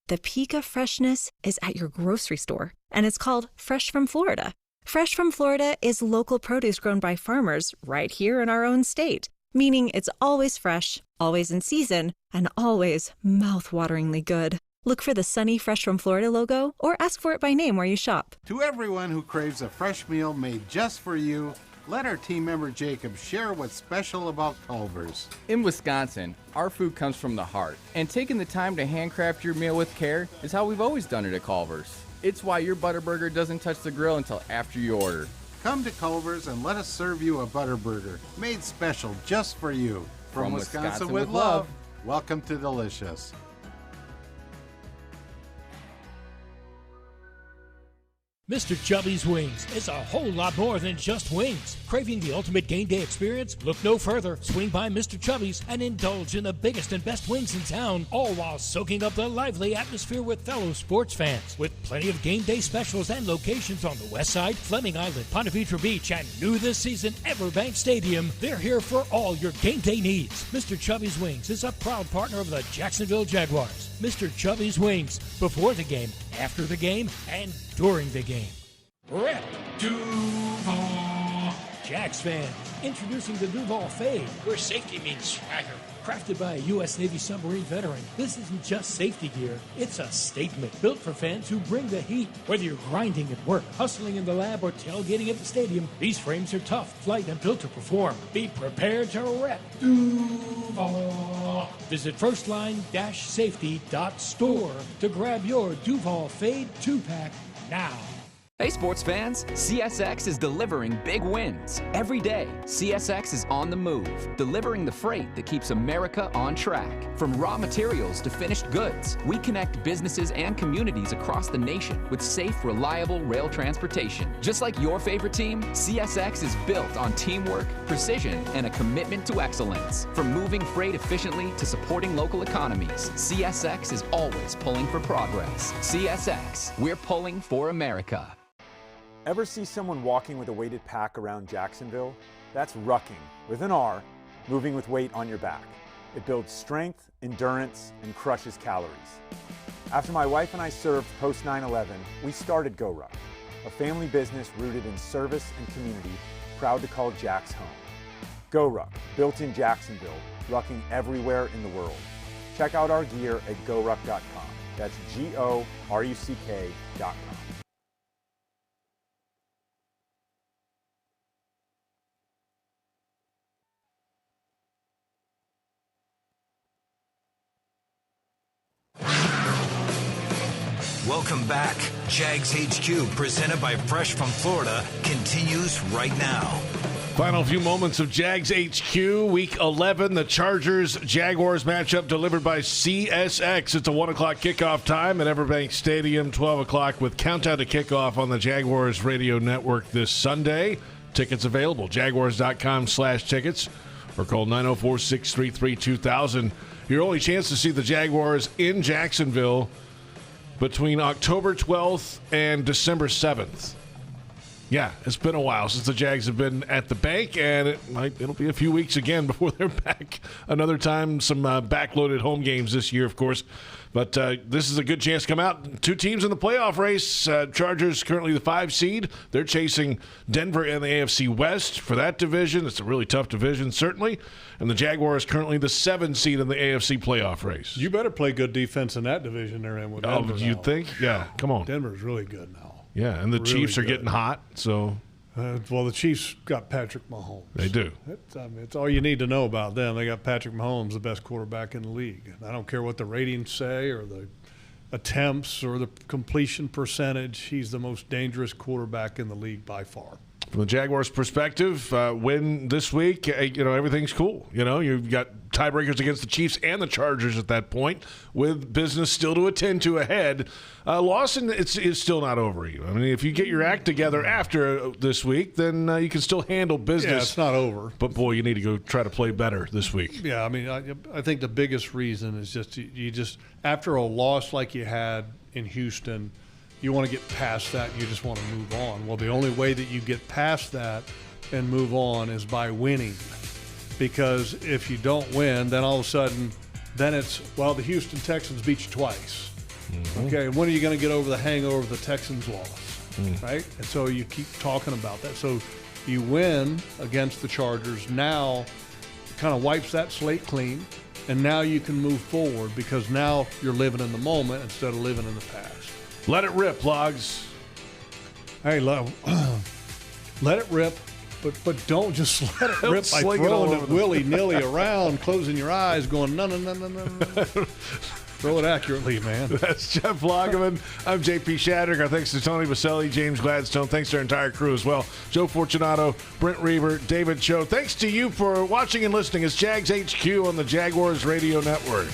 The peak of freshness is at your grocery store, and it's called Fresh from Florida. Fresh from Florida is local produce grown by farmers right here in our own state, meaning it's always fresh, always in season, and always mouth-wateringly good. Look for the sunny Fresh from Florida logo or ask for it by name where you shop. To everyone who craves a fresh meal made just for you, let our team member Jacob share what's special about Culver's. In Wisconsin, our food comes from the heart, and taking the time to handcraft your meal with care is how we've always done it at Culver's. It's why your Butterburger doesn't touch the grill until after you order. Come to Culver's and let us serve you a Butterburger, made special just for you. From Wisconsin with love, welcome to Delicious. Mr. Chubby's Wings is a whole lot more than just wings. Craving the ultimate game day experience? Look no further. Swing by Mr. Chubby's and indulge in the biggest and best wings in town, all while soaking up the lively atmosphere with fellow sports fans. With plenty of game day specials and locations on the West Side, Fleming Island, Ponte Vedra Beach, and new this season, Everbank Stadium, they're here for all your game day needs. Mr. Chubby's Wings is a proud partner of the Jacksonville Jaguars. Mr. Chubby's Wings, before the game, after the game, and during the game. Rep Duval. Jags fans, introducing the Duval Fade, where safety means swagger. Crafted by a U.S. Navy submarine veteran, this isn't just safety gear, it's a statement built for fans who bring the heat. Whether you're grinding at work, hustling in the lab, or tailgating at the stadium, these frames are tough, light, and built to perform. Be prepared to rep Duval. Visit firstline-safety.store to grab your Duval Fade 2-pack now. Hey sports fans, CSX is delivering big wins. Every day, CSX is on the move, delivering the freight that keeps America on track. From raw materials to finished goods, we connect businesses and communities across the nation with safe, reliable rail transportation. Just like your favorite team, CSX is built on teamwork, precision, and a commitment to excellence. From moving freight efficiently to supporting local economies, CSX is always pulling for progress. CSX, we're pulling for America. Ever see someone walking with a weighted pack around Jacksonville? That's rucking, with an R, moving with weight on your back. It builds strength, endurance, and crushes calories. After my wife and I served post 9/11, we started Go Ruck, a family business rooted in service and community, proud to call Jax home. Go Ruck, built in Jacksonville, rucking everywhere in the world. Check out our gear at goruck.com. That's GORUCK.com. Welcome back. Jags HQ, presented by Fresh from Florida, continues right now. Final few moments of Jags HQ, Week 11, the Chargers-Jaguars matchup delivered by CSX. It's a 1 o'clock kickoff time at Everbank Stadium, 12 o'clock with countdown to kickoff on the Jaguars radio network this Sunday. Tickets available, jaguars.com/tickets, or call 904-633-2000. Your only chance to see the Jaguars in Jacksonville between October 12th and December 7th. Yeah, it's been a while since the Jags have been at the bank, and it'll be a few weeks again before they're back another time. Some backloaded home games this year, of course. But this is a good chance to come out. Two teams in the playoff race. Chargers currently the 5 seed. They're chasing Denver in the AFC West for that division. It's a really tough division, certainly. And the Jaguars currently the 7 seed in the AFC playoff race. You better play good defense in that division they're in with Denver. Oh, you'd think? Yeah, come on. Denver's really good now. Yeah, and the really Chiefs are getting hot, so... well, the Chiefs got Patrick Mahomes. They do. It's all you need to know about them. They got Patrick Mahomes, the best quarterback in the league. I don't care what the ratings say or the attempts or the completion percentage. He's the most dangerous quarterback in the league by far. From the Jaguars' perspective, win this week, everything's cool. You've got tiebreakers against the Chiefs and the Chargers at that point, with business still to attend to ahead. Lawson, it's still not over you. I mean, if you get your act together after this week, then you can still handle business. Yeah, it's not over. But, boy, you need to go try to play better this week. Yeah, I mean, I think the biggest reason is just you just after a loss like you had in Houston, you want to get past that. You just want to move on. Well, the only way that you get past that and move on is by winning. Because if you don't win, then all of a sudden, then it's, well, the Houston Texans beat you twice. Mm-hmm. Okay, and when are you going to get over the hangover of the Texans loss, right? And so you keep talking about that. So you win against the Chargers. Now it kind of wipes that slate clean, and now you can move forward because now you're living in the moment instead of living in the past. Let it rip, Logs. Hey, let it rip. But don't just let it rip by throwing it willy-nilly around, closing your eyes, going, no. Throw it accurately, man. That's Jeff Lageman. I'm JP Shadrick. Our thanks to Tony Boselli, James Gladstone. Thanks to our entire crew as well. Joe Fortunato, Brent Reaver, David Cho. Thanks to you for watching and listening. It's Jags HQ on the Jaguars Radio Network.